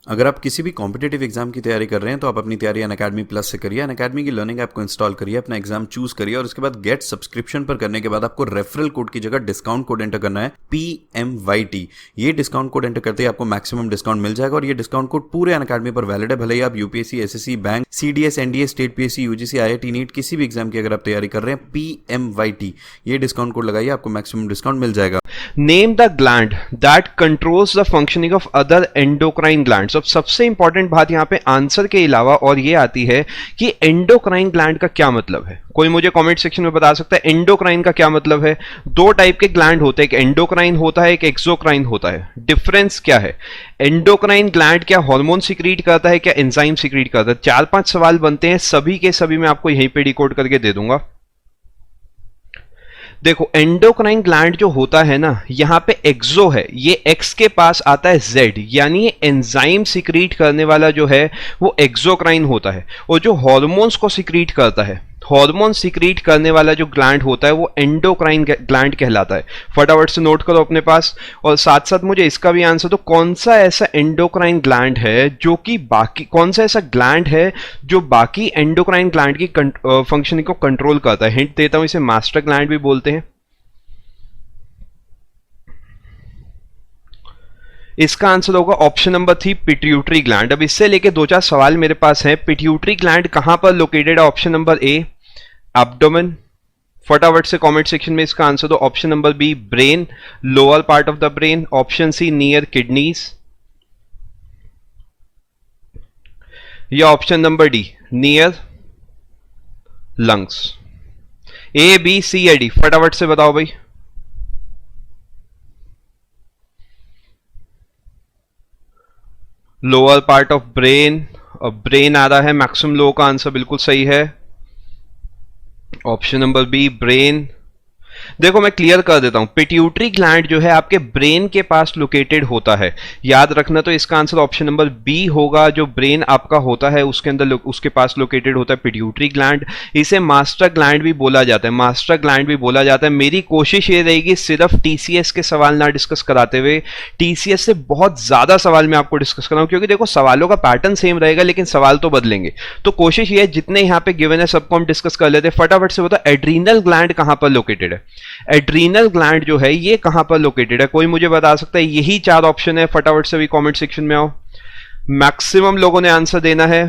अगर आप किसी भी कॉम्पिटेटिव एग्जाम की तैयारी कर रहे हैं तो आप अपनी तैयारी अनअकैडमी प्लस से करिए। अनअकैडमी की लर्निंग ऐप को इंस्टॉल करिए, अपना एग्जाम चूज करिए और उसके बाद गेट सब्सक्रिप्शन पर करने के बाद आपको रेफरल कोड की जगह डिस्काउंट कोड एंटर करना है PMYT। ये डिस्काउंट कोड एंटर करते ही आपको मैक्सिमम डिस्काउंट मिल जाएगा और ये डिस्काउंट कोड पूरे अनअकैडमी पर वैलिड है। भले ही आप UPSC, SSC, bank, CDS, NDA, state PSC, UGC, IIT, NEET किसी भी एग्जाम की अगर आप तैयारी कर रहे हैं, PMYT ये डिस्काउंट कोड लगाइए, आपको मैक्सिमम डिस्काउंट मिल जाएगा। Name the gland that controls the functioning of other endocrine glands. अब सबसे इंपॉर्टेंट बात यहां पे आंसर के अलावा और ये आती है कि एंडोक्राइन ग्लैंड का क्या मतलब है। कोई मुझे कमेंट सेक्शन में बता सकता है एंडोक्राइन का क्या मतलब है। दो टाइप के ग्लैंड होते हैं, एक एंडोक्राइन होता है, एक एक्सोक्राइन होता है। डिफरेंस क्या है? एंडोक्राइन ग्लैंड क्या हार्मोन सिक्रीट करता है, क्या एंजाइम सिक्रीट करता है? 4-5 सवाल बनते हैं, सभी के सभी मैं आपको यहीं पे डिकोड करके दे दूंगा। देखो एंडोक्राइन ग्लैंड जो होता है ना, यहां पे एक्सो है, ये एक्स के पास आता है जेड, यानी एंजाइम सिक्रीट करने वाला जो है वो एक्सोक्राइन होता है। और जो हॉर्मोन्स को सिक्रीट करता है, हार्मोन सिक्रीट करने वाला जो ग्लैंड होता है वो एंडोक्राइन ग्लैंड कहलाता है। फटाफट से नोट करो अपने पास। और साथ साथ मुझे इसका भी आंसर दो, कौन सा ऐसा एंडोक्राइन ग्लैंड है जो कि बाकी, कौन सा ऐसा ग्लैंड है जो बाकी एंडोक्राइन ग्लैंड की फंक्शनिंग को कंट्रोल करता है। हिंट देता हूं, इसे मास्टर ग्लैंड भी बोलते हैं। इसका आंसर होगा ऑप्शन नंबर 3 पिट्यूटरी ग्लैंड। अब इससे लेके 2-4 सवाल मेरे पास है। पिट्यूटरी ग्लैंड कहां पर लोकेटेड है? Option number A abdomen. फटाफट से कमेंट सेक्शन में इसका आंसर दो। Option number B brain, lower part of the brain. Option C near kidneys, या option number D near lungs. A, B, C या D? फटाफट से बताओ भाई। Lower part of brain, brain आ रहा है, मैक्सिमम लोगों का आंसर बिल्कुल सही है। Option number B brain. देखो मैं क्लियर कर देता हूं, पिट्यूटरी ग्लैंड जो है आपके ब्रेन के पास लोकेटेड होता है, याद रखना। तो इसका आंसर ऑप्शन नंबर बी होगा। जो ब्रेन आपका होता है उसके अंदर उसके पास लोकेटेड होता है पिट्यूटरी ग्लैंड। इसे मास्टर ग्लैंड भी बोला जाता है, मास्टर ग्लैंड भी बोला जाता है। मेरी कोशिश ये रहेगी सिर्फ टीसीएस के सवाल ना डिस्कस कराते हुए, टीसीएस से बहुत ज्यादा सवाल मैं आपको डिस्कस कराऊं, क्योंकि देखो सवालों का पैटर्न सेम रहेगा लेकिन सवाल तो बदलेंगे। तो कोशिश ये है जितने यहां पे गिवन है सबको हम डिस्कस कर लेते हैं। फटाफट से बताओ एड्रीनल ग्लैंड कहां पर लोकेटेड है? एड्रीनल ग्लैंड जो है ये कहां पर लोकेटेड है? कोई मुझे बता सकता है? यही 4 ऑप्शन है। फटाफट से भी कमेंट सेक्शन में आओ, मैक्सिमम लोगों ने आंसर देना है।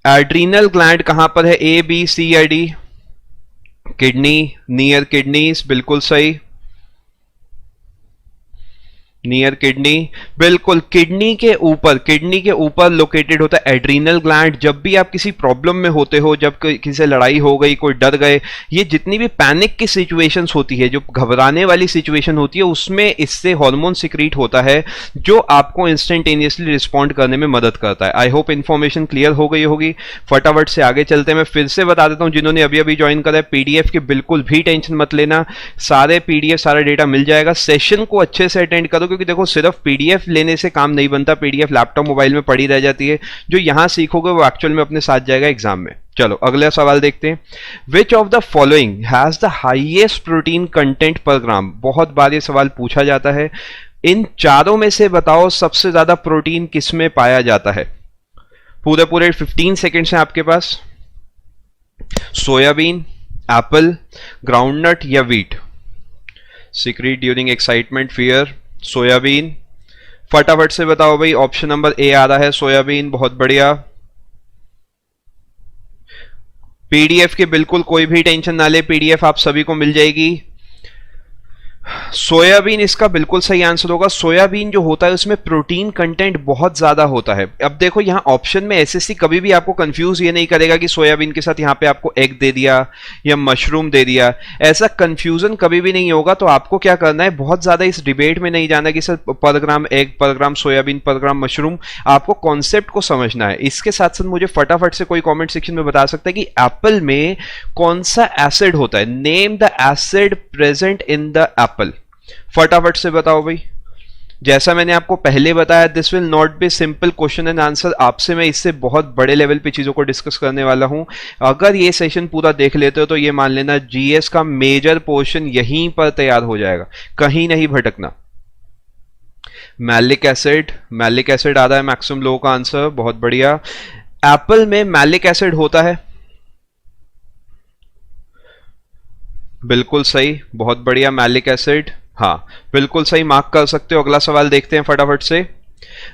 एड्रीनल ग्लैंड कहां पर है? A, B, C या D? किडनी, नियर किडनीज, बिल्कुल सही। नियर किडनी, बिल्कुल किडनी के ऊपर लोकेटेड होता है एड्रीनल ग्लैंड। जब भी आप किसी प्रॉब्लम में होते हो, जब किसी से लड़ाई हो गई, कोई डर गए, ये जितनी भी पैनिक की सिचुएशंस होती है, जो घबराने वाली सिचुएशन होती है, उसमें इससे हार्मोन सिक्रीट होता है जो आपको इंस्टेंटेनियसली रिस्पॉन्ड करने में मदद करता है। आई होप इन्फॉर्मेशन क्लियर हो गई होगी। फटाफट से आगे चलते हैं। मैं फिर से बता देता हूं, जिन्होंने अभी अभी ज्वाइन करा है, पीडीएफ की बिल्कुल भी टेंशन मत लेना, सारे पीडीएफ सारा डेटा मिल जाएगा। सेशन को अच्छे से अटेंड करो, क्योंकि देखो सिर्फ पीडीएफ लेने से काम नहीं बनता, पीडीएफ लैपटॉप मोबाइल में पड़ी रह जाती है। जो यहां सीखोगे वो एक्चुअल में अपने साथ जाएगा एग्जाम में। चलो अगला सवाल देखते हैं। विच of the following has the highest protein content पर ग्राम? बहुत बार ये सवाल पूछा जाता है। इन चारों में से बताओ सबसे ज्यादा प्रोटीन किसमें पाया जाता है? पूरे 15 सेकेंड्स हैं आपके पास। सोयाबीन, एप्पल, ग्राउंडनट या wheat? Secret during excitement, fear, soybean. फटाफट से बताओ भाई। ऑप्शन नंबर ए आ रहा है सोयाबीन, बहुत बढ़िया। पीडीएफ की बिल्कुल कोई भी टेंशन ना ले, पीडीएफ आप सभी को मिल जाएगी। सोयाबीन इसका बिल्कुल सही आंसर होगा। सोयाबीन जो होता है उसमें प्रोटीन कंटेंट बहुत ज्यादा होता है। अब देखो यहां ऑप्शन में एसएससी कभी भी आपको कंफ्यूज ये नहीं करेगा कि सोयाबीन के साथ यहां पे आपको एग दे दिया या मशरूम दे दिया, ऐसा कंफ्यूजन कभी भी नहीं होगा। तो आपको क्या करना है, बहुत ज्यादा इस डिबेट में नहीं जाना कि सर पर ग्राम एग, पर ग्राम सोयाबीन, पर ग्राम मशरूम। आपको कॉन्सेप्ट को समझना है। इसके साथ साथ मुझे फटाफट से कोई कॉमेंट सेक्शन में बता सकता है कि एप्पल में कौन सा एसिड होता है? Name the acid present in the Apple. फटाफट से बताओ भाई। जैसा मैंने आपको पहले बताया, this will not be simple question and answer. आपसे मैं इससे बहुत बड़े लेवल पे चीजों को डिस्कस करने वाला हूं। अगर ये सेशन पूरा देख लेते हो तो ये मान लेना जीएस का मेजर पोर्शन यहीं पर तैयार हो जाएगा, कहीं नहीं भटकना। मैलिक एसिड, मैलिक एसिड आ रहा है मैक्सिमम लोगों का आंसर, बहुत बढ़िया। एप्पल में मैलिक एसिड होता है, बिल्कुल सही, बहुत बढ़िया, मैलिक एसिड, हाँ बिल्कुल सही, मार्क कर सकते हो। अगला सवाल देखते हैं फटाफट से।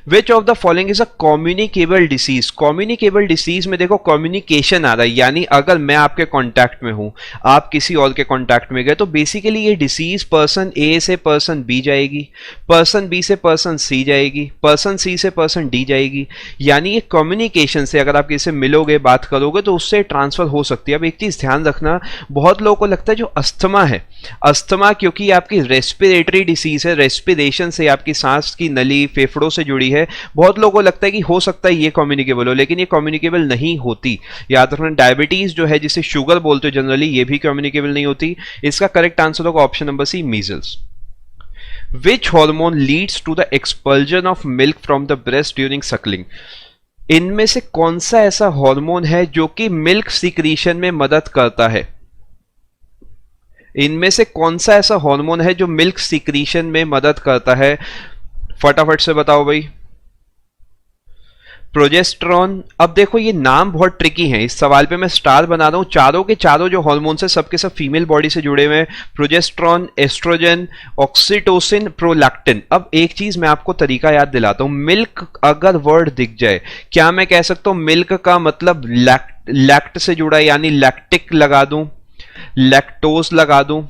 विच of the following is a communicable disease? Communicable disease में देखो कम्युनिकेशन आ रहा है, यानी अगर मैं आपके कांटेक्ट में हूं, आप किसी और के कांटेक्ट में गए, तो बेसिकली ये डिसीज पर्सन ए से पर्सन बी जाएगी, पर्सन बी से पर्सन सी जाएगी, पर्सन सी से पर्सन डी जाएगी, यानी ये कम्युनिकेशन से, अगर आप किसी से मिलोगे बात करोगे तो उससे ट्रांसफर हो सकती है। अब एक चीज ध्यान रखना, बहुत लोगों को लगता है जो अस्थमा है, अस्थमा क्योंकि आपकी रेस्पिरेटरी डिसीज है, रेस्पिरेशन से आपकी सांस की नली फेफड़ों से जुड़ी है, बहुत लोगों को लगता है कि हो सकता है ये कम्युनिकेबल हो, लेकिन ये कम्युनिकेबल नहीं होती। याद रखना, डायबिटीज जो है जिसे शुगर बोलते हो जनरली, ये भी कम्युनिकेबल नहीं होती। इसका करेक्ट आंसर होगा option number C, measles. Which hormone leads to the expulsion of milk from the breast during suckling? इनमें से कौन सा ऐसा हार्मोन है जो कि मिल्क सिक्रीशन में मदद करता है? इनमें से कौन सा ऐसा हार्मोन है जो मिल्क सिक्रीशन में मदद करता है? फटाफट से बताओ भाई। प्रोजेस्टेरॉन। अब देखो ये नाम बहुत ट्रिकी है, इस सवाल पे मैं स्टार बना रहा हूं। चारों के चारों जो हार्मोन्स हैं सबके सब फीमेल बॉडी से जुड़े हुए हैं, प्रोजेस्टेरॉन, एस्ट्रोजन, ऑक्सीटोसिन, प्रोलैक्टिन। अब एक चीज मैं आपको तरीका याद दिलाता हूं, मिल्क अगर वर्ड दिख जाए, क्या मैं कह सकता हूं मिल्क का मतलब लैक्ट से जुड़ा है, यानी लैक्टिक लगा दूं, लैक्टोज लगा दूं,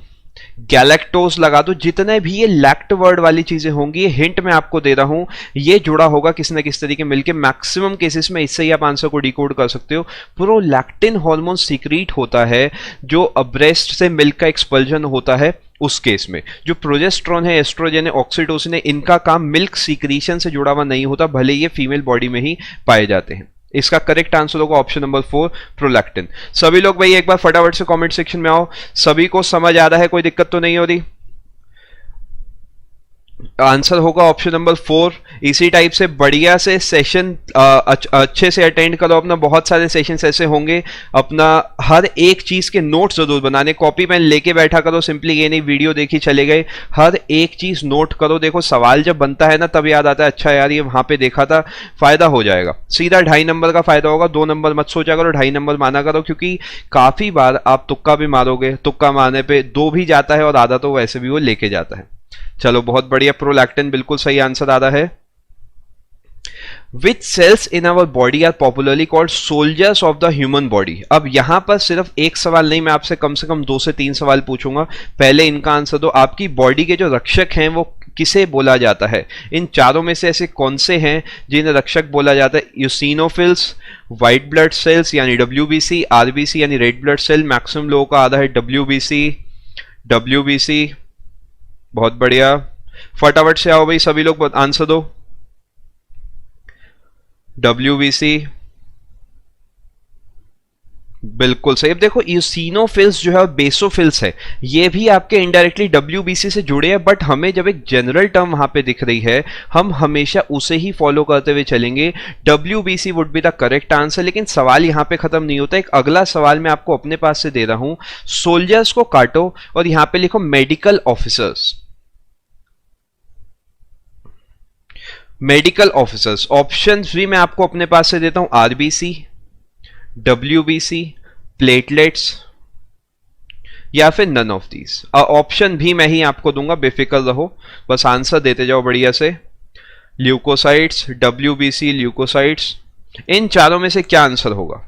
गैलेक्टोज लगा दो, जितने भी ये लैक्ट वर्ड वाली चीजें होंगी, ये हिंट मैं आपको दे रहा हूं, ये जुड़ा होगा किसी ना किसी तरीके मिलके। मैक्सिमम केसेस में इससे ही आप आंसर को डिकोड कर सकते हो। प्रोलैक्टिन हार्मोन सीक्रेट होता है जो ब्रेस्ट से मिल्क का एक्सपल्जन होता है, उस केस में। जो प्रोजेस्टेरॉन है, एस्ट्रोजन है, ऑक्सीटोसिन है, इनका काम मिल्क सीक्रेशन से जुड़ा हुआ नहीं होता, भले ये फीमेल बॉडी में ही पाए जाते हैं। इसका करेक्ट आंसर होगा ऑप्शन नंबर 4, प्रोलैक्टिन। सभी लोग भाई एक बार फटाफट से कमेंट सेक्शन में आओ, सभी को समझ आ रहा है, कोई दिक्कत तो नहीं हो रही? आंसर होगा ऑप्शन नंबर 4। इसी टाइप से बढ़िया से सेशन अच्छे से अटेंड करो अपना, बहुत सारे सेशंस ऐसे होंगे, अपना हर एक चीज के नोट जरूर बनाने, कॉपी पेन लेके बैठा करो, सिंपली ये नहीं वीडियो देखी चले गए, हर एक चीज नोट करो। देखो सवाल जब बनता है ना तब याद आता है, अच्छा यार ये वहां पे देखा था, फायदा हो जाएगा। सीधा 2.5 नंबर का फायदा होगा, 2 नंबर मत सोचा करो, 2.5 नंबर माना करो, क्योंकि काफी बार आप तुक्का भी मारोगे, तुक्का मारने पे 2 भी जाता है और आधा तो वैसे भी वो लेके जाता है। चलो बहुत बढ़िया, प्रोलैक्टिन बिल्कुल सही आंसर आ रहा है। Which cells in our body are popularly called soldiers of the human body? अब यहां पर सिर्फ एक सवाल नहीं, मैं आपसे कम से कम 2 से 3 सवाल पूछूंगा, पहले इनका आंसर दो। आपकी बॉडी के जो रक्षक हैं वो किसे बोला जाता है? इन चारों में से ऐसे कौन से हैं जिन्हें रक्षक बोला जाता है? यूसिनोफिल्स, व्हाइट ब्लड सेल्स यानी WBC, RBC यानी रेड ब्लड सेल, मैक्सिमम लोगों का आधा है WBC। बहुत बढ़िया, फटाफट से आओ भाई सभी लोग आंसर दो। WBC बिल्कुल सही। अब देखो यूसिनोफिल्स जो है और बेसोफिल्स है, ये भी आपके इनडायरेक्टली WBC से जुड़े हैं, बट हमें जब एक जनरल टर्म वहां पे दिख रही है, हम हमेशा उसे ही फॉलो करते हुए चलेंगे। WBC would be the correct answer. लेकिन सवाल यहां पे खत्म नहीं होता, एक अगला सवाल मैं आपको अपने पास से दे रहा हूं। सोल्जर्स को काटो और यहां पे लिखो medical officers. Medical officers options भी मैं आपको अपने पास से देता हूं, RBC, WBC, प्लेटलेट्स या फिर नन ऑफ दीज। ऑप्शन भी मैं ही आपको दूंगा, बेफिक्र रहो, बस आंसर देते जाओ बढ़िया से। ल्यूकोसाइट्स, WBC, ल्यूकोसाइट्स, इन चारों में से क्या आंसर होगा?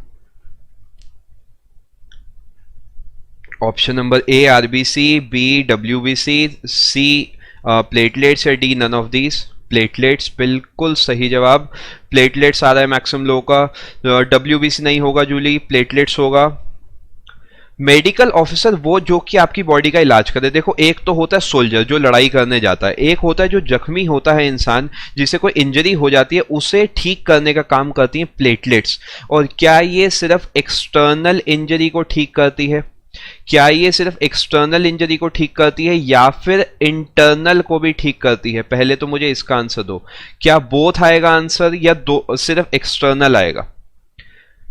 Option number A RBC, B WBC, C platelets या D none of these. Platelets बिल्कुल सही जवाब, प्लेटलेट्स आ रहा है मैक्सिमम लोगों का। WBC नहीं होगा जूली, प्लेटलेट्स होगा। मेडिकल ऑफिसर वो जो कि आपकी बॉडी का इलाज करे। देखो एक तो होता है सोल्जर जो लड़ाई करने जाता है, एक होता है जो जख्मी होता है इंसान, जिसे कोई इंजरी हो जाती है, उसे ठीक करने का काम करती है प्लेटलेट्स। और क्या ये सिर्फ एक्सटर्नल इंजरी को ठीक करती है? क्या ये सिर्फ एक्सटर्नल इंजरी को ठीक करती है या फिर इंटरनल को भी ठीक करती है? पहले तो मुझे इसका आंसर दो, क्या बोथ आएगा आंसर या दो सिर्फ एक्सटर्नल आएगा?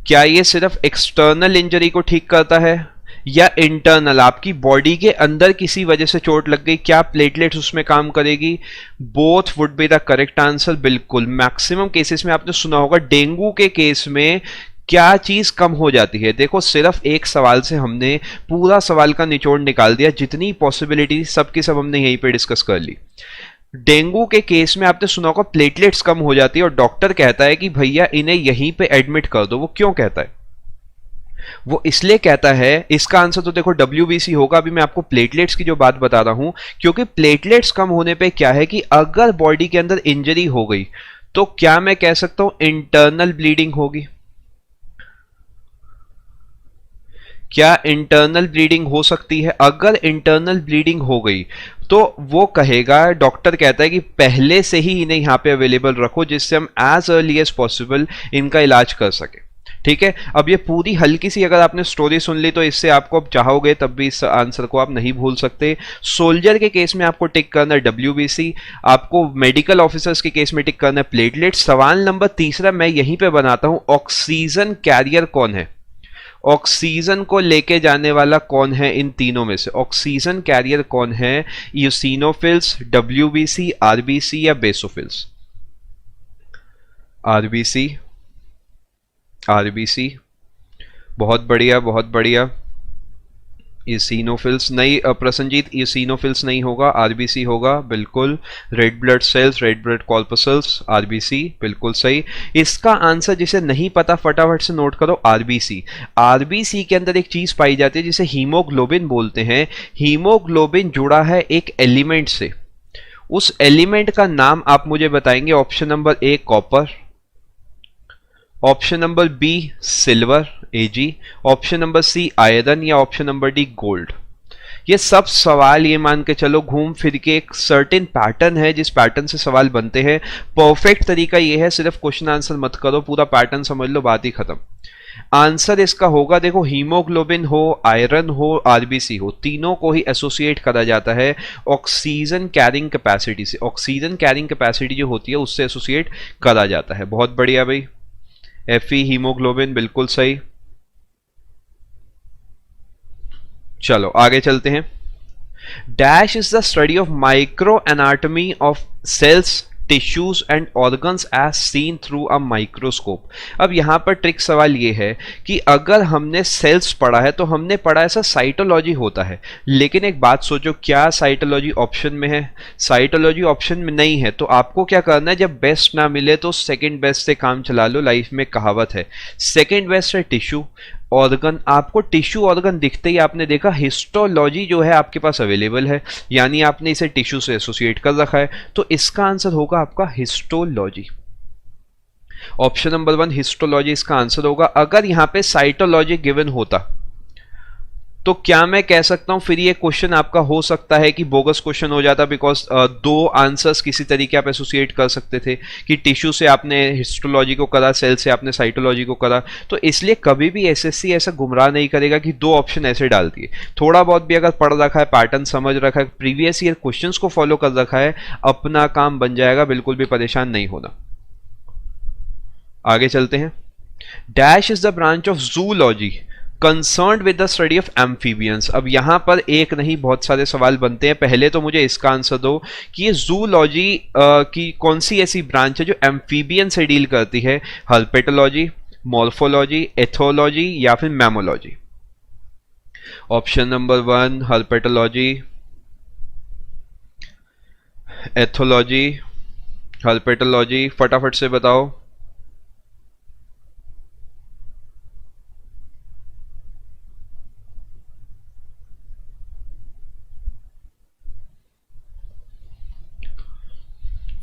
क्या ये सिर्फ एक्सटर्नल इंजरी को ठीक करता है या इंटरनल, आपकी बॉडी के अंदर किसी वजह से चोट लग गई, क्या प्लेटलेट्स उसमें काम करेगी? Both would be the correct answer. बिल्कुल, मैक्सिमम केसेस में आपने सुना होगा डेंगू के केस में क्या चीज कम हो जाती है। देखो सिर्फ एक सवाल से हमने पूरा सवाल का निचोड़ निकाल दिया, जितनी पॉसिबिलिटी सबकी सब हमने यहीं पे डिस्कस कर ली। डेंगू के केस में आपने सुना होगा प्लेटलेट्स कम हो जाती है और डॉक्टर कहता है कि भैया इन्हें यहीं पे एडमिट कर दो। वो क्यों कहता है? वो इसलिए कहता है, इसका आंसर तो देखो WBC होगा। अभी मैं आपको प्लेटलेट्स की जो बात बता रहा हूं, क्योंकि प्लेटलेट्स कम होने पे क्या है कि अगर बॉडी के अंदर इंजरी हो गई तो क्या मैं कह सकता हूं इंटरनल ब्लीडिंग होगी? क्या इंटरनल ब्लीडिंग हो सकती है? अगर इंटरनल ब्लीडिंग हो गई तो वो कहेगा, डॉक्टर कहता है कि पहले से ही इन्हें यहां पे अवेलेबल रखो जिससे हम एज अर्ली एज पॉसिबल इनका इलाज कर सके। ठीक है, अब ये पूरी हल्की सी अगर आपने स्टोरी सुन ली तो इससे आपको अब चाहोगे तब भी इस आंसर को आप नहीं भूल सकते। सोल्जर के केस में आपको टिक करना है WBC, आपको मेडिकल ऑफिसर्स के केस में टिक करना है प्लेटलेट। सवाल नंबर तीसरा मैं यहीं पे बनाता हूं, ऑक्सीजन कैरियर कौन है? ऑक्सीजन को लेके जाने वाला कौन है इन तीनों में से? ऑक्सीजन कैरियर कौन है? यूसिनोफिल्स, WBC, RBC या बेसोफिल्स? RBC, RBC, बहुत बढ़िया बहुत बढ़िया। ईसिनोफिल्स नहीं प्रसन्नजीत, ईसिनोफिल्स नहीं होगा, RBC होगा बिल्कुल। Red blood cells, red blood corpuscles, RBC बिल्कुल सही। इसका आंसर जिसे नहीं पता फटाफट से नोट करो, RBC। RBC के अंदर एक चीज पाई जाती है जिसे हीमोग्लोबिन बोलते हैं। हीमोग्लोबिन जुड़ा है एक एलिमेंट से, उस एलिमेंट का नाम आप मुझे बताएंगे। Option number A copper, option number B silver Ag, option number C iron या ऑप्शन नंबर D गोल्ड। ये सब सवाल ये मान के चलो घूम फिर के एक सर्टेन पैटर्न है जिस पैटर्न से सवाल बनते हैं। परफेक्ट तरीका ये है, सिर्फ क्वेश्चन आंसर मत करो, पूरा पैटर्न समझ लो, बात ही खत्म। आंसर इसका होगा, देखो हीमोग्लोबिन हो, आयरन हो, RBC हो, तीनों को ही एसोसिएट करा जाता है ऑक्सीजन कैरिंग कैपेसिटी से। ऑक्सीजन कैरिंग कैपेसिटी जो होती है उससे एसोसिएट करा जाता है। बहुत बढ़िया भाई, Fe हीमोग्लोबिन बिल्कुल सही। चलो आगे चलते हैं। Dash is the study of micro anatomy of cells, tissues and organs as seen through a microscope. अब यहां पर ट्रिक सवाल ये है कि अगर हमने सेल्स पढ़ा है तो हमने पढ़ा ऐसा साइटोलॉजी होता है, लेकिन एक बात सोचो, क्या साइटोलॉजी ऑप्शन में है? साइटोलॉजी ऑप्शन में नहीं है, तो आपको क्या करना है, जब बेस्ट ना मिले तो सेकंड बेस्ट से काम चला लो। लाइफ में कहावत है, सेकंड बेस्ट है टिश्यू, ऑर्गन। आपको टिश्यू ऑर्गन दिखते ही आपने देखा हिस्टोलॉजी जो है आपके पास अवेलेबल है, यानी आपने इसे टिश्यू से एसोसिएट कर रखा है, तो इसका आंसर होगा आपका हिस्टोलॉजी। ऑप्शन नंबर 1 हिस्टोलॉजी इसका आंसर होगा। अगर यहां पे साइटोलॉजी गिवन होता तो क्या मैं कह सकता हूं फिर ये क्वेश्चन आपका हो सकता है कि बोगस क्वेश्चन हो जाता, बिकॉज दो आंसर्स किसी तरीके आप एसोसिएट कर सकते थे कि टिश्यू से आपने हिस्टोलॉजी को करा, सेल से आपने साइटोलॉजी को करा। तो इसलिए कभी भी एसएससी ऐसा गुमराह नहीं करेगा कि दो ऑप्शन ऐसे डाल दिए। थोड़ा बहुत भी अगर पढ़ रखा है, पैटर्न समझ रखा है, प्रीवियस ईयर क्वेश्चंस को फॉलो कर रखा है, अपना काम बन जाएगा, बिल्कुल भी परेशान नहीं होना। आगे चलते हैं। Dash is the branch of zoology concerned with the study of amphibians. अब यहां पर एक नहीं बहुत सारे सवाल बनते हैं। पहले तो मुझे इसका आंसर दो कि ये जूलॉजी की कौन सी ऐसी ब्रांच है जो एम्फीबियन से डील करती है? हर्पेटोलॉजी, मॉर्फोलॉजी, एथोलॉजी या फिर mammalogy? Option number 1 herpetology, ethology, herpetology, फटाफट से बताओ।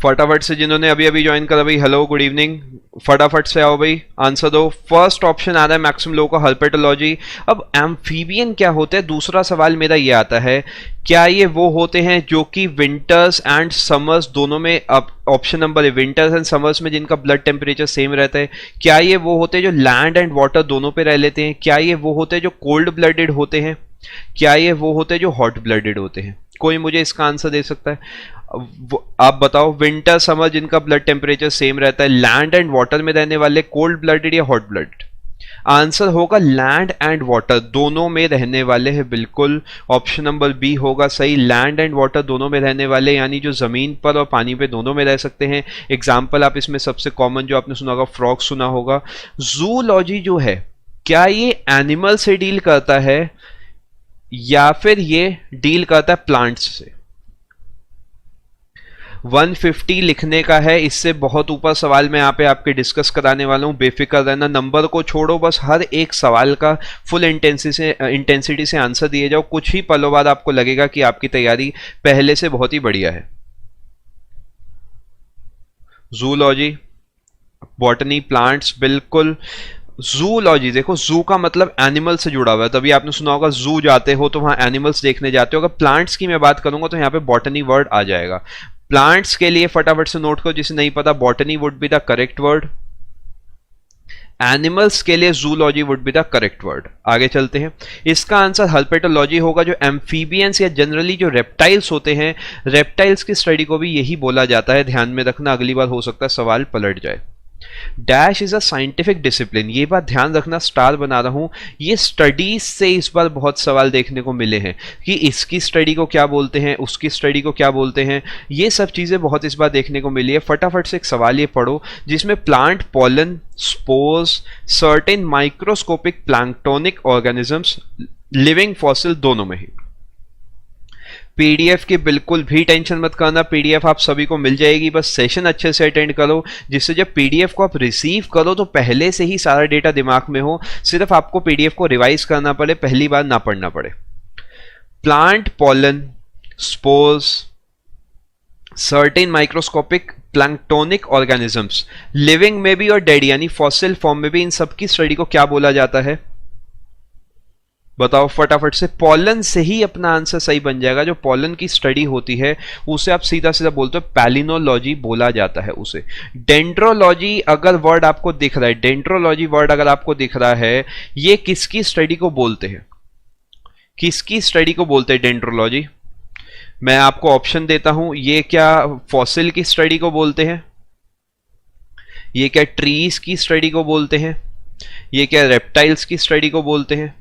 फटाफट से जिन्होंने अभी अभी ज्वाइन करा भाई, हेलो गुड इवनिंग, फटाफट से आओ भाई, आंसर दो। फर्स्ट ऑप्शन आ रहा है मैक्सिमम लोगों का हर्पेटोलॉजी। अब एम्फीबियन क्या होते हैं? दूसरा सवाल मेरा ये आता है, क्या ये वो होते हैं जो कि विंटर्स एंड समर्स दोनों में, अब ऑप्शन नंबर है विंटर्स एंड समर्स में जिनका ब्लड टेम्परेचर सेम रहता है, क्या ये वो होते हैं जो लैंड एंड वाटर दोनों पे रह लेते हैं? क्या ये वो होते हैं जो कोल्ड ब्लडेड होते हैं? क्या ये वो होते हैं जो हॉट ब्लडेड होते हैं? कोई मुझे इसका आंसर दे सकता है? आप बताओ, विंटर समर जिनका ब्लड टेम्परेचर सेम रहता है, लैंड एंड वाटर में रहने वाले, कोल्ड ब्लडेड या हॉट ब्लडेड? आंसर होगा लैंड एंड वाटर, दोनों में रहने वाले हैं, बिल्कुल ऑप्शन नंबर बी होगा सही, लैंड एंड वाटर दोनों में रहने वाले, यानी जो जमीन पर और पानी पे दोनों में रह सकते हैं। एग्जाम्पल आप इसमें सबसे कॉमन जो आपने सुना होगा फ्रॉग सुना होगा। जूलॉजी जो है क्या ये एनिमल से डील करता है या फिर ये डील करता है प्लांट्स से? 150 लिखने का है, इससे बहुत ऊपर सवाल मैं यहाँ पे आपके डिस्कस कराने वाला हूँ, बेफिक्र रहना, नंबर को छोड़ो, बस हर एक सवाल का फुल इंटेंसिटी से आंसर दिए जाओ, कुछ ही पलों बाद आपको लगेगा कि आपकी तैयारी पहले से बहुत ही बढ़िया है। जूलॉजी, बॉटनी, प्लांट्स, बिल्कुल जूलॉजी, देखो जू का मतलब एनिमल से जुड़ा हुआ है, तभी आपने सुना होगा जू जाते हो तो वहां एनिमल्स देखने जाते हो। अगर प्लांट्स की मैं बात करूंगा तो यहाँ पे बॉटनी वर्ड आ जाएगा। प्लांट्स के लिए फटाफट से नोट करो, जिसे नहीं पता, botany would be the correct word, animals के लिए zoology would be the correct word. आगे चलते हैं, इसका आंसर हर्पेटोलॉजी होगा, जो एम्फीबियंस या जनरली जो रेप्टाइल्स होते हैं, रेप्टाइल्स की स्टडी को भी यही बोला जाता है, ध्यान में रखना, अगली बार हो सकता है सवाल पलट जाए। Dash is a scientific discipline, ये बात ध्यान रखना, स्टार बना रहा हूं, ये स्टडीज से इस बार बहुत सवाल देखने को मिले हैं कि इसकी स्टडी को क्या बोलते हैं, उसकी स्टडी को क्या बोलते हैं, ये सब चीजें बहुत इस बार देखने को मिली है। फटाफट से एक सवाल ये पढ़ो जिसमें plant, pollen, spores, certain microscopic planktonic organisms, living fossil, दोनों में ही। पीडीएफ की बिल्कुल भी टेंशन मत करना, पीडीएफ आप सभी को मिल जाएगी, बस सेशन अच्छे से अटेंड करो, जिससे जब पीडीएफ को आप रिसीव करो तो पहले से ही सारा डेटा दिमाग में हो, सिर्फ आपको पीडीएफ को रिवाइज करना पड़े, पहली बार ना पढ़ना पड़े। Plant, pollen, spores, certain microscopic planktonic organisms, living में भी और डेड यानी फॉसिल फॉर्म में भी, इन सबकी स्टडी को क्या बोला जाता है? बताओ फटाफट से। पॉलन से ही अपना आंसर सही बन जाएगा, जो पॉलन की स्टडी होती है उसे आप सीधा सीधा बोलते हो पैलिनोलॉजी बोला जाता है उसे। डेंड्रोलॉजी अगर वर्ड आपको दिख रहा है, डेंड्रोलॉजी वर्ड अगर आपको दिख रहा है, ये किसकी स्टडी को बोलते हैं? किसकी स्टडी को बोलते हैं डेंड्रोलॉजी? मैं आपको ऑप्शन देता हूं, ये क्या फॉसिल की स्टडी को बोलते हैं, ये क्या ट्रीज की स्टडी को बोलते हैं, ये क्या रेप्टाइल्स की स्टडी को बोलते हैं,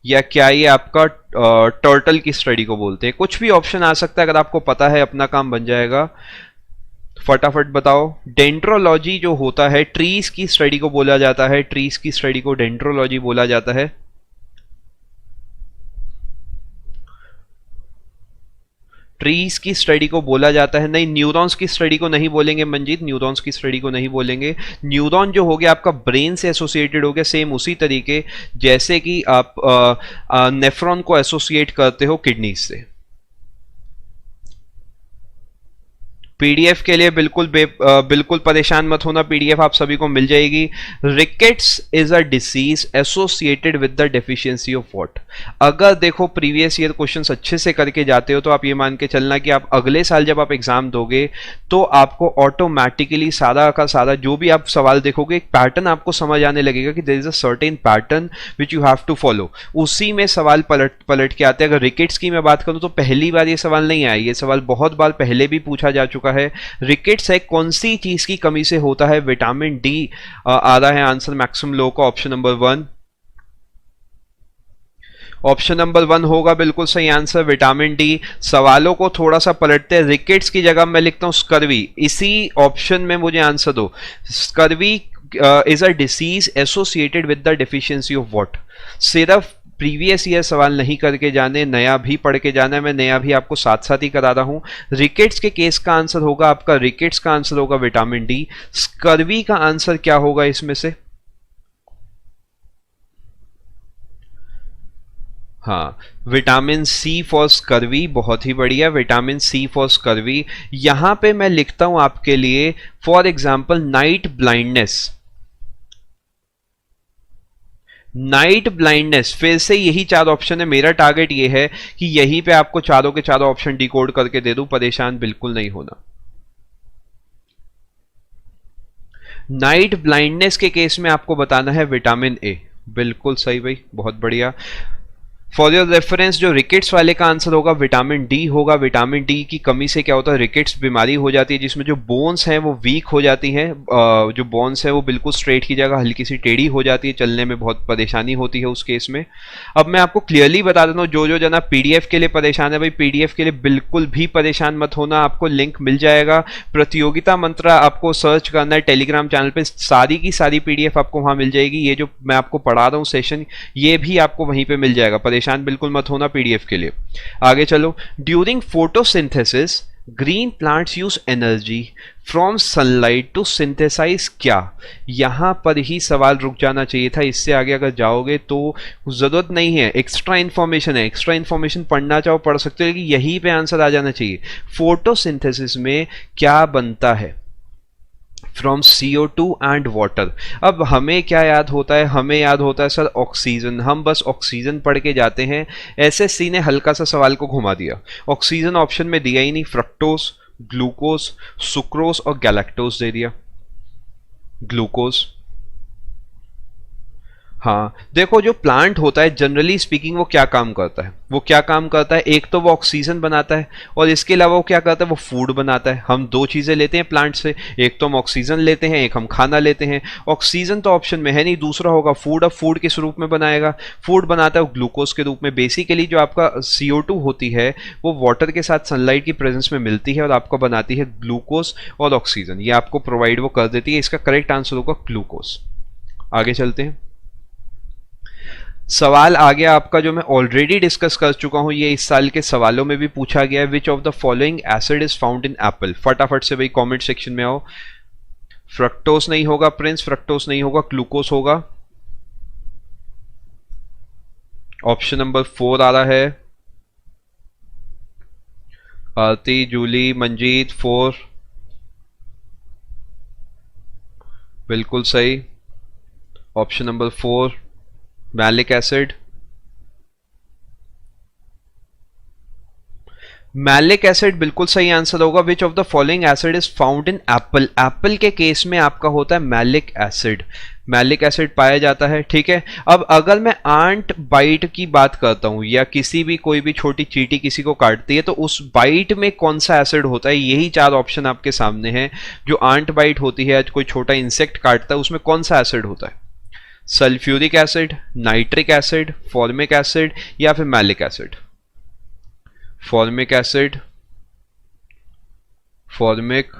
या क्या ये आपका टर्टल की स्टडी को बोलते हैं? कुछ भी ऑप्शन आ सकता है, अगर आपको पता है अपना काम बन जाएगा। फटाफट बताओ। डेंड्रोलॉजी जो होता है ट्रीज की स्टडी को बोला जाता है, ट्रीज की स्टडी को डेंड्रोलॉजी बोला जाता है। ट्रीज की स्टडी को बोला जाता है, नहीं न्यूरॉन्स की स्टडी को नहीं बोलेंगे मंजीत, न्यूरॉन्स की स्टडी को नहीं बोलेंगे। न्यूरॉन जो हो गया आपका ब्रेन से एसोसिएटेड हो गया, सेम उसी तरीके जैसे कि आप नेफ्रॉन को एसोसिएट करते हो किडनीज से। पीडीएफ के लिए बिल्कुल परेशान मत होना, पीडीएफ आप सभी को मिल जाएगी। Rickets is a disease associated with the deficiency of what? अगर देखो प्रीवियस ईयर क्वेश्चंस अच्छे से करके जाते हो तो आप ये मान के चलना कि आप अगले साल जब आप एग्जाम दोगे तो आपको ऑटोमेटिकली सारा का सारा जो भी आप सवाल देखोगे, एक पैटर्न आपको समझ आने लगेगा कि there is a certain pattern which you have to follow, उसी में सवाल पलट के आते हैं। अगर रिकेट्स की मैं बात करूं तो पहली बार ये सवाल नहीं आया, ये सवाल बहुत बार पहले भी पूछा जा चुका है। रिकेट्स है कौन सी चीज की कमी से होता है? विटामिन डी आ रहा है आंसर मैक्सिमम लो का, ऑप्शन नंबर 1। ऑप्शन नंबर 1 होगा बिल्कुल सही आंसर, विटामिन डी। सवालों को थोड़ा सा पलटते हैं, रिकेट्स की जगह मैं लिखता हूं स्कर्वी, इसी ऑप्शन में मुझे आंसर दो। Scurvy is a disease associated with the deficiency of what? सिर्फ प्रीवियस ईयर सवाल नहीं करके जाने, नया भी पढ़ के जाना है, मैं नया भी आपको साथ साथ ही करा रहा हूं। रिकेट्स के केस का आंसर होगा आपका, रिकेट्स का आंसर होगा विटामिन डी। स्कर्वी का आंसर क्या होगा इसमें से? हाँ, विटामिन सी फॉर स्कर्वी, बहुत ही बढ़िया, विटामिन सी फॉर स्कर्वी। यहां पे मैं लिखता हूं आपके लिए for example night blindness. Night blindness, फिर से यही 4 ऑप्शन है, मेरा टारगेट ये है कि यहीं पे आपको चारों के चारों ऑप्शन डिकोड करके दे दूं, परेशान बिल्कुल नहीं होना। नाइट ब्लाइंडनेस के केस में आपको बताना है विटामिन ए, बिल्कुल सही भाई, बहुत बढ़िया। फॉर योर रेफरेंस जो रिकेट्स वाले का आंसर होगा विटामिन डी होगा। विटामिन डी की कमी से क्या होता है, रिकेट्स बीमारी हो जाती है जिसमें जो बोन्स हैं वो वीक हो जाती हैं, जो बोन्स है वो बिल्कुल स्ट्रेट की जगह हल्की सी टेढ़ी हो जाती है, चलने में बहुत परेशानी होती है उस केस में। अब मैं आपको क्लियरली बता देता हूँ, जो जना पीडीएफ के लिए परेशान है भाई, पीडीएफ के लिए बिल्कुल भी परेशान मत होना, आपको लिंक मिल जाएगा। प्रतियोगिता मंत्र आपको सर्च करना है टेलीग्राम चैनल पे, सारी की सारी पीडीएफ आपको वहां मिल जाएगी। ये जो मैं आपको पढ़ा रहा हूँ सेशन, ये भी आपको वहीं पे मिल जाएगा, परेशान बिल्कुल मत होना पीडीएफ के लिए। आगे चलो, during photosynthesis green plants use energy from sunlight to synthesise क्या। यहां पर ही सवाल रुक जाना चाहिए था, इससे आगे अगर जाओगे तो जरूरत नहीं है, एक्स्ट्रा इंफॉर्मेशन है, एक्स्ट्रा इंफॉर्मेशन पढ़ना चाहो पढ़ सकते हो, लेकिन यहीं पे आंसर आ जाना चाहिए। फोटोसिंथेसिस में क्या बनता है, फ्रॉम CO2 एंड वाटर। अब हमें क्या याद होता है, हमें याद होता है सर ऑक्सीजन, हम बस ऑक्सीजन पढ़ के जाते हैं। एसएससी ने हल्का सा सवाल को घुमा दिया, ऑक्सीजन ऑप्शन में दिया ही नहीं, फ्रक्टोज, ग्लूकोज, सुक्रोज और गैलेक्टोज दे दिया। ग्लूकोज, हाँ देखो जो प्लांट होता है जनरली स्पीकिंग वो क्या काम करता है, वो क्या काम करता है, एक तो वो ऑक्सीजन बनाता है और इसके अलावा वो क्या करता है, वो फूड बनाता है। हम दो चीजें लेते हैं प्लांट से, एक तो हम ऑक्सीजन लेते हैं, एक हम खाना लेते हैं। ऑक्सीजन तो ऑप्शन में है नहीं, दूसरा होगा फूड। अब फूड किस रूप में बनाएगा, फूड बनाता है ग्लूकोज के रूप में। बेसिकली जो आपका CO2 होती है वो वाटर के साथ सनलाइट की प्रेजेंस में मिलती है और आपको बनाती है ग्लूकोज और ऑक्सीजन, ये आपको प्रोवाइड वो कर देती है। इसका करेक्ट आंसर होगा ग्लूकोज। आगे चलते हैं, सवाल आ गया आपका जो मैं ऑलरेडी डिस्कस कर चुका हूं, ये इस साल के सवालों में भी पूछा गया है। विच of the following acid is found in Apple. फटाफट से भाई कमेंट सेक्शन में आओ। फ्रक्टोस नहीं होगा प्रिंस, फ्रक्टोस नहीं होगा, ग्लूकोस होगा। ऑप्शन नंबर 4 आ रहा है, आरती, जूली, मंजीत, 4 बिल्कुल सही। Option number 4 malic acid. Malic acid बिल्कुल सही आंसर होगा। विच of the following acid is found in Apple. Apple के केस में आपका होता है मैलिक एसिड, मैलिक एसिड पाया जाता है, ठीक है। अब अगर मैं आंट बाइट की बात करता हूं या किसी भी कोई भी छोटी चींटी किसी को काटती है तो उस बाइट में कौन सा एसिड होता है, यही 4 ऑप्शन आपके सामने हैं। जो आंट बाइट होती है, कोई छोटा इंसेक्ट काटता है, उसमें कौन सा एसिड होता है, sulphuric acid, nitric acid, formic acid या फिर malic acid. Formic acid, formic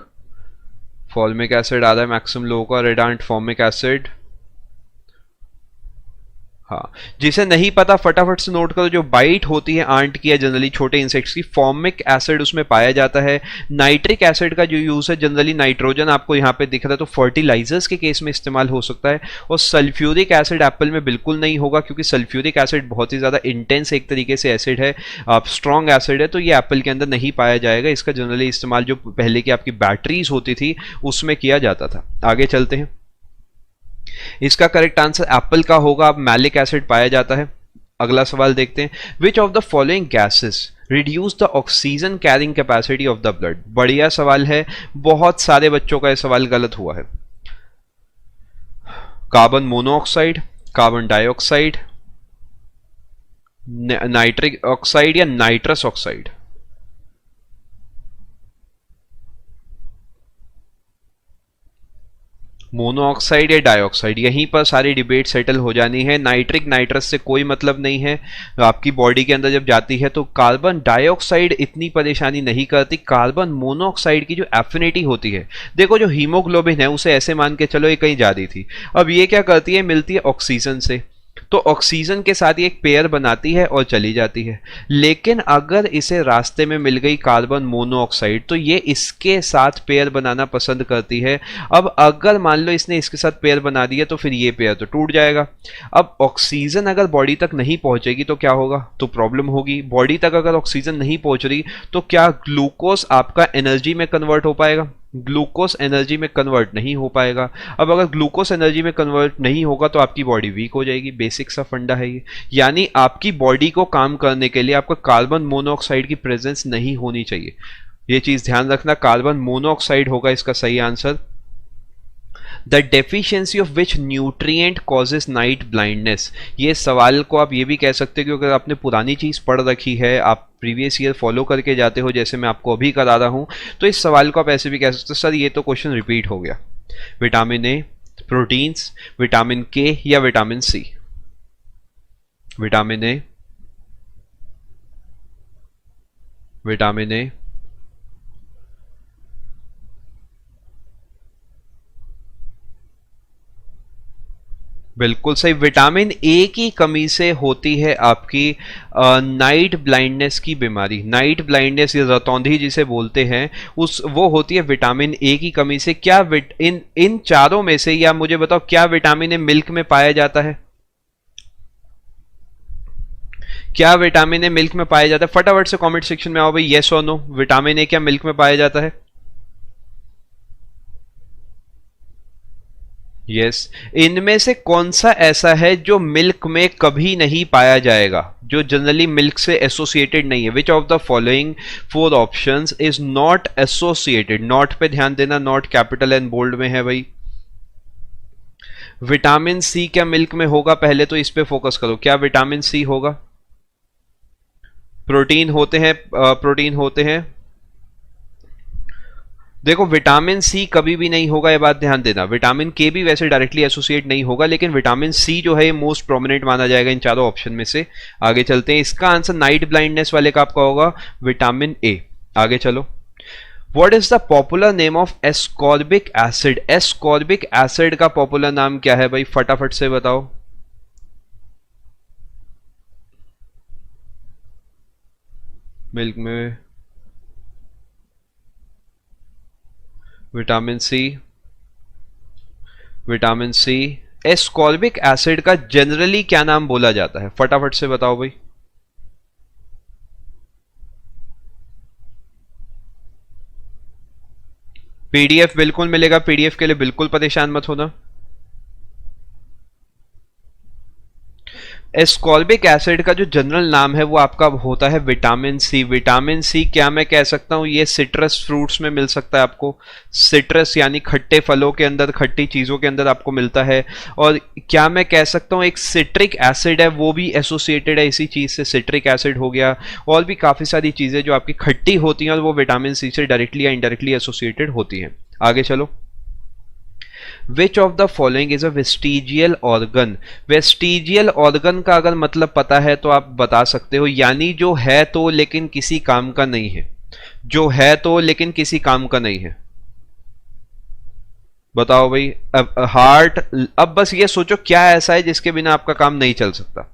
acid आ रहा है मैक्सिमम लोगों का, रेडांट फॉर्मिक एसिड। हाँ, जिसे नहीं पता फटाफट से नोट करो, जो बाइट होती है आंट की या जनरली छोटे इंसेक्ट्स की, फॉर्मिक एसिड उसमें पाया जाता है। नाइट्रिक एसिड का जो यूज है जनरली नाइट्रोजन आपको यहाँ पे दिख रहा है तो फर्टिलाइजर्स के केस में इस्तेमाल हो सकता है। और सल्फ्यूरिक एसिड एप्पल में बिल्कुल नहीं होगा क्योंकि सल्फ्यूरिक एसिड बहुत ही ज्यादा इंटेंस एक तरीके से एसिड है, स्ट्रॉन्ग एसिड है, तो ये एप्पल के अंदर नहीं पाया जाएगा। इसका जनरली इस्तेमाल जो पहले की आपकी बैटरीज होती थी उसमें किया जाता था। आगे चलते हैं, इसका करेक्ट आंसर एप्पल का होगा, अब मैलिक एसिड पाया जाता है। अगला सवाल देखते हैं, विच of the following gases reduce the oxygen carrying capacity of the blood. बढ़िया सवाल है, बहुत सारे बच्चों का यह सवाल गलत हुआ है। Carbon monoxide, carbon dioxide, nitric oxide या नाइट्रस ऑक्साइड। मोनोऑक्साइड या डाइऑक्साइड, यहीं पर सारी डिबेट सेटल हो जानी है। नाइट्रिक नाइट्रस से कोई मतलब नहीं है, आपकी बॉडी के अंदर जब जाती है तो कार्बन डाइऑक्साइड इतनी परेशानी नहीं करती। कार्बन मोनोऑक्साइड की जो एफिनिटी होती है, देखो जो हीमोग्लोबिन है उसे ऐसे मान के चलो ये कहीं जा रही थी, अब ये क्या करती है, मिलती है ऑक्सीजन से, तो ऑक्सीजन के साथ ये एक पेयर बनाती है और चली जाती है। लेकिन अगर इसे रास्ते में मिल गई कार्बन मोनोऑक्साइड तो ये इसके साथ पेयर बनाना पसंद करती है। अब अगर मान लो इसने इसके साथ पेयर बना दिया तो फिर ये पेयर तो टूट जाएगा। अब ऑक्सीजन अगर बॉडी तक नहीं पहुंचेगी तो क्या होगा, तो प्रॉब्लम होगी। बॉडी तक अगर ऑक्सीजन नहीं पहुंच रही तो क्या ग्लूकोज आपका एनर्जी में कन्वर्ट हो पाएगा, ग्लूकोज एनर्जी में कन्वर्ट नहीं हो पाएगा। अब अगर ग्लूकोज एनर्जी में कन्वर्ट नहीं होगा तो आपकी बॉडी वीक हो जाएगी, बेसिक सा फंडा है ये। यानी आपकी बॉडी को काम करने के लिए आपको कार्बन मोनोऑक्साइड की प्रेजेंस नहीं होनी चाहिए, ये चीज ध्यान रखना। कार्बन मोनोऑक्साइड होगा इसका सही answer. The deficiency of which nutrient causes night blindness. ये सवाल को आप ये भी कह सकते हो कि अगर आपने पुरानी चीज पढ़ रखी है, आप प्रीवियस ईयर फॉलो करके जाते हो जैसे मैं आपको अभी करा रहा हूं, तो इस सवाल को आप ऐसे भी कह सकते हो सर ये तो क्वेश्चन रिपीट हो गया। Vitamin A, proteins, vitamin K या vitamin C. Vitamin A, vitamin A, बिल्कुल सही। विटामिन ए की कमी से होती है आपकी नाइट ब्लाइंडनेस की बीमारी। नाइट ब्लाइंडनेस या रतौंधी जिसे बोलते हैं, उस वो होती है विटामिन ए की कमी से। क्या इन इन चारों में से, या मुझे बताओ, क्या विटामिन ए मिल्क में पाया जाता है? क्या विटामिन ए मिल्क में पाया जाता है? फटाफट से कमेंट सेक्शन में आओ भाई, यस और नो। विटामिन ए क्या मिल्क में पाया जाता है? यस। इनमें से कौन सा ऐसा है जो मिल्क में कभी नहीं पाया जाएगा, जो जनरली मिल्क से एसोसिएटेड नहीं है? विच of the following four options is not associated? Not पे ध्यान देना, नॉट कैपिटल एंड बोल्ड में है भाई। विटामिन सी क्या मिल्क में होगा? पहले तो इस पे फोकस करो, क्या विटामिन सी होगा? प्रोटीन होते हैं, प्रोटीन होते हैं। देखो विटामिन सी कभी भी नहीं होगा, ये बात ध्यान देना। विटामिन के भी वैसे डायरेक्टली एसोसिएट नहीं होगा, लेकिन विटामिन सी जो है ये मोस्ट प्रोमिनेंट माना जाएगा इन चारों ऑप्शन में से। आगे चलते हैं, इसका आंसर नाइट ब्लाइंडनेस वाले का आपका होगा विटामिन ए। आगे चलो, what is the popular name of ascorbic acid? Ascorbic acid का पॉपुलर नाम क्या है भाई? फटाफट से बताओ। मिल्क में vitamin C, vitamin C. Ascorbic acid का जनरली क्या नाम बोला जाता है? फटाफट से बताओ भाई। पीडीएफ बिल्कुल मिलेगा, पीडीएफ के लिए बिल्कुल परेशान मत होना। एस्कॉर्बिक एसिड का जो जनरल नाम है वो आपका होता है विटामिन सी। विटामिन सी क्या मैं कह सकता हूं, ये सिट्रस फ्रूट्स में मिल सकता है आपको। सिट्रस यानी खट्टे फलों के अंदर, खट्टी चीजों के अंदर आपको मिलता है। और क्या मैं कह सकता हूं एक सिट्रिक एसिड है, वो भी एसोसिएटेड है इसी चीज से। सिट्रिक एसिड हो गया, और भी काफी सारी चीजें जो आपकी खट्टी होती हैं और वो विटामिन सी से डायरेक्टली या इनडायरेक्टली एसोसिएटेड होती हैं। आगे चलो, विच of the following is a vestigial organ? Vestigial organ का अगर मतलब पता है तो आप बता सकते हो, यानी जो है तो लेकिन किसी काम का नहीं है। जो है तो लेकिन किसी काम का नहीं है। बताओ भाई। अब हार्ट, अब बस ये सोचो क्या ऐसा है जिसके बिना आपका काम नहीं चल सकता?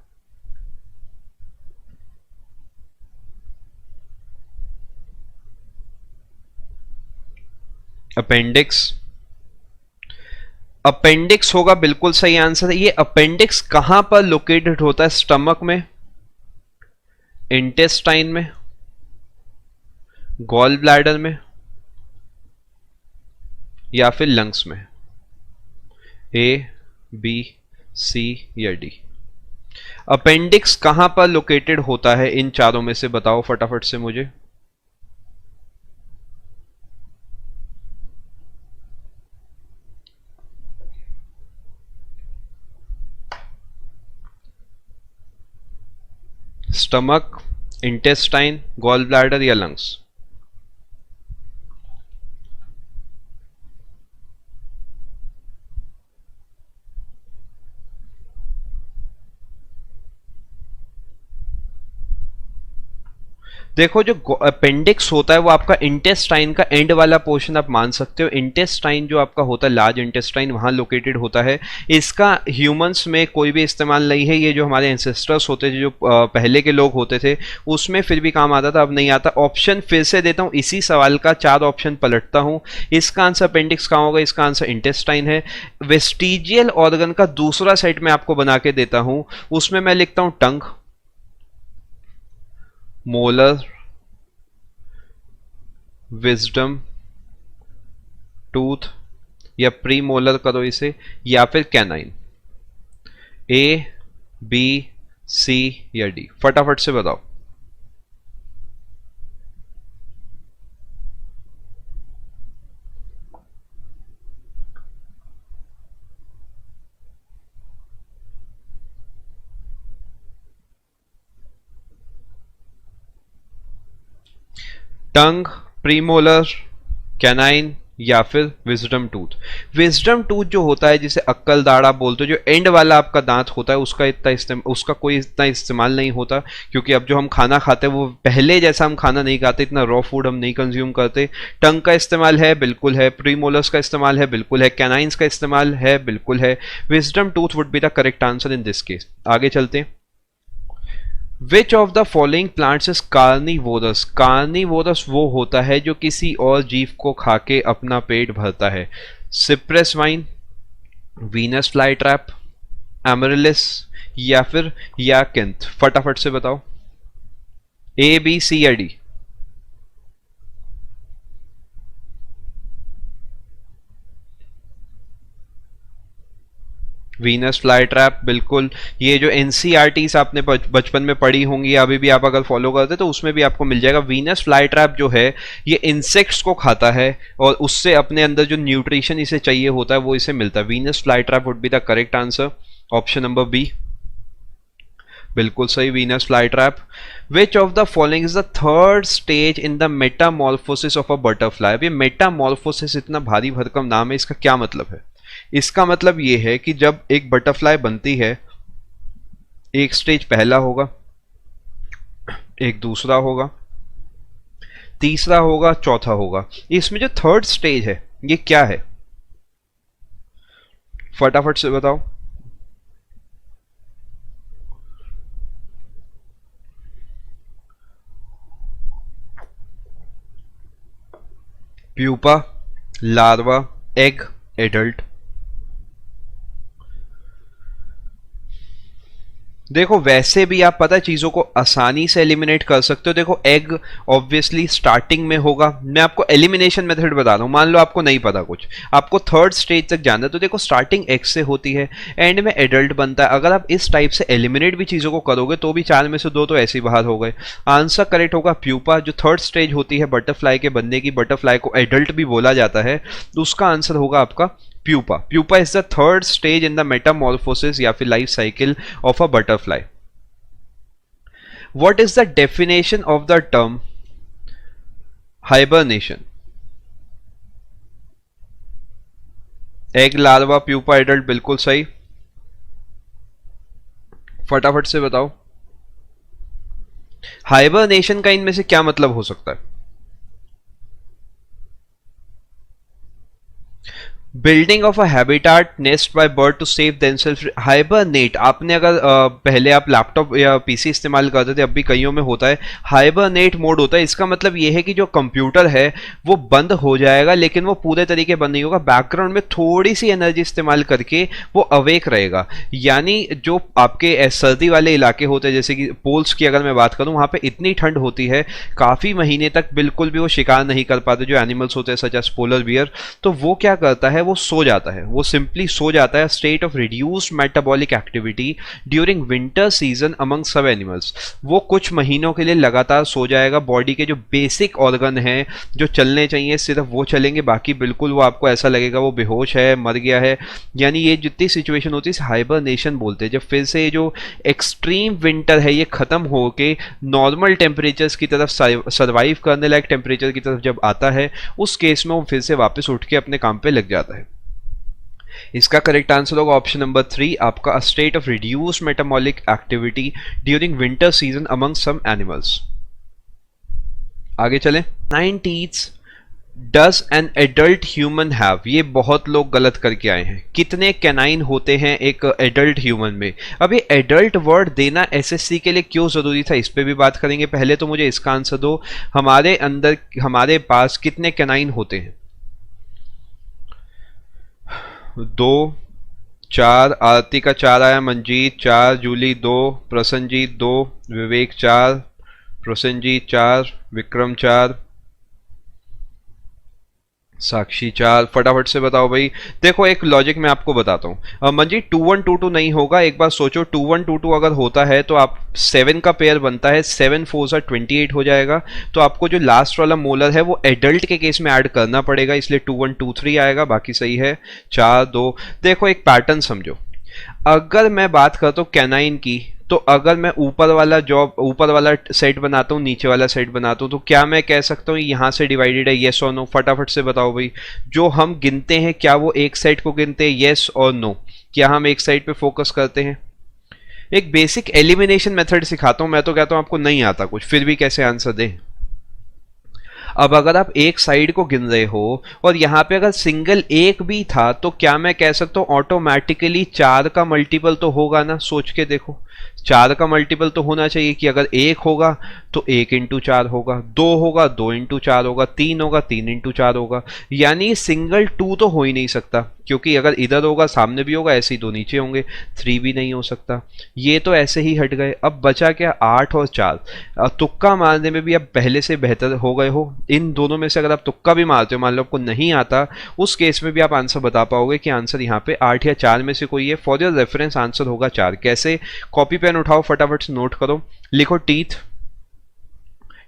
अपेंडिक्स। अपेंडिक्स होगा बिल्कुल सही आंसर है। ये अपेंडिक्स कहां पर लोकेटेड होता है? स्टमक में, इंटेस्टाइन में, गॉल ब्लैडर में, या फिर लंग्स में? ए, बी, सी या डी? अपेंडिक्स कहां पर लोकेटेड होता है इन चारों में से? बताओ फटाफट से मुझे। स्टमक, इंटेस्टाइन, गॉल ब्लैडर या लंग्स? देखो जो अपेंडिक्स होता है वो आपका इंटेस्टाइन का एंड वाला पोर्शन आप मान सकते हो। इंटेस्टाइन जो आपका होता है, लार्ज इंटेस्टाइन, वहां लोकेटेड होता है। इसका ह्यूमंस में कोई भी इस्तेमाल नहीं है। ये जो हमारे एंसेस्टर्स होते थे, जो पहले के लोग होते थे, उसमें फिर भी काम आता था, अब नहीं आता। ऑप्शन फिर से देता हूं इसी सवाल का, 4 ऑप्शन पलटता हूं। इसका आंसर अपेंडिक्स कहां होगा? इसका आंसर इंटेस्टाइन है। वेस्टिजियल ऑर्गन का दूसरा सेट मैं आपको बना के देता हूं, उसमें मैं लिखता हूं टंग, मोलर, विजडम टूथ, या प्री मोलर करो इसे, या फिर कैनाइन। ए, बी, सी या डी? फटाफट से बताओ। टंग, प्रीमोलर, कैनाइन या फिर विजडम टूथ। विजडम टूथ जो होता है जिसे अक्कल दाढ़ आप बोलते हो, जो एंड वाला आपका दांत होता है, उसका कोई इतना इस्तेमाल नहीं होता, क्योंकि अब जो हम खाना खाते हैं वो पहले जैसा हम खाना नहीं खाते, इतना रॉ फूड हम नहीं कंज्यूम करते। टंग का इस्तेमाल है, बिल्कुल है। प्रीमोलर्स का इस्तेमाल है, बिल्कुल है। कैनाइंस का इस्तेमाल है, बिल्कुल है। Wisdom tooth would be the correct answer in this case. आगे चलते हैं। Which of the following plants is carnivorous? Carnivorous वो होता है जो किसी और जीव को खा के अपना पेट भरता है। Cypress vine, Venus fly trap, amaryllis या फिर याकिंथ। फटाफट से बताओ, ए, बी, सी या डी। वीनस फ्लाई ट्रैप, बिल्कुल। ये जो एनसीईआरटीज आपने बचपन में पढ़ी होंगी, अभी भी आप अगर फॉलो करते तो उसमें भी आपको मिल जाएगा। वीनस फ्लाई ट्रैप जो है ये इंसेक्ट्स को खाता है और उससे अपने अंदर जो न्यूट्रिशन इसे चाहिए होता है वो इसे मिलता है। Venus fly trap would be the correct answer, option number B, बिल्कुल सही, Venus fly trap. Which of the following is the third stage in the metamorphosis of a butterfly. अब ये मेटामॉर्फोसिस इतना भारी भरकम नाम है, इसका क्या मतलब है? इसका मतलब ये है कि जब एक बटरफ्लाई बनती है, एक स्टेज पहला होगा, एक दूसरा होगा, तीसरा होगा, चौथा होगा। इसमें जो थर्ड स्टेज है ये क्या है? फटाफट से बताओ। Pupa, larva, egg, adult. देखो वैसे भी आप पता है चीजों को आसानी से एलिमिनेट कर सकते हो। देखो एग ऑब्वियसली स्टार्टिंग में होगा। मैं आपको एलिमिनेशन मेथड बता रहा हूं, मान लो आपको नहीं पता कुछ, आपको थर्ड स्टेज तक जाना है, तो देखो स्टार्टिंग एग से होती है, एंड में एडल्ट बनता है। अगर आप इस टाइप से एलिमिनेट भी चीजों को करोगे तो भी 4 में से 2 तो ऐसे ही बाहर हो गए। आंसर करेक्ट होगा प्यूपा, जो थर्ड स्टेज होती है बटरफ्लाई के बनने की। बटरफ्लाई को एडल्ट भी बोला जाता है, तो उसका आंसर होगा आपका pupa. Pupa is the third stage in the Metamorphosis या फिर life cycle of a butterfly. What is the definition of the term hibernation? Egg, larva, pupa, adult, बिल्कुल सही। फटाफट से बताओ, हाइबरनेशन का इनमें से क्या मतलब हो सकता है? Building of a habitat nest by bird to save themselves. Hibernate, आपने अगर पहले आप लैपटॉप या पीसी इस्तेमाल करते थे, अब भी कईयों में होता है, हाइबरनेट मोड होता है। इसका मतलब ये है कि जो कंप्यूटर है वो बंद हो जाएगा, लेकिन वो पूरे तरीके बंद नहीं होगा, बैकग्राउंड में थोड़ी सी एनर्जी इस्तेमाल करके वो अवेक रहेगा। यानी जो आपके सर्दी वाले इलाके होते हैं, जैसे कि पोल्स की अगर मैं बात करूं, वहां पे इतनी ठंड होती है काफी महीने तक बिल्कुल भी वो शिकार नहीं कर पाते जो एनिमल्स होते हैं सच एज पोलर बियर। तो वो क्या करता है, वो सो जाता है, वो सिंपली सो जाता है। State of reduced metabolic activity during winter season among सब एनिमल्स। वो कुछ महीनों के लिए लगातार सो जाएगा। बॉडी के जो बेसिक ऑर्गन हैं जो चलने चाहिए सिर्फ वो चलेंगे, बाकी बिल्कुल वो आपको ऐसा लगेगा वो बेहोश है, मर गया है। यानी ये जितनी सिचुएशन होती है हाइबरनेशन बोलते हैं। जब फिर से जो एक्सट्रीम विंटर है ये खत्म होके नॉर्मल टेम्परेचर्स की तरफ सर्वाइव करने लायक टेम्परेचर की तरफ जब आता है, उस केस में वो फिर से वापस उठ के अपने काम पे लग जाता है। इसका करेक्ट आंसर होगा ऑप्शन नंबर 3 आपका, state of reduced metabolic activity during winter season among some animals. आगे चलें। 9 teeth does an adult human have. ये बहुत लोग गलत करके आए हैं। कितने कैनाइन होते हैं एक एडल्ट ह्यूमन में? अब ये एडल्ट वर्ड देना एसएससी के लिए क्यों जरूरी था, इस पे भी बात करेंगे। पहले तो मुझे इसका आंसर दो, हमारे पास कितने कैनाइन होते हैं? 2, 4, आरती का 4 आया, मंजीत 4, जूली 2, प्रसन्नजीत 2, विवेक 4, प्रसन्नजीत 4, विक्रम 4, साक्षी 4। फटाफट से बताओ भाई। देखो एक लॉजिक मैं आपको बताता हूँ मंजीत, 2122 नहीं होगा। एक बार सोचो, 2122 अगर होता है तो आप 7 का पेयर बनता है, 7 4 28 हो जाएगा। तो आपको जो लास्ट वाला मोलर है वो एडल्ट के केस में ऐड करना पड़ेगा, इसलिए 2123 आएगा, बाकी सही है 4 2। देखो एक पैटर्न समझो, अगर मैं बात करता हूँ कैनाइन की, तो अगर मैं ऊपर वाला सेट बनाता हूँ, नीचे वाला सेट बनाता हूँ, तो क्या मैं कह सकता हूँ यहाँ से डिवाइडेड है, येस और नो? फटाफट से बताओ भाई, जो हम गिनते हैं क्या वो एक साइड को गिनते हैं, येस और नो? क्या हम एक साइड पे फोकस करते हैं? एक बेसिक एलिमिनेशन मेथड सिखाता हूं, मैं तो कहता हूं आपको नहीं आता कुछ, फिर भी कैसे आंसर दें। अब अगर आप एक साइड को गिन रहे हो और यहां पे अगर सिंगल एक भी था, तो क्या मैं कह सकता हूं ऑटोमेटिकली 4 का मल्टीपल तो होगा ना? सोच के देखो, 4 का मल्टीपल तो होना चाहिए कि अगर 1 होगा तो 1 इंटू 4 होगा, 2 होगा 2 इंटू 4 होगा, 3 होगा 3 इंटू 4 होगा। यानी सिंगल 2 तो हो ही नहीं सकता, क्योंकि अगर इधर होगा सामने भी होगा, ऐसे ही 2 नीचे होंगे, 3 भी नहीं हो सकता। ये तो ऐसे ही हट गए। अब बचा क्या? 8 और 4। तुक्का मारने में भी अब पहले से बेहतर हो गए हो। इन दोनों में से अगर आप तुक्का भी मारते हो, मान लो आपको नहीं आता, उस केस में भी आप आंसर बता पाओगे कि आंसर यहाँ पे 8 या 4 में से कोई है। फॉर योर रेफरेंस आंसर होगा 4। कैसे? कॉपी पेन उठाओ, फटाफट से नोट करो, लिखो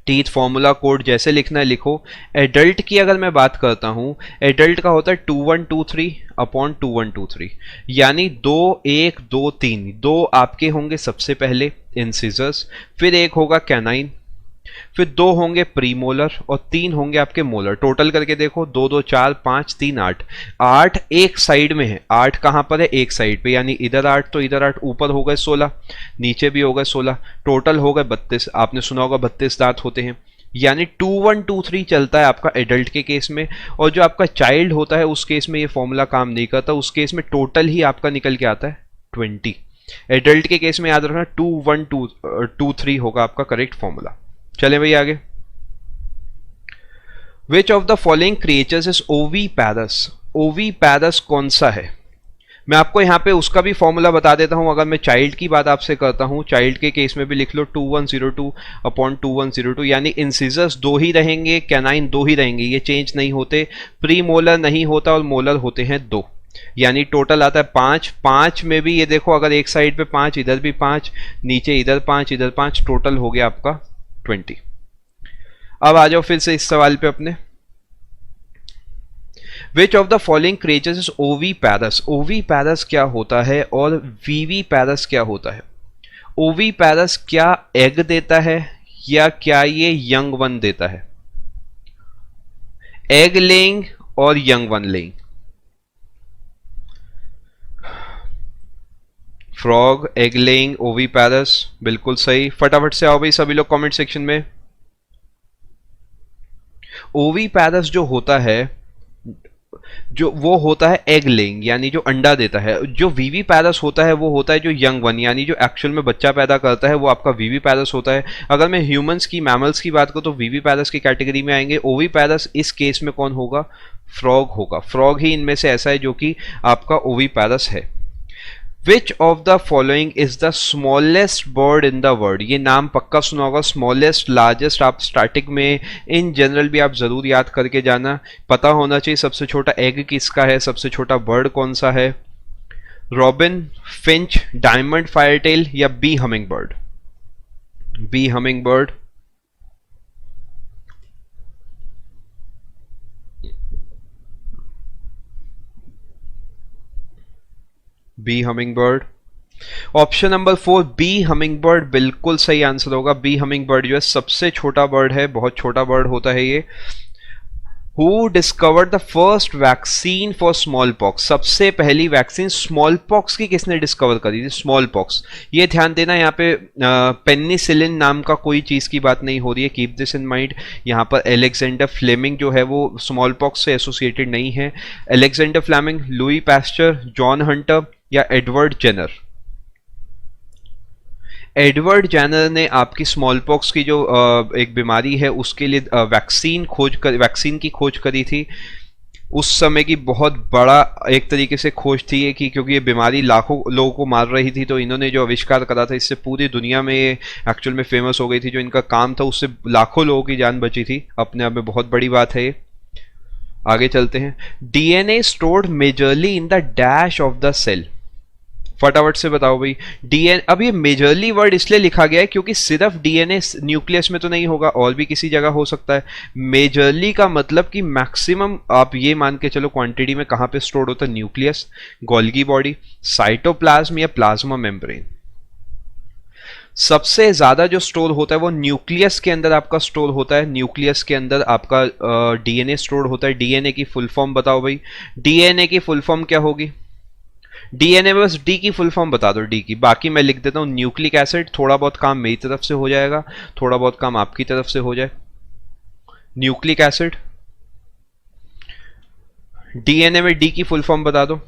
टीथ फॉर्मूला कोड जैसे लिखना है लिखो। एडल्ट की अगर मैं बात करता हूं, एडल्ट का होता है 2123 अपॉन 2123, यानी 2 1 2 3। 2 आपके होंगे सबसे पहले इंसिजर्स, फिर 1 होगा कैनाइन, फिर 2 होंगे प्रीमोलर और 3 होंगे आपके मोलर। टोटल करके देखो, 2 2 4 5 3 8। 8 एक साइड में है, 8 कहां पर है? एक साइड पे, यानी इधर 8 तो इधर 8, ऊपर हो गए 16, नीचे भी हो गए 16, टोटल हो गए 32। आपने सुना होगा 32 दांत होते हैं, यानी 2123 चलता है आपका एडल्ट के केस में। और जो आपका चाइल्ड होता है उस केस में ये फॉर्मूला काम नहीं करता, उस केस में टोटल ही आपका निकल के आता है 20। एडल्ट के केस में याद रखना 2123 होगा आपका करेक्ट फॉर्मूला। चले भाई आगे। विच of the following creatures is ओवीपैरस? ओवीपैरस कौन सा है? मैं आपको यहां पे उसका भी फॉर्मूला बता देता हूं। अगर मैं चाइल्ड की बात आपसे करता हूं, चाइल्ड के केस में भी लिख लो 2102 अपॉन 2102, यानी इंसिजर्स 2 ही रहेंगे, कैनाइन 2 ही रहेंगे, ये चेंज नहीं होते। प्री मोलर नहीं होता और मोलर होते हैं 2, यानी टोटल आता है 5। 5 में भी ये देखो, अगर एक साइड पे 5, इधर भी 5, नीचे इधर 5, इधर 5, टोटल हो गया आपका 20। अब आ जाओ फिर से इस सवाल पे अपने। विच of the following creatures is ओवीपैरस? ओवीपैरस क्या होता है और वीवीपैरस क्या होता है? ओवीपैरस क्या एग देता है या क्या ये यंग वन देता है? एग लेइंग और young one laying. Frog, egg laying, ओवीपैरस, बिल्कुल सही। फटाफट से आओ भाई सभी लोग कमेंट सेक्शन में। ओवीपैरस जो होता है, जो वो होता है एग लेइंग, यानी जो अंडा देता है। जो वीवीपैरस होता है वो होता है जो यंग वन, यानी जो एक्चुअल में बच्चा पैदा करता है, वो आपका वीवीपैरस होता है। अगर मैं ह्यूमंस की, मैमल्स की बात करूं तो वीवीपैरस की कैटेगरी में आएंगे। ओवीपैरस इस केस में कौन होगा? फ्रॉग होगा। फ्रॉग ही इनमें से ऐसा है जो कि आपका ओवीपैरस है। विच of the following is the smallest bird in the world? ये नाम पक्का सुना होगा, स्मॉलेस्ट, लार्जेस्ट, आप स्टार्टिंग में इन जनरल भी आप जरूर याद करके जाना, पता होना चाहिए सबसे छोटा एग किसका है, सबसे छोटा बर्ड कौन सा है। रॉबिन, फिंच, डायमंड फायरटेल या B hummingbird? B hummingbird. B hummingbird. Option number 4 B hummingbird बिल्कुल सही आंसर होगा। बी हमिंग बर्ड जो है सबसे छोटा बर्ड है, बहुत छोटा बर्ड होता है ये। Who discovered the first vaccine for small pox? सबसे पहली वैक्सीन स्मॉल पॉक्स की किसने डिस्कवर करी थी? Small pox. ये ध्यान देना, यहाँ पे पेनिसिलिन नाम का कोई चीज की बात नहीं हो रही है, कीप दिस इन माइंड। यहाँ पर एलेक्जेंडर फ्लेमिंग जो है वो स्मॉल पॉक्स से एसोसिएटेड नहीं है। Alexander Fleming, Louis Pasteur, John Hunter या एडवर्ड जेनर? एडवर्ड जेनर ने आपकी स्मॉल पॉक्स की जो एक बीमारी है उसके लिए वैक्सीन की खोज करी थी। उस समय की बहुत बड़ा एक तरीके से खोज थी ये, कि क्योंकि ये बीमारी लाखों लोगों को मार रही थी, तो इन्होंने जो आविष्कार करा था इससे पूरी दुनिया में ये एक्चुअल में फेमस हो गई थी। जो इनका काम था उससे लाखों लोगों की जान बची थी, अपने आप में बहुत बड़ी बात है ये। आगे चलते हैं। DNA stored majorly in the dash of the cell? फटाफट से बताओ भाई। डीएनए, अब ये मेजरली वर्ड इसलिए लिखा गया है क्योंकि सिर्फ डीएनए न्यूक्लियस में तो नहीं होगा, और भी किसी जगह हो सकता है। मेजरली का मतलब कि मैक्सिमम आप ये मान के चलो क्वांटिटी में कहां पे स्टोर्ड होता है? न्यूक्लियस, गोल्गी बॉडी, साइटोप्लाज्म या प्लाज्मा मेम्ब्रेन? सबसे ज्यादा जो स्टोर होता है वो न्यूक्लियस के अंदर आपका स्टोर होता है, न्यूक्लियस के अंदर आपका डीएनए स्टोर होता है। डीएनए की फुल फॉर्म बताओ भाई, डीएनए की फुल फॉर्म क्या होगी? डीएनए में बस डी की फुल फॉर्म बता दो, डी की, बाकी मैं लिख देता हूं न्यूक्लिक एसिड। थोड़ा बहुत काम मेरी तरफ से हो जाएगा, थोड़ा बहुत काम आपकी तरफ से हो जाए। न्यूक्लिक एसिड, डीएनए में डी की फुल फॉर्म बता दो।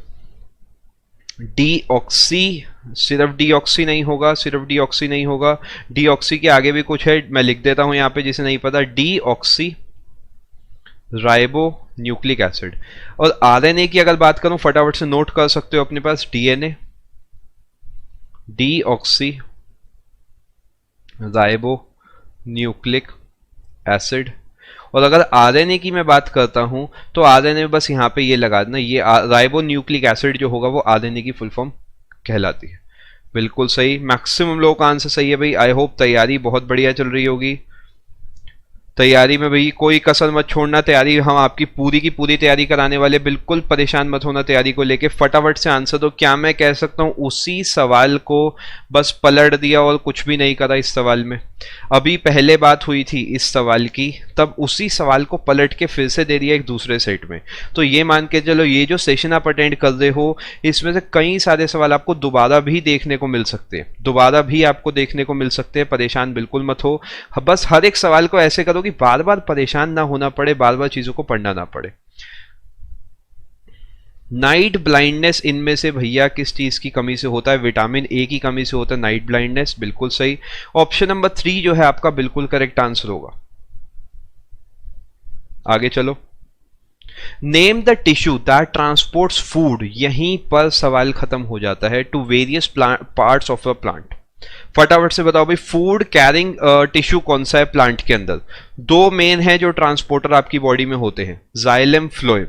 डीऑक्सी, सिर्फ डीऑक्सी नहीं होगा, सिर्फ डीऑक्सी नहीं होगा, डीऑक्सी के आगे भी कुछ है, मैं लिख देता हूं यहां पे जिसे नहीं पता, डीऑक्सी राइबो न्यूक्लिक एसिड। और आरएनए की अगर बात करूं, फटाफट से नोट कर सकते हो अपने पास, DNA deoxyribonucleic acid. और अगर आरएनए की मैं बात करता हूं तो आरएनए में बस यहां पे ये लगा देना, ये राइबो न्यूक्लिक एसिड जो होगा वो आरएनए की फुल फॉर्म कहलाती है। बिल्कुल सही, मैक्सिमम लोगों का आंसर सही है भाई। आई होप तैयारी बहुत बढ़िया चल रही होगी। तैयारी में भाई कोई कसर मत छोड़ना, तैयारी हम आपकी पूरी की पूरी तैयारी कराने वाले, बिल्कुल परेशान मत होना तैयारी को लेके। फटाफट से आंसर दो। क्या मैं कह सकता हूं उसी सवाल को बस पलट दिया और कुछ भी नहीं करा इस सवाल में? अभी पहले बात हुई थी इस सवाल की, तब उसी सवाल को पलट के फिर से दे दिया एक दूसरे सेट में। तो ये मान के चलो ये जो सेशन आप अटेंड कर रहे हो इसमें से कई सारे सवाल आपको दोबारा भी देखने को मिल सकते हैं, दोबारा भी आपको देखने को मिल सकते हैं। परेशान बिल्कुल मत हो, बस हर एक सवाल को ऐसे करो कि बार बार परेशान ना होना पड़े, बार बार चीजों को पढ़ना ना पड़े। नाइट ब्लाइंडनेस इनमें से भैया किस चीज की कमी से होता है? विटामिन ए की कमी से होता है नाइट ब्लाइंडनेस, बिल्कुल सही। ऑप्शन नंबर 3 जो है आपका बिल्कुल करेक्ट आंसर होगा। आगे चलो। Name the tissue that transports food, यहीं पर सवाल खत्म हो जाता है, to various parts of a plant. फटाफट से बताओ भाई, फूड कैरिंग टिश्यू कौन सा है प्लांट के अंदर? दो मेन है जो ट्रांसपोर्टर आपकी बॉडी में होते हैं, जाइलम फ्लोएम।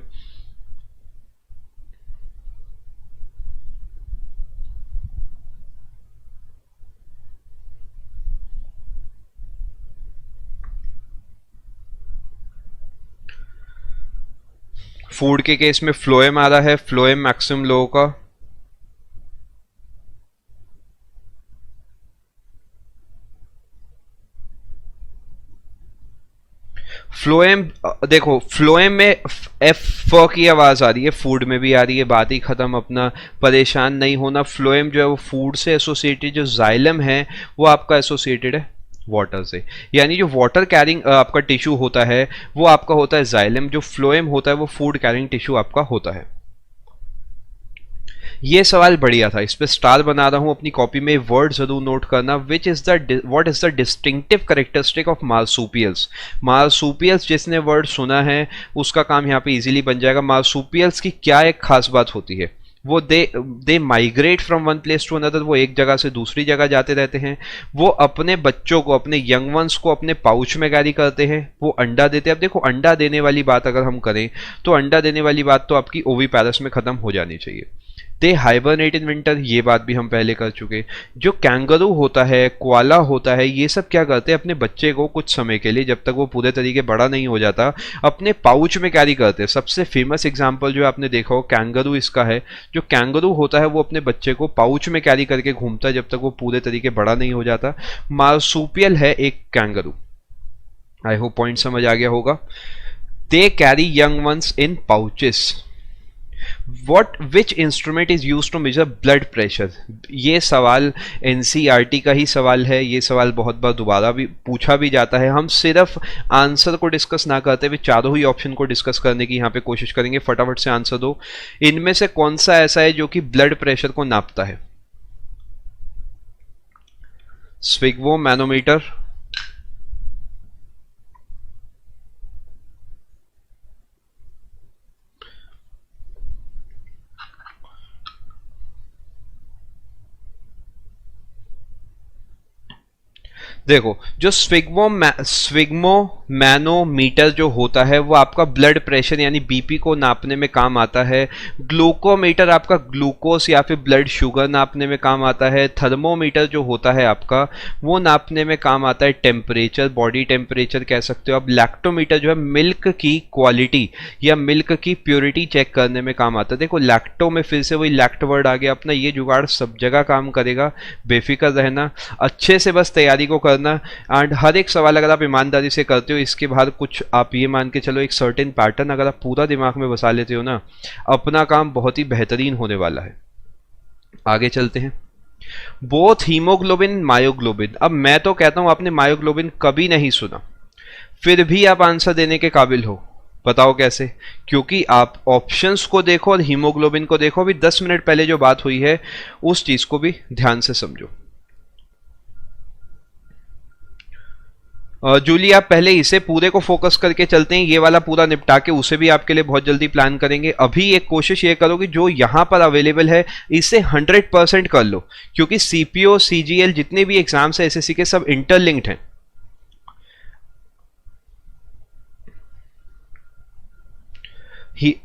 फूड के केस में फ्लोएम आ रहा है, फ्लोएम मैक्सिमम लोगों का। फ्लोएम, देखो फ्लोएम में एफ की आवाज आ रही है, फूड में भी आ रही है, बात ही खत्म, अपना परेशान नहीं होना। फ्लोएम जो है वो फूड से एसोसिएटेड, जो जाइलम है वो आपका एसोसिएटेड है वाटर से, यानी जो वाटर कैरिंग आपका टिश्यू होता है वो आपका होता है जाइलम, जो फ्लोएम होता है वो फूड कैरिंग टिश्यू आपका होता है। ये सवाल बढ़िया था, इस पे स्टार बना रहा हूं अपनी कॉपी में, वर्ड जरूर नोट करना। What is the distinctive characteristic of marsupials? Marsupials जिसने वर्ड सुना है उसका काम यहाँ पे इजीली बन जाएगा। मार्सुपियल्स की क्या एक खास बात होती है? वो they migrate from one place to another, वो एक जगह से दूसरी जगह जाते रहते हैं। वो अपने बच्चों को, अपने यंग वंस को अपने पाउच में कैरी करते हैं, वो अंडा देते हैं। अब देखो अंडा देने वाली बात अगर हम करें तो अंडा देने वाली बात तो आपकी ओविपेरस में खत्म हो जानी चाहिए। दे हाइबरनेट इन विंटर, ये बात भी हम पहले कर चुके। जो कैंगरू होता है, कोआला होता है, ये सब क्या करते हैं? अपने बच्चे को कुछ समय के लिए, जब तक वो पूरे तरीके बड़ा नहीं हो जाता, अपने पाउच में कैरी करते हैं। सबसे फेमस एग्जांपल जो आपने देखा हो कैंगरू इसका है। जो कैंगरू होता है वो अपने बच्चे को पाउच में कैरी करके घूमता है जब तक वो पूरे तरीके बड़ा नहीं हो जाता। मार्सुपियल है एक कैंगरू। आई होप पॉइंट समझ आ गया होगा। They carry young ones in pouches. Which instrument is use to measure blood pressure? ये सवाल एनसीईआरटी का ही सवाल है, ये सवाल बहुत बार दोबारा भी पूछा भी जाता है। हम सिर्फ आंसर को डिस्कस ना करते हुए चारों ही ऑप्शन को डिस्कस करने की यहाँ पे कोशिश करेंगे। फटाफट से आंसर दो। इनमें से कौन सा ऐसा है जो कि ब्लड प्रेशर को नापता है? स्विग्वो मैनोमीटर, देखो जो स्विग्मो मैनोमीटर जो होता है वो आपका ब्लड प्रेशर यानी बीपी को नापने में काम आता है। ग्लूकोमीटर आपका ग्लूकोस या फिर ब्लड शुगर नापने में काम आता है। थर्मोमीटर जो होता है आपका वो नापने में काम आता है टेम्परेचर, बॉडी टेम्परेचर कह सकते हो आप। लैक्टोमीटर जो है मिल्क की क्वालिटी या मिल्क की प्योरिटी चेक करने में काम आता है। देखो लैक्टो में फिर से वही लैक्ट वर्ड आ गया अपना, ये जुगाड़ सब जगह काम करेगा, बेफिक्र रहना, अच्छे से बस तैयारी को करना। एंड हर एक सवाल अगर आप ईमानदारी से करते हो, इसके बाद कुछ आप ये मान के चलो एक सर्टेन पैटर्न अगर आप पूरा दिमाग में बसा लेते हो ना, अपना काम बहुत ही बेहतरीन होने वाला है। आगे चलते हैं। Both haemoglobin myoglobin. अब मैं तो कहता हूं आपने मायोग्लोबिन कभी नहीं सुना, फिर भी आप आंसर देने के काबिल हो। बताओ कैसे? क्योंकि आप ऑप्शंस को देखो और हीमोग्लोबिन को देखो। अभी 10 मिनट पहले जो बात हुई है उस चीज को भी ध्यान से समझो। जूली आप पहले इसे पूरे को फोकस करके चलते हैं, ये वाला पूरा निपटा के उसे भी आपके लिए बहुत जल्दी प्लान करेंगे। अभी एक कोशिश ये करो कि जो यहां पर अवेलेबल है इसे 100% कर लो, क्योंकि सीपीओ सीजीएल जितने भी एग्जाम्स है एसएससी के सब इंटरलिंक्ड हैं।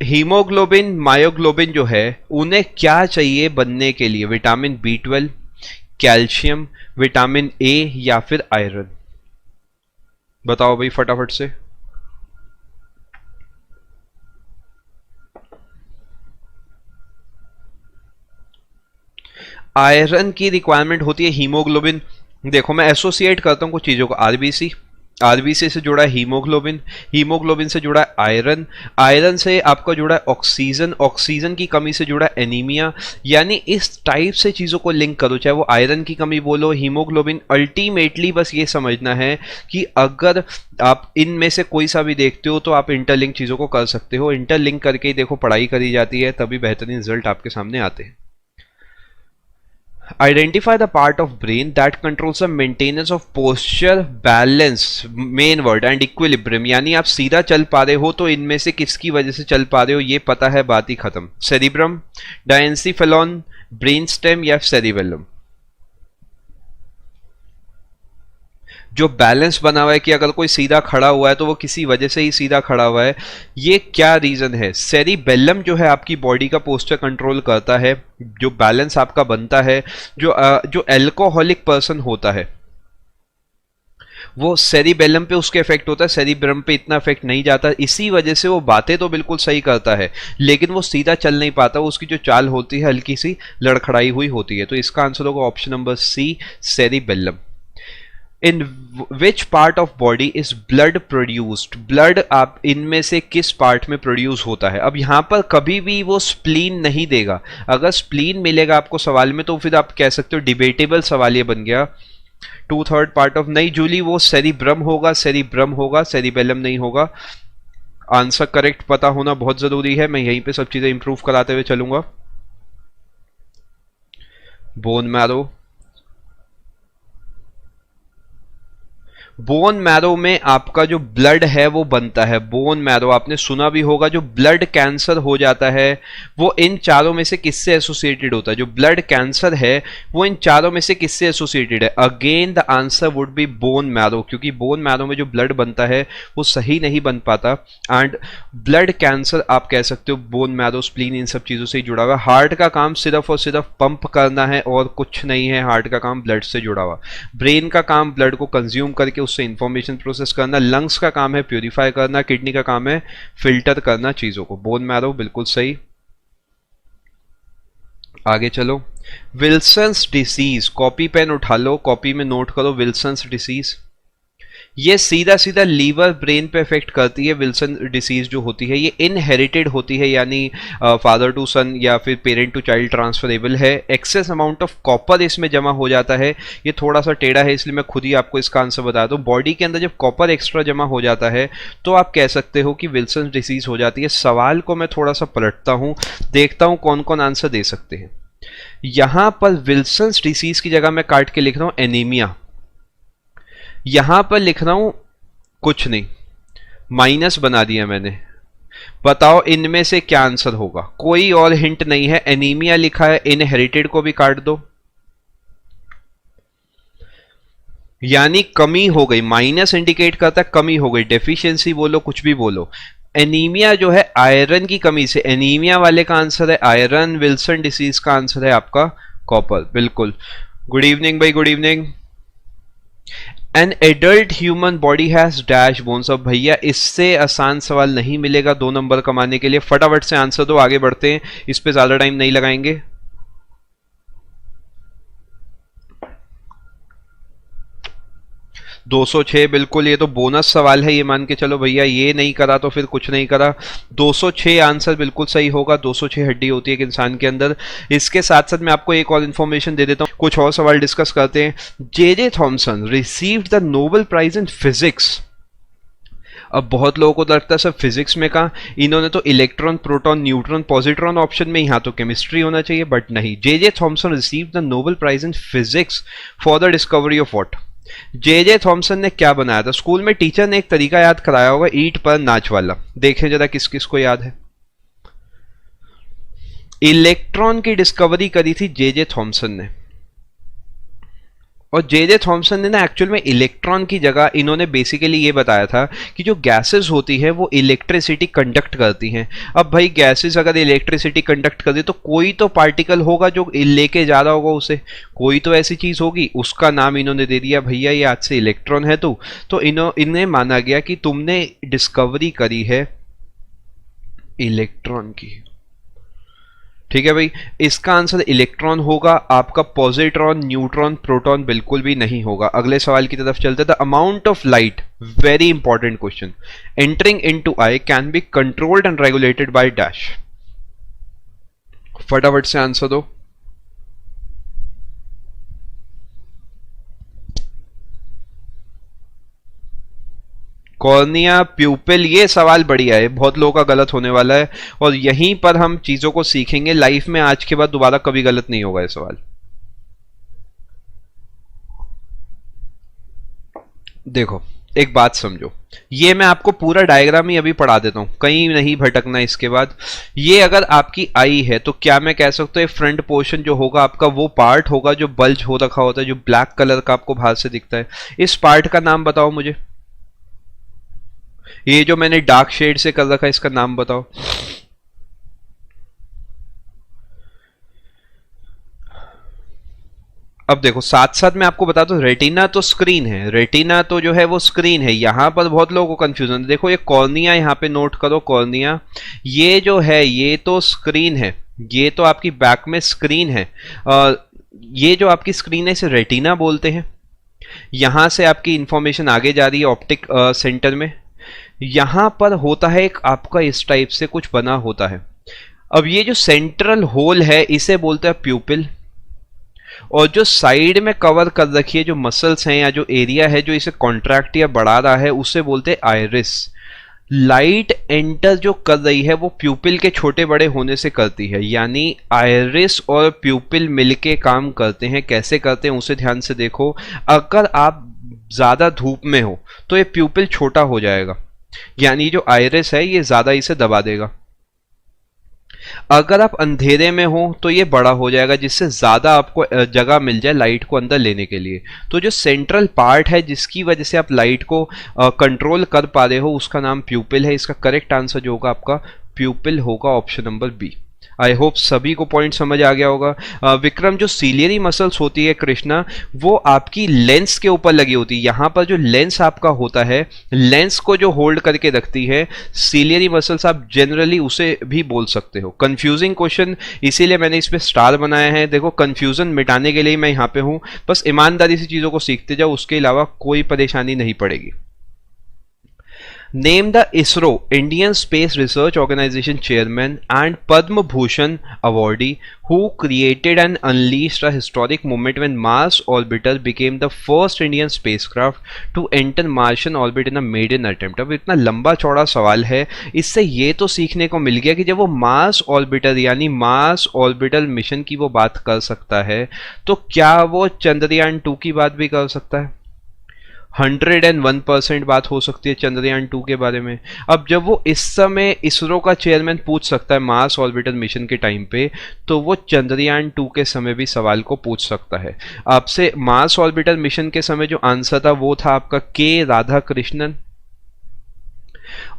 हीमोग्लोबिन मायोग्लोबिन जो है उन्हें क्या चाहिए बनने के लिए? Vitamin B12, calcium, vitamin A या फिर आयरन? बताओ भाई फटाफट से। आयरन की रिक्वायरमेंट होती है हीमोग्लोबिन। देखो मैं एसोसिएट करता हूं कुछ चीजों को। आरबीसी, आरबीसी से जुड़ा है हीमोग्लोबिन, हीमोग्लोबिन से जुड़ा है आयरन, आयरन से आपका जुड़ा है ऑक्सीजन, ऑक्सीजन की कमी से जुड़ा है एनीमिया। यानी इस टाइप से चीज़ों को लिंक करो, चाहे वो आयरन की कमी बोलो, हीमोग्लोबिन। अल्टीमेटली बस ये समझना है कि अगर आप इनमें से कोई सा भी देखते हो तो आप इंटरलिंक चीज़ों को कर सकते हो। इंटरलिंक करके ही देखो पढ़ाई करी जाती है, तभी बेहतरीन रिजल्ट आपके सामने आते हैं। Identify the part of brain that controls the maintenance of posture, balance, main word and equilibrium। यानी आप सीधा चल पा रहे हो तो इनमें से किसकी वजह से चल पा रहे हो ये पता है, बात ही खत्म। सेरिब्रम, डायंसीफेलॉन, ब्रेन स्टेम या सेरिबेलम? जो बैलेंस बना हुआ है कि अगर कोई सीधा खड़ा हुआ है तो वो किसी वजह से ही सीधा खड़ा हुआ है, ये क्या रीजन है? सेरिबेलम जो है आपकी बॉडी का पोस्चर कंट्रोल करता है, जो बैलेंस आपका बनता है। जो एल्कोहलिक पर्सन होता है वो सेरिबेलम पे उसके इफेक्ट होता है, सेरिब्रम पे इतना इफेक्ट नहीं जाता। इसी वजह से वो बातें तो बिल्कुल सही करता है लेकिन वो सीधा चल नहीं पाता, उसकी जो चाल होती है हल्की सी लड़खड़ाई हुई होती है। तो इसका आंसर होगा option number C, cerebellum. In which part of body is blood produced? Blood आप इनमें से किस पार्ट में प्रोड्यूस होता है? अब यहां पर कभी भी वो स्प्लीन नहीं देगा। अगर स्प्लीन मिलेगा आपको सवाल में तो फिर आप कह सकते हो डिबेटेबल सवाल ये बन गया। 2/3 पार्ट ऑफ, नहीं जूली वो सेरिब्रम होगा, सेरिब्रम होगा, सेरिबेलम नहीं होगा। आंसर करेक्ट पता होना बहुत जरूरी है, मैं यहीं पे सब चीजें इंप्रूव कराते हुए चलूंगा। बोन मैरो, बोन मैरो में आपका जो ब्लड है वो बनता है। बोन मैरो आपने सुना भी होगा। जो ब्लड कैंसर हो जाता है वो इन चारों में से किससे एसोसिएटेड होता है? जो ब्लड कैंसर है वो इन चारों में से किससे एसोसिएटेड है? Again the answer would be bone marrow, क्योंकि बोन मैरो में जो ब्लड बनता है वो सही नहीं बन पाता। एंड ब्लड कैंसर आप कह सकते हो बोन मैरो, स्प्लीन, इन सब चीजों से ही जुड़ा हुआ। हार्ट का काम सिर्फ और सिर्फ पंप करना है और कुछ नहीं है। हार्ट का काम ब्लड से जुड़ा हुआ। ब्रेन का काम ब्लड को कंज्यूम करके उससे इंफॉर्मेशन प्रोसेस करना। लंग्स का काम है प्यूरिफाई करना। किडनी का काम है फिल्टर करना चीजों को। बोन मैरो बिल्कुल सही। आगे चलो। विल्सन्स डिसीज, कॉपी पेन उठा लो, कॉपी में नोट करो विल्सन्स डिसीज। ये सीधा सीधा लीवर ब्रेन पे इफेक्ट करती है। विल्सन डिसीज जो होती है ये इनहेरिटेड होती है, यानी फादर टू सन या फिर पेरेंट टू चाइल्ड ट्रांसफरेबल है। एक्सेस अमाउंट ऑफ कॉपर इसमें जमा हो जाता है। ये थोड़ा सा टेढ़ा है इसलिए मैं खुद ही आपको इसका आंसर बता दूं। बॉडी के अंदर जब कॉपर एक्स्ट्रा जमा हो जाता है तो आप कह सकते हो कि विल्सन डिसीज हो जाती है। सवाल को मैं थोड़ा सा पलटता हूं, देखता हूं कौन कौन आंसर दे सकते हैं। यहां पर विल्सन डिसीज की जगह मैं काट के लिख रहा हूं एनीमिया। यहां पर लिख रहा हूं कुछ नहीं, माइनस बना दिया मैंने। बताओ इनमें से क्या आंसर होगा? कोई और हिंट नहीं है, एनीमिया लिखा है। इनहेरिटेड को भी काट दो। यानी कमी हो गई, माइनस इंडिकेट करता है कमी हो गई, डेफिशिएंसी बोलो कुछ भी बोलो। एनीमिया जो है आयरन की कमी से, एनीमिया वाले का आंसर है आयरन, विल्सन डिसीज का आंसर है आपका कॉपर, बिल्कुल। गुड इवनिंग भाई, good evening. N adult human body has dash bones. अब भैया इससे आसान सवाल नहीं मिलेगा 2 नंबर कमाने के लिए, फटाफट से आंसर दो, आगे बढ़ते हैं, इस पे ज्यादा टाइम नहीं लगाएंगे। 206 बिल्कुल, ये तो बोनस सवाल है, ये मान के चलो भैया, ये नहीं करा तो फिर कुछ नहीं करा। 206 आंसर बिल्कुल सही होगा। 206 हड्डी होती है एक इंसान के अंदर। इसके साथ साथ मैं आपको एक और इन्फॉर्मेशन दे देता हूँ, कुछ और सवाल डिस्कस करते हैं। J Thomson received the Nobel Prize in physics. अब बहुत लोगों को लगता है सर फिजिक्स में कहा, इन्होंने तो electron, proton, neutron, positron option में, यहाँ तो केमिस्ट्री होना चाहिए, बट नहीं। J Thomson received the Nobel Prize in physics for the discovery of what. J Thomson ने क्या बनाया था? स्कूल में टीचर ने एक तरीका याद कराया होगा, ईंट पर नाच वाला, देखें जरा किस किस को याद है। इलेक्ट्रॉन की डिस्कवरी करी थी जे थॉमसन ने, और जे थॉमसन ने ना एक्चुअल में इलेक्ट्रॉन की जगह इन्होंने बेसिकली ये बताया था कि जो गैसेस होती है वो इलेक्ट्रिसिटी कंडक्ट करती हैं। अब भाई गैसेस अगर इलेक्ट्रिसिटी कंडक्ट कर दे तो कोई तो पार्टिकल होगा जो लेके जा रहा होगा उसे, कोई तो ऐसी चीज होगी, उसका नाम इन्होंने दे दिया भैया ये आज से इलेक्ट्रॉन है। तो इन्हें माना गया कि तुमने डिस्कवरी करी है इलेक्ट्रॉन की। ठीक है भाई, इसका आंसर इलेक्ट्रॉन होगा, आपका पॉजिट्रॉन, न्यूट्रॉन, प्रोटॉन बिल्कुल भी नहीं होगा। अगले सवाल की तरफ चलते थे। Amount of light, very important question, entering into I can be controlled and regulated by dash. फटाफट से आंसर दो। कॉर्निया, प्यूपिल, ये सवाल बढ़िया है, बहुत लोगों का गलत होने वाला है, और यहीं पर हम चीजों को सीखेंगे लाइफ में, आज के बाद दोबारा कभी गलत नहीं होगा ये सवाल। देखो एक बात समझो, ये मैं आपको पूरा डायग्राम ही अभी पढ़ा देता हूं, कहीं नहीं भटकना इसके बाद। ये अगर आपकी आई है तो क्या मैं कह सकता हूं फ्रंट पोर्शन जो होगा आपका वो पार्ट होगा जो बल्ज हो रखा होता है, जो ब्लैक कलर का आपको बाहर से दिखता है। इस पार्ट का नाम बताओ मुझे, ये जो मैंने डार्क शेड से कर रखा है इसका नाम बताओ। अब देखो साथ साथ मैं आपको बता दूं, रेटिना तो स्क्रीन है, रेटिना तो जो है वो स्क्रीन है। यहां पर बहुत लोगों को कंफ्यूजन है। देखो ये कॉर्निया, यहां पे नोट करो कॉर्निया, ये जो है ये तो स्क्रीन है, ये तो आपकी बैक में स्क्रीन है। ये जो आपकी स्क्रीन है इसे रेटिना बोलते हैं। यहां से आपकी इंफॉर्मेशन आगे जा रही है ऑप्टिक सेंटर में, यहां पर होता है एक आपका इस टाइप से कुछ बना होता है। अब ये जो सेंट्रल होल है इसे बोलते हैं प्यूपिल, और जो साइड में कवर कर रखी है जो मसल्स हैं या जो एरिया है जो इसे कॉन्ट्रैक्ट या बढ़ा रहा है उसे बोलते हैं आइरिस। लाइट एंटर जो कर रही है वो प्यूपिल के छोटे बड़े होने से करती है, यानी आइरिस और प्यूपिल मिलके काम करते हैं। कैसे करते हैं उसे ध्यान से देखो। अगर आप ज्यादा धूप में हो तो ये प्यूपिल छोटा हो जाएगा, यानी जो आइरिस है ये ज्यादा इसे दबा देगा। अगर आप अंधेरे में हो तो ये बड़ा हो जाएगा, जिससे ज्यादा आपको जगह मिल जाए लाइट को अंदर लेने के लिए। तो जो सेंट्रल पार्ट है जिसकी वजह से आप लाइट को कंट्रोल कर पा रहे हो उसका नाम प्यूपिल है। इसका करेक्ट आंसर जो होगा आपका प्यूपिल होगा, option number B. I hope सभी को पॉइंट समझ आ गया होगा। विक्रम, जो सीलियरी मसल्स होती है कृष्णा, वो आपकी लेंस के ऊपर लगी होती है। यहां पर जो लेंस आपका होता है, लेंस को जो होल्ड करके रखती है सीलियरी मसल्स, आप जनरली उसे भी बोल सकते हो। कंफ्यूजिंग क्वेश्चन, इसीलिए मैंने इस पे स्टार बनाया है। देखो कंफ्यूजन मिटाने के लिए मैं यहाँ पे हूं, बस ईमानदारी से चीजों को सीखते जाओ, उसके अलावा कोई परेशानी नहीं पड़ेगी। Name the ISRO, Indian Space Research Organization chairman and Padma Bhushan awardee who created and unleashed a historic moment when Mars orbiter became the first Indian spacecraft to enter Martian orbit in a maiden attempt। अब इतना लंबा चौड़ा सवाल है, इससे ये तो सीखने को मिल गया कि जब वो मार्स ऑर्बिटर यानी मार्स ऑर्बिटल मिशन की वो बात कर सकता है तो क्या वो चंद्रयान 2 की बात भी कर सकता है। 101% बात हो सकती है चंद्रयान 2 के बारे में। अब जब वो इस समय इसरो का चेयरमैन पूछ सकता है मार्स ऑर्बिटर मिशन के टाइम पे, तो वो चंद्रयान 2 के समय भी सवाल को पूछ सकता है आपसे। मार्स ऑर्बिटर मिशन के समय जो आंसर था वो था आपका के राधाकृष्णन।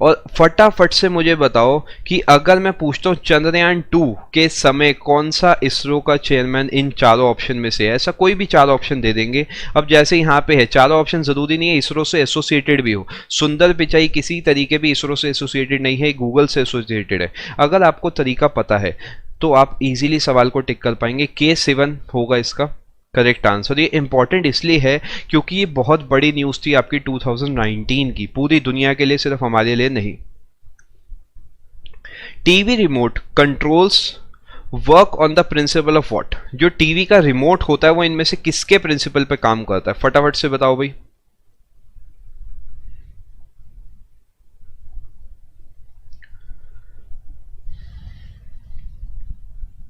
और फटाफट से मुझे बताओ कि अगर मैं पूछता हूं चंद्रयान 2 के समय कौन सा इसरो का चेयरमैन इन चारों ऑप्शन में से है, ऐसा कोई भी चार ऑप्शन दे देंगे। अब जैसे यहाँ पे है, चारों ऑप्शन जरूरी नहीं है इसरो से एसोसिएटेड भी हो। सुंदर पिचाई किसी तरीके भी इसरो से एसोसिएटेड नहीं है, गूगल से एसोसिएटेड है। अगर आपको तरीका पता है तो आप इजीली सवाल को टिक कर पाएंगे। K7 होगा इसका करेक्ट आंसर। ये इंपॉर्टेंट इसलिए है क्योंकि ये बहुत बड़ी न्यूज़ थी आपकी 2019 की, पूरी दुनिया के लिए, सिर्फ हमारे लिए नहीं। TV remote controls work on the principle of what? जो टीवी का रिमोट होता है वो इनमें से किसके प्रिंसिपल पे काम करता है? फटाफट से बताओ भाई।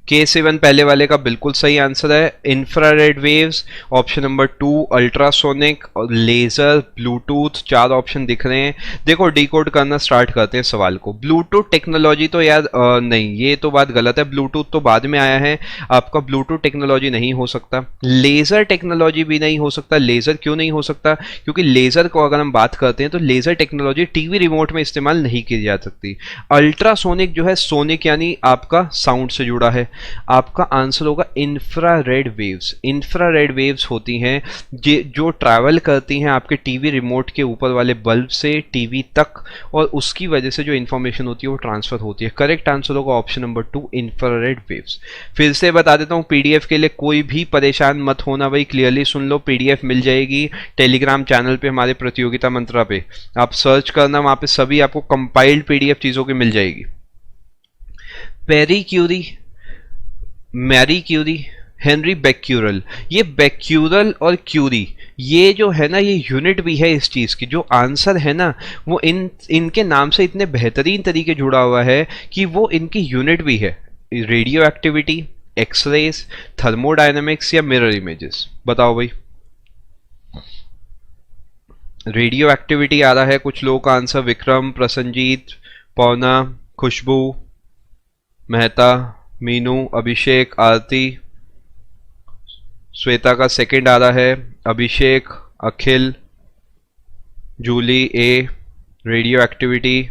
K7 पहले वाले का बिल्कुल सही आंसर है। Infrared waves option number 2, ultrasonic, laser, Bluetooth, चार ऑप्शन दिख रहे हैं। देखो डिकोड करना स्टार्ट करते हैं सवाल को। ब्लूटूथ टेक्नोलॉजी तो यार नहीं, ये तो बात गलत है। ब्लूटूथ तो बाद में आया है, आपका ब्लूटूथ टेक्नोलॉजी नहीं हो सकता। लेजर टेक्नोलॉजी भी नहीं हो सकता। लेजर क्यों नहीं हो सकता? क्योंकि लेजर को अगर हम बात करते हैं तो लेजर टेक्नोलॉजी टीवी रिमोट में इस्तेमाल नहीं की जा सकती। अल्ट्रासोनिक जो है, सोनिक यानी आपका साउंड से जुड़ा है। आपका आंसर होगा इंफ्रारेड वेव्स। इंफ्रारेड वेव्स होती हैं जो ट्रैवल करती हैं आपके टीवी रिमोट के ऊपर वाले बल्ब से टीवी तक, और उसकी वजह से जो इंफॉर्मेशन होती है वो ट्रांसफर होती है। करेक्ट आंसर होगा ऑप्शन नंबर 2, इंफ्रारेड वेव्स। फिर से बता देता हूं, पीडीएफ के लिए कोई भी परेशान मत होना भाई, क्लियरली सुन लो। पीडीएफ मिल जाएगी टेलीग्राम चैनल पे, हमारे प्रतियोगिता मंत्रा पे आप सर्च करना, वहां पे सभी आपको कंपाइल्ड पीडीएफ चीजों की मिल जाएगी। Pierre Curie, Marie Curie, Henri Becquerel, ये बेक्यूरल और क्यूरी ये जो है ना, ये यूनिट भी है इस चीज की। जो आंसर है ना वो इनके नाम से इतने बेहतरीन तरीके जुड़ा हुआ है कि वो इनकी यूनिट भी है। रेडियो एक्टिविटी, एक्सरेज, थर्मोडायनेमिक्स या मिरर इमेजेस? बताओ भाई। रेडियो एक्टिविटी आ रहा है कुछ लोगों का आंसर, विक्रम, प्रसन्नजीत, पौना, खुशबू, मेहता, मीनू, अभिषेक, आरती, श्वेता का सेकंड आ रहा है, अभिषेक, अखिल, जूली ए, रेडियो एक्टिविटी,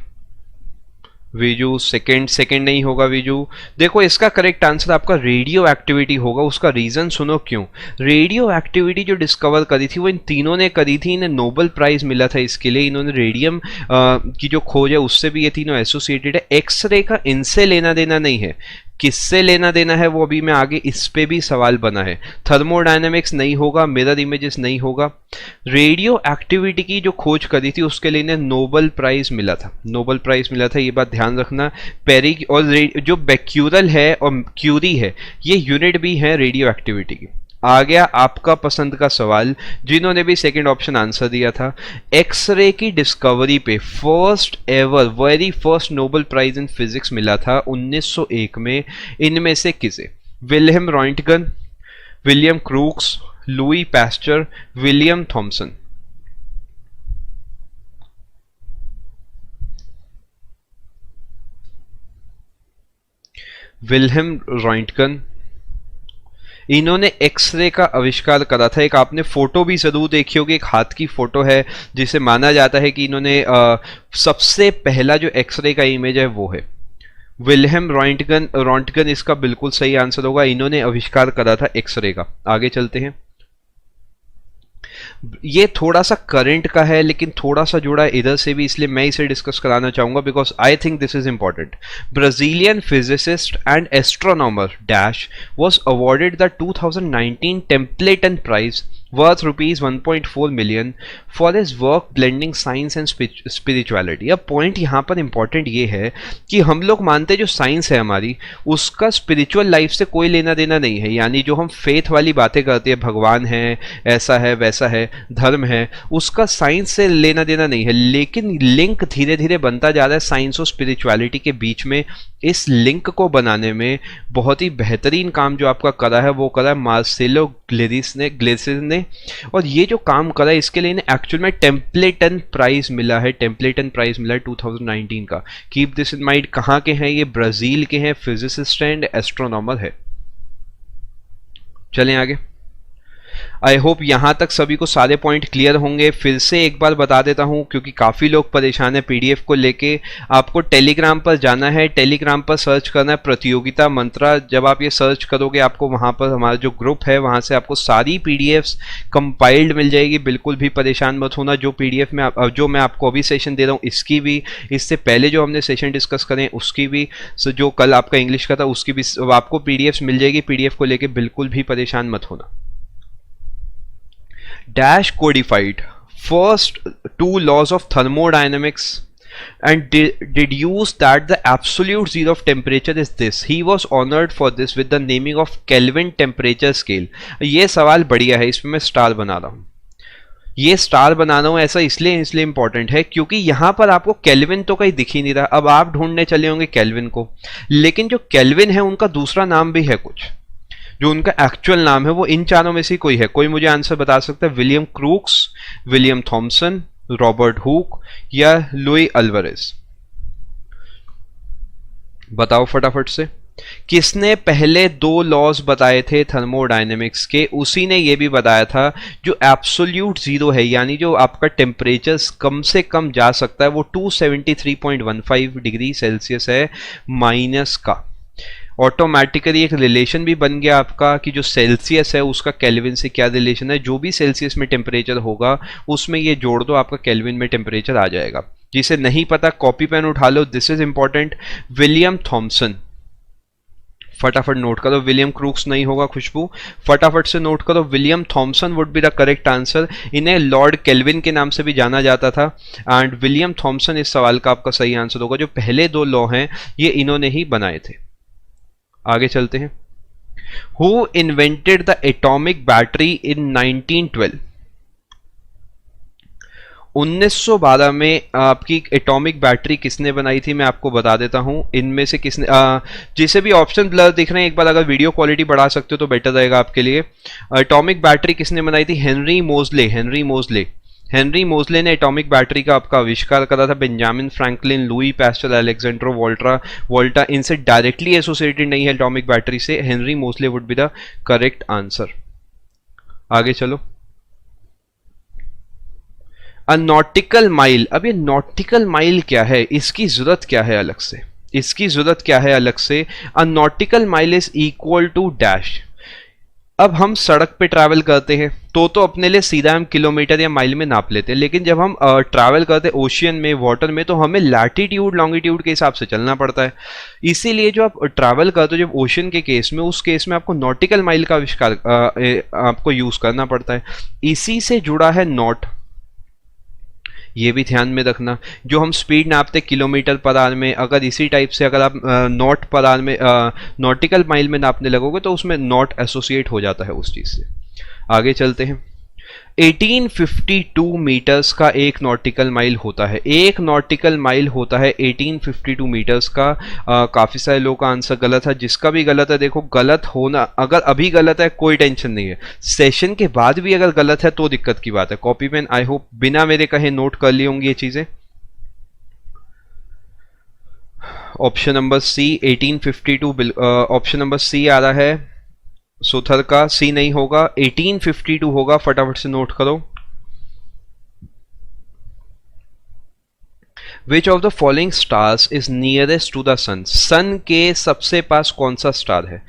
विजू सेकंड नहीं होगा विजू। देखो इसका करेक्ट आंसर आपका रेडियो एक्टिविटी होगा। उसका रीजन सुनो क्यों। रेडियो एक्टिविटी जो डिस्कवर करी थी वो इन तीनों ने करी थी, इन्हें नोबेल प्राइज मिला था इसके लिए। इन्होंने रेडियम की जो खोज है उससे भी ये तीनों एसोसिएटेड है। एक्सरे का इनसे लेना देना नहीं है, किससे लेना देना है वो अभी मैं आगे, इस पे भी सवाल बना है। थर्मोडायनेमिक्स नहीं होगा, मिरर इमेजेस नहीं होगा। रेडियो एक्टिविटी की जो खोज करी थी उसके लिए इन्हें नोबेल प्राइज मिला था, नोबेल प्राइज मिला था, ये बात ध्यान रखना। पेरी और जो बेक्यूरल है और क्यूरी है ये यूनिट भी है रेडियो एक्टिविटी की। आ गया आपका पसंद का सवाल, जिन्होंने भी सेकंड ऑप्शन आंसर दिया था। एक्सरे की डिस्कवरी पे first ever very first Nobel Prize in physics मिला था 1901 में। इनमें से किसे? Wilhelm Roentgen, William Crookes, Louis Pasteur, William Thomson? Wilhelm Roentgen, इन्होंने एक्सरे का आविष्कार करा था। एक आपने फोटो भी जरूर देखी होगी, एक हाथ की फोटो है जिसे माना जाता है कि इन्होंने सबसे पहला जो एक्सरे का इमेज है वो है विल्हेम रॉन्टगन इसका बिल्कुल सही आंसर होगा। इन्होंने आविष्कार करा था एक्सरे का। आगे चलते हैं। ये थोड़ा सा करंट का है लेकिन थोड़ा सा जुड़ा इधर से भी, इसलिए मैं इसे डिस्कस कराना चाहूंगा because I think this is important. Brazilian physicist and astronomer dash was awarded the 2019 Templeton Prize worth rupees 1.4 million for his work blending science and spirituality। अब पॉइंट यहाँ पर इंपॉर्टेंट ये है कि हम लोग मानते हैं जो साइंस है हमारी उसका स्पिरिचुअल लाइफ से कोई लेना देना नहीं है। यानी जो हम फेथ वाली बातें करते हैं, भगवान है, ऐसा है, वैसा है, धर्म है, उसका साइंस से लेना देना नहीं है। लेकिन लिंक धीरे धीरे बनता जा रहा है साइंस और स्पिरिचुअलिटी के बीच में। इस लिंक को बनाने में बहुत ही बेहतरीन काम जो आपका करा है वो करा है मार्सेलो ग्लेसिस ने हैं, और ये जो काम करा है इसके लिए इन्हें एक्चुअल में टेम्पलेटन प्राइज मिला है, टेम्पलेटन प्राइज मिला है 2019 का। Keep this in mind. कहाँ के हैं ये? ब्राजील के हैं, फिजिसिस्ट एंड एस्ट्रोनॉमर है। चलें आगे। आई होप यहां तक सभी को सारे पॉइंट क्लियर होंगे। फिर से एक बार बता देता हूं क्योंकि काफ़ी लोग परेशान है पीडीएफ को लेके। आपको टेलीग्राम पर जाना है, टेलीग्राम पर सर्च करना है प्रतियोगिता मंत्रा। जब आप ये सर्च करोगे आपको वहां पर हमारा जो ग्रुप है वहां से आपको सारी पीडीएफ्स कंपाइल्ड मिल जाएगी। बिल्कुल भी परेशान मत होना। जो पीडीएफ में जो मैं आपको अभी सेशन दे रहा हूँ इसकी भी, इससे पहले जो हमने सेशन डिस्कस करें उसकी भी, जो कल आपका इंग्लिश का था उसकी भी आपको पीडीएफ्स मिल जाएगी। पीडीएफ को लेके बिल्कुल भी परेशान मत होना। Dash codified first two laws of thermodynamics and deduced that the absolute zero of temperature is this. He was honored for this with the naming of Kelvin temperature scale. ये सवाल बढ़िया है, इसमें मैं स्टार बना रहा हूँ। ये स्टार बनाना हूँ ऐसा इसलिए इंपॉर्टेंट है क्योंकि यहां पर आपको केल्विन तो कहीं दिख ही नहीं रहा। अब आप ढूंढने चले होंगे केल्विन को, लेकिन जो केल्विन है उनका दूसरा नाम भी है कुछ, जो उनका एक्चुअल नाम है वो इन चारों में से कोई है। कोई मुझे आंसर बता सकता है? William Crookes, William Thomson, Robert Hooke या लुई अल्वारेज? बताओ फटाफट से। किसने पहले दो लॉज बताए थे थर्मोडायनेमिक्स के? उसी ने ये भी बताया था जो एब्सोल्यूट जीरो है, यानी जो आपका टेम्परेचर कम से कम जा सकता है वो 273.15 डिग्री सेल्सियस है माइनस का। ऑटोमेटिकली एक रिलेशन भी बन गया आपका कि जो सेल्सियस है उसका केल्विन से क्या रिलेशन है। जो भी सेल्सियस में टेम्परेचर होगा उसमें ये जोड़ दो, आपका केल्विन में टेम्परेचर आ जाएगा। जिसे नहीं पता कॉपी पेन उठा लो, this is important. William Thomson, फटाफट नोट करो। विलियम क्रूक्स नहीं होगा खुशबू, फटाफट से नोट करो। William Thomson would be the correct answer. इन्हें लॉर्ड केल्विन के नाम से भी जाना जाता था एंड विलियम थॉमसन इस सवाल का आपका सही आंसर होगा। जो पहले दो लॉ हैं ये इन्होंने ही बनाए थे। आगे चलते हैं। Who invented the atomic battery in 1912? 1912 में आपकी एटॉमिक बैटरी किसने बनाई थी मैं आपको बता देता हूं। इनमें से किसने जिसे भी ऑप्शन ब्लर दिख रहे हैं एक बार अगर वीडियो क्वालिटी बढ़ा सकते हो तो बेटर रहेगा आपके लिए। एटॉमिक बैटरी किसने बनाई थी? हेनरी मोजले। हेनरी मोजले ने एटॉमिक बैटरी का आपका आविष्कार करा था। बेंजामिन फ्रैंकलिन, लुई पैस्टल, अलेक्जेंड्रो वोल्टा इनसे डायरेक्टली एसोसिएटेड नहीं है एटॉमिक बैटरी से। हेनरी मोजले would be the correct answer. आगे चलो। अ नॉटिकल माइल। अब ये नॉटिकल माइल क्या है, इसकी जरूरत क्या है अलग से? A nautical mile is equal to dash. अब हम सड़क पे ट्रैवल करते हैं तो अपने लिए सीधा हम किलोमीटर या माइल में नाप लेते हैं, लेकिन जब हम ट्रैवल करते हैं ओशियन में, वाटर में, तो हमें लैटिट्यूड लॉन्गिट्यूड के हिसाब से चलना पड़ता है। इसीलिए जो आप ट्रैवल करते हो जब ओशियन के केस में, उस केस में आपको नॉटिकल माइल का आविष्कार आपको यूज करना पड़ता है। इसी से जुड़ा है नॉट, ये भी ध्यान में रखना। जो हम स्पीड नापते किलोमीटर पर आवर में, अगर इसी टाइप से अगर आप नॉट पर आवर में नॉटिकल माइल में नापने लगोगे तो उसमें नॉट एसोसिएट हो जाता है उस चीज से। आगे चलते हैं। 1852 मीटर्स का एक नॉटिकल माइल होता है। 1852 मीटर्स का। काफी सारे लोगों का आंसर गलत है। जिसका भी गलत है देखो, गलत होना, अगर अभी गलत है कोई टेंशन नहीं है, सेशन के बाद भी अगर गलत है तो दिक्कत की बात है। कॉपी पेन आई होप बिना मेरे कहे नोट कर ली होंगी ये चीजें। Option number C 1852, option number C आ रहा है सुथर का। सी नहीं होगा, 1852 होगा। फटाफट से नोट करो। Which of the following stars is nearest to the sun? Sun के सबसे पास कौन सा स्टार है?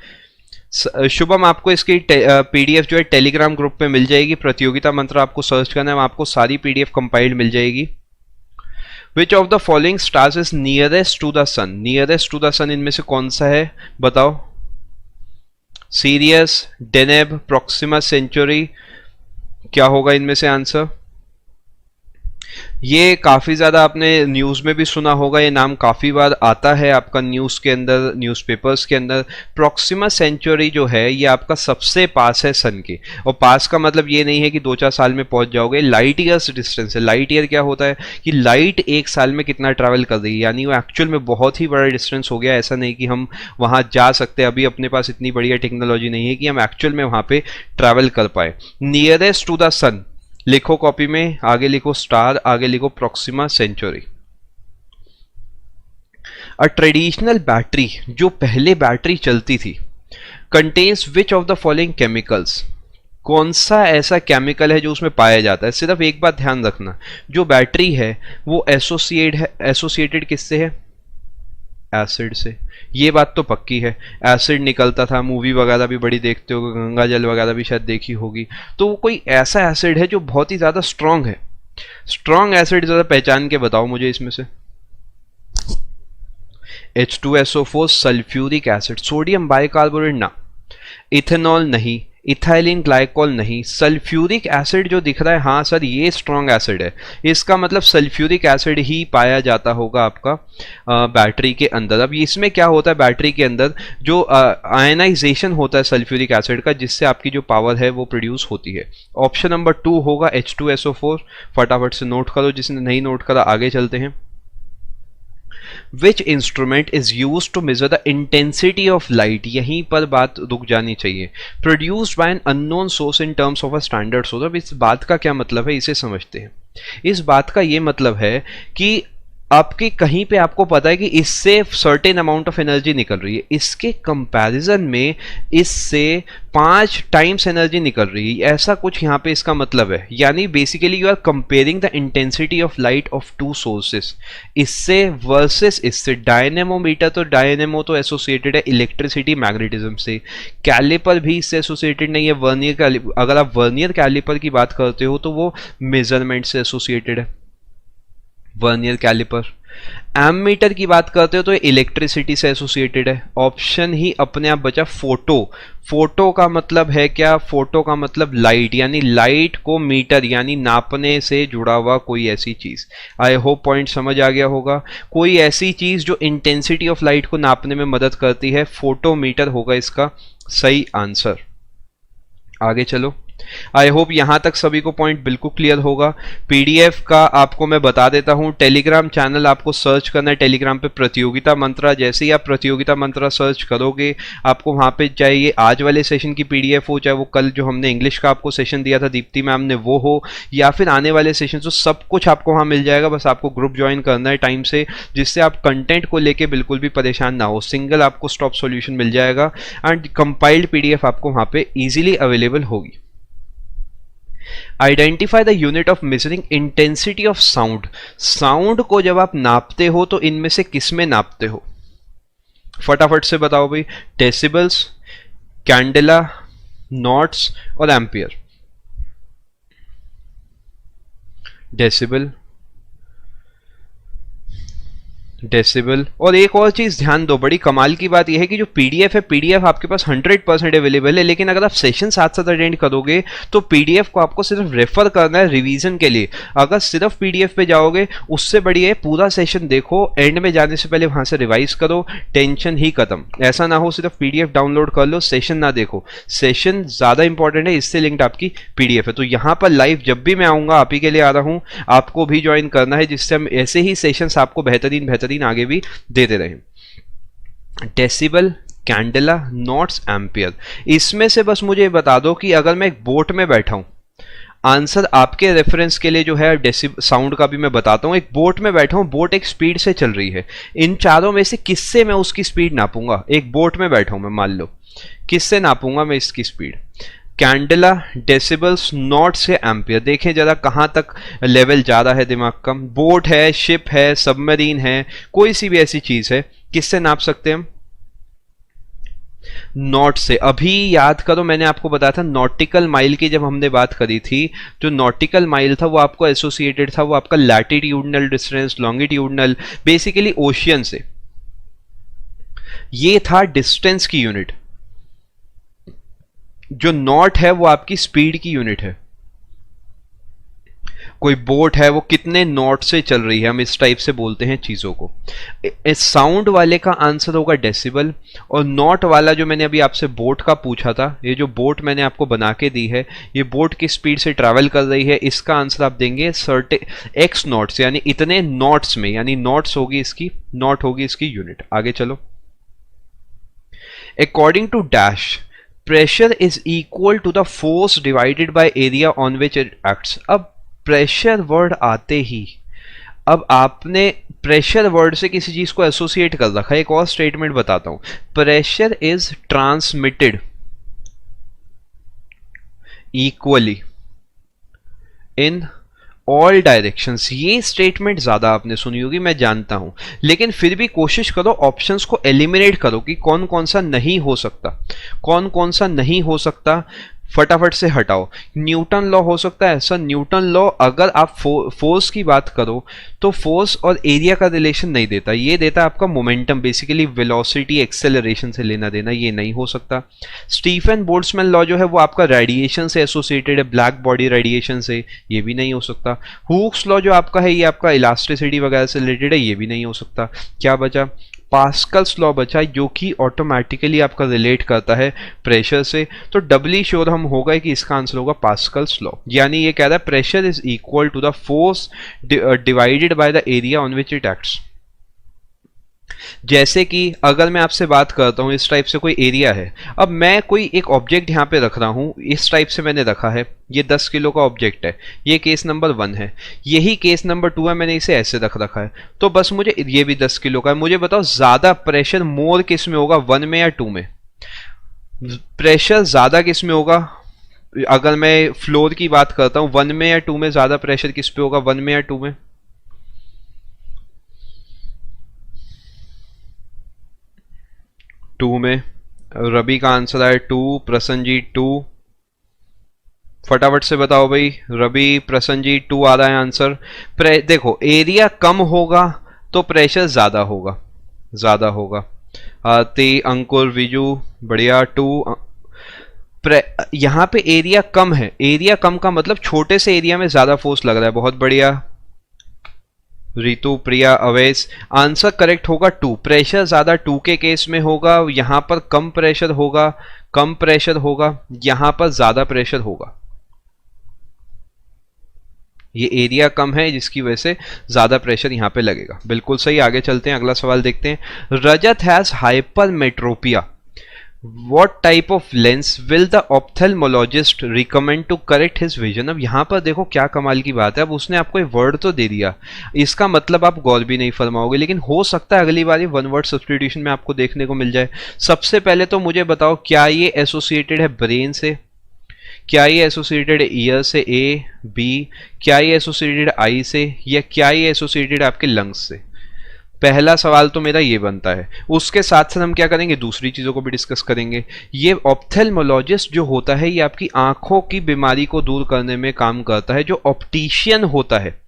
शुभम, आपको इसकी पीडीएफ जो है टेलीग्राम ग्रुप पे मिल जाएगी। प्रतियोगिता मंत्र आपको सर्च करना है, आपको सारी पीडीएफ कंपाइल्ड मिल जाएगी। Which of the following stars is nearest to the sun? Nearest to the sun इनमें से कौन सा है बताओ? सीरियस, डेनेब, प्रोक्सिमा सेंचुरी, क्या होगा इनमें से आंसर? ये काफ़ी ज़्यादा आपने न्यूज़ में भी सुना होगा, ये नाम काफ़ी बार आता है आपका न्यूज़ के अंदर, न्यूज़पेपर्स के अंदर। प्रॉक्सिमा सेंचुरी जो है ये आपका सबसे पास है सन के, और पास का मतलब ये नहीं है कि 2-4 साल में पहुंच जाओगे, लाइट ईयर्स डिस्टेंस है। लाइट ईयर क्या होता है कि लाइट एक साल में कितना ट्रैवल कर रही है, यानी वो एक्चुअल में बहुत ही बड़ा डिस्टेंस हो गया। ऐसा नहीं कि हम वहाँ जा सकते, अभी अपने पास इतनी बढ़िया टेक्नोलॉजी नहीं है कि हम एक्चुअल में वहाँ पे ट्रैवल कर पाए। नियरेस्ट टू द सन लिखो कॉपी में, आगे लिखो स्टार, आगे लिखो Proxima Centauri. A traditional battery, जो पहले बैटरी चलती थी, contains which of the following chemicals, कौन सा ऐसा केमिकल है जो उसमें पाया जाता है। सिर्फ एक बात ध्यान रखना, जो बैटरी है वो एसोसिएटेड किससे है, एसिड से। ये बात तो पक्की है, एसिड निकलता था, मूवी वगैरह भी बड़ी देखते हो, गंगा जल वगैरह भी शायद देखी होगी। तो वो कोई ऐसा एसिड है जो बहुत ही ज़्यादा स्ट्रांग है। स्ट्रांग एसिड ज़रा पहचान के बताओ मुझे इसमें से। H2SO4 sulphuric acid, sodium bicarbonate ना, इथेनॉल नहीं, इथाइलिन ग्लाइकोल नहीं, सल्फ्यूरिक एसिड जो दिख रहा है, हाँ सर ये स्ट्रॉन्ग एसिड है। इसका मतलब सल्फ्यूरिक एसिड ही पाया जाता होगा आपका बैटरी के अंदर। अब इसमें क्या होता है, बैटरी के अंदर जो आयनाइजेशन होता है सल्फ्यूरिक एसिड का, जिससे आपकी जो पावर है वो प्रोड्यूस होती है। ऑप्शन नंबर 2 होगा H2SO4। फटाफट से नोट करो, जिसने नहीं नोट करा आगे चलते हैं। Which instrument is used to measure the intensity of light, यहीं पर बात रुक जानी चाहिए। Produced by an unknown source in terms of a standard source। अब इस बात का क्या मतलब है, इसे समझते हैं। इस बात का ये मतलब है कि आपके कहीं पे आपको पता है कि इससे सर्टेन अमाउंट ऑफ एनर्जी निकल रही है, इसके कंपैरिजन में इससे 5 टाइम्स एनर्जी निकल रही है, ऐसा कुछ यहाँ पे इसका मतलब है। यानी basically you are comparing the intensity of light of 2 sources, इससे वर्सेस इससे। डायनेमोमीटर तो डायनेमो तो एसोसिएटेड है इलेक्ट्रिसिटी मैग्नेटिज्म से, कैलिपर भी इससे एसोसिएटेड नहीं है। वर्नियर कैलिपर, अगर आप वर्नियर कैलिपर की बात करते हो तो वो मेजरमेंट से एसोसिएटेड है, वर्नियर कैलिपर। एमीटर की बात करते हो तो इलेक्ट्रिसिटी से एसोसिएटेड है। ऑप्शन ही अपने आप बचा फोटो। फोटो का मतलब है क्या, फोटो का मतलब लाइट, यानी लाइट को मीटर यानी नापने से जुड़ा हुआ कोई ऐसी चीज। आई होप पॉइंट समझ आ गया होगा। कोई ऐसी चीज जो इंटेंसिटी ऑफ लाइट को नापने में मदद करती है, फोटोमीटर होगा इसका सही आंसर। आगे चलो, आई होप यहां तक सभी को पॉइंट बिल्कुल क्लियर होगा। पीडीएफ का आपको मैं बता देता हूं, टेलीग्राम चैनल आपको सर्च करना है, टेलीग्राम पे प्रतियोगिता मंत्रा। जैसे ही आप प्रतियोगिता मंत्रा सर्च करोगे, आपको वहां पे चाहे ये आज वाले सेशन की पीडीएफ हो, चाहे वो कल जो हमने इंग्लिश का आपको सेशन दिया था दीप्ति मैम ने वो हो, या फिर आने वाले सेशन, तो सब कुछ आपको वहां मिल जाएगा। बस आपको ग्रुप ज्वाइन करना है टाइम से, जिससे आप कंटेंट को लेके बिल्कुल भी परेशान ना हो। सिंगल आपको स्टॉप सॉल्यूशन मिल जाएगा एंड कंपाइल्ड पीडीएफ आपको वहां पे इजीली अवेलेबल होगी। Identify the unit of measuring intensity of sound. Sound को जब आप नापते हो तो इनमें से किस में नापते हो, फटाफट से बताओ भाई। डेसिबल्स, कैंडेला, नॉट्स और एम्पियर। Decibel, decibel. और एक और चीज ध्यान दो, बड़ी कमाल की बात यह है कि जो पीडीएफ है, पीडीएफ आपके पास 100% अवेलेबल है, लेकिन अगर आप सेशन साथ साथ अटेंड करोगे तो पीडीएफ को आपको सिर्फ रेफर करना है रिवीजन के लिए। अगर सिर्फ पीडीएफ पे जाओगे उससे बढ़िया है पूरा सेशन देखो, एंड में जाने से पहले वहां से रिवाइज करो, टेंशन ही खत्म। ऐसा ना हो सिर्फ पीडीएफ डाउनलोड कर लो, सेशन ना देखो। सेशन ज्यादा इंपॉर्टेंट है, इससे लिंक्ड आपकी पीडीएफ है। तो यहां पर लाइव जब भी मैं आऊंगा आप ही के लिए आ रहा हूं, आपको भी ज्वाइन करना है, जिससे हम ऐसे ही सेशंस आपको बेहतरीन आगे भी देते रहे। Decibel, candela, knots, ampere. इसमें से बस मुझे बता दो कि अगर मैं एक बोट में बैठा हूं, आंसर आपके रेफरेंस के लिए जो है साउंड का भी मैं बताता हूं। एक बोट में बैठा हूं, बोट एक स्पीड से चल रही है, इन चारों में से किससे मैं उसकी स्पीड नापूंगा। एक बोट में बैठा हूं मैं, मान लो, किससे नापूंगा मैं इसकी स्पीड। कैंडेला, डेसिबल्स, नॉट्स या एम्पियर। देखें जरा कहां तक लेवल ज्यादा है दिमाग का। बोट है, शिप है, सबमरीन है, कोई सी भी ऐसी चीज है, किससे नाप सकते हैं हम, नॉट से। अभी याद करो मैंने आपको बताया था नॉटिकल माइल की जब हमने बात करी थी, जो नॉटिकल माइल था वो आपको एसोसिएटेड था, वो आपका latitudinal distance, longitudinal, basically ocean से। ये था डिस्टेंस की यूनिट। जो नॉट है वो आपकी स्पीड की यूनिट है। कोई बोट है वो कितने नॉट से चल रही है, हम इस टाइप से बोलते हैं चीज़ों को। साउंड वाले का आंसर होगा डेसिबल, और नॉट वाला जो मैंने अभी आपसे बोट का पूछा था, ये जो बोट मैंने आपको बना के दी है, ये बोट की स्पीड से ट्रैवल कर रही है, इसका आंसर आप देंगे सर्टेन एक्स नॉट्स, यानी इतने नॉट्स में, यानी नॉट्स होगी इसकी, नॉट होगी इसकी यूनिट। आगे चलो। According to dash pressure is equal to the force divided by area on which it acts. अब प्रेशर वर्ड आते ही अब आपने प्रेशर वर्ड से किसी चीज को एसोसिएट कर रखा है। एक और स्टेटमेंट बताता हूं, pressure is transmitted equally in all directions. ये स्टेटमेंट ज्यादा आपने सुनी होगी, मैं जानता हूं, लेकिन फिर भी कोशिश करो ऑप्शंस को एलिमिनेट करो कि कौन कौन सा नहीं हो सकता, कौन कौन सा नहीं हो सकता, फटाफट से हटाओ। न्यूटन लॉ हो सकता है सर, न्यूटन लॉ अगर आप फोर्स की बात करो तो फोर्स और एरिया का रिलेशन नहीं देता, ये देता है आपका मोमेंटम, बेसिकली वेलोसिटी एक्सेलरेशन से लेना देना, ये नहीं हो सकता। स्टीफन बोल्ट्जमैन लॉ जो है वो आपका रेडिएशन से एसोसिएटेड है, ब्लैक बॉडी रेडिएशन से, ये भी नहीं हो सकता। हुक्स लॉ जो आपका है ये आपका इलास्टिसिटी वगैरह से रिलेटेड है, ये भी नहीं हो सकता। क्या बचा? पास्कल्स लॉ बचा, जो कि ऑटोमेटिकली आपका रिलेट करता है प्रेशर से। तो डबली श्योर हम होगा कि इसका आंसर होगा पास्कल्स लॉ, यानी ये कह रहा है pressure is equal to the force divided by the area on which it acts. जैसे कि अगर मैं आपसे बात करता हूं, इस टाइप से कोई एरिया है, अब मैं कोई एक ऑब्जेक्ट यहां पे रख रहा हूं, इस टाइप से मैंने रखा है, ये 10 किलो का ऑब्जेक्ट है, ये केस नंबर 1 है, यही केस नंबर 2 है, मैंने इसे ऐसे रख रखा है। तो बस मुझे, ये भी 10 किलो का है, मुझे बताओ ज्यादा प्रेशर मोर किस में होगा, 1 में या 2 में? प्रेशर ज्यादा किस में होगा? अगर मैं फ्लोर की बात करता हूं, 1 में या 2 में ज्यादा प्रेशर किस पे होगा, 1 में या 2 में? 2 में। रवि का आंसर है 2, प्रसन्नजीत 2, फटाफट से बताओ भाई, रवि प्रसन्नजीत 2 आ रहा है आंसर। देखो एरिया कम होगा तो प्रेशर ज्यादा होगा, ज्यादा होगा। आरती, अंकुर, विजू, बढ़िया 2। यहां पे एरिया कम है, एरिया कम का मतलब छोटे से एरिया में ज्यादा फोर्स लग रहा है, बहुत बढ़िया। रितु, प्रिया, अवैस, आंसर करेक्ट होगा 2। प्रेशर ज्यादा 2 के केस में होगा, यहां पर कम प्रेशर होगा, कम प्रेशर होगा, यहां पर ज्यादा प्रेशर होगा। ये एरिया कम है जिसकी वजह से ज्यादा प्रेशर यहां पे लगेगा, बिल्कुल सही। आगे चलते हैं, अगला सवाल देखते हैं। Rajat has hypermetropia, What type of lens will the ophthalmologist recommend to correct his vision? अब यहां पर देखो क्या कमाल की बात है, अब उसने आपको एक वर्ड तो दे दिया, इसका मतलब आप गौर भी नहीं फरमाओगे, लेकिन हो सकता है अगली बार ये 1 वर्ड सब्स्टिट्यूशन में आपको देखने को मिल जाए। सबसे पहले तो मुझे बताओ, क्या ये एसोसिएटेड है ब्रेन से? क्या ये एसोसिएटेड है ईयर से? ए, बी। क्या ये एसोसिएटेड आई से? या क्या ये एसोसिएटेड है आपके लंग्स से? पहला सवाल तो मेरा ये बनता है। उसके साथ साथ हम क्या करेंगे, दूसरी चीजों को भी डिस्कस करेंगे। ये ऑप्थेल्मोलॉजिस्ट जो होता है ये आपकी आंखों की बीमारी को दूर करने में काम करता है। जो ऑप्टिशियन होता है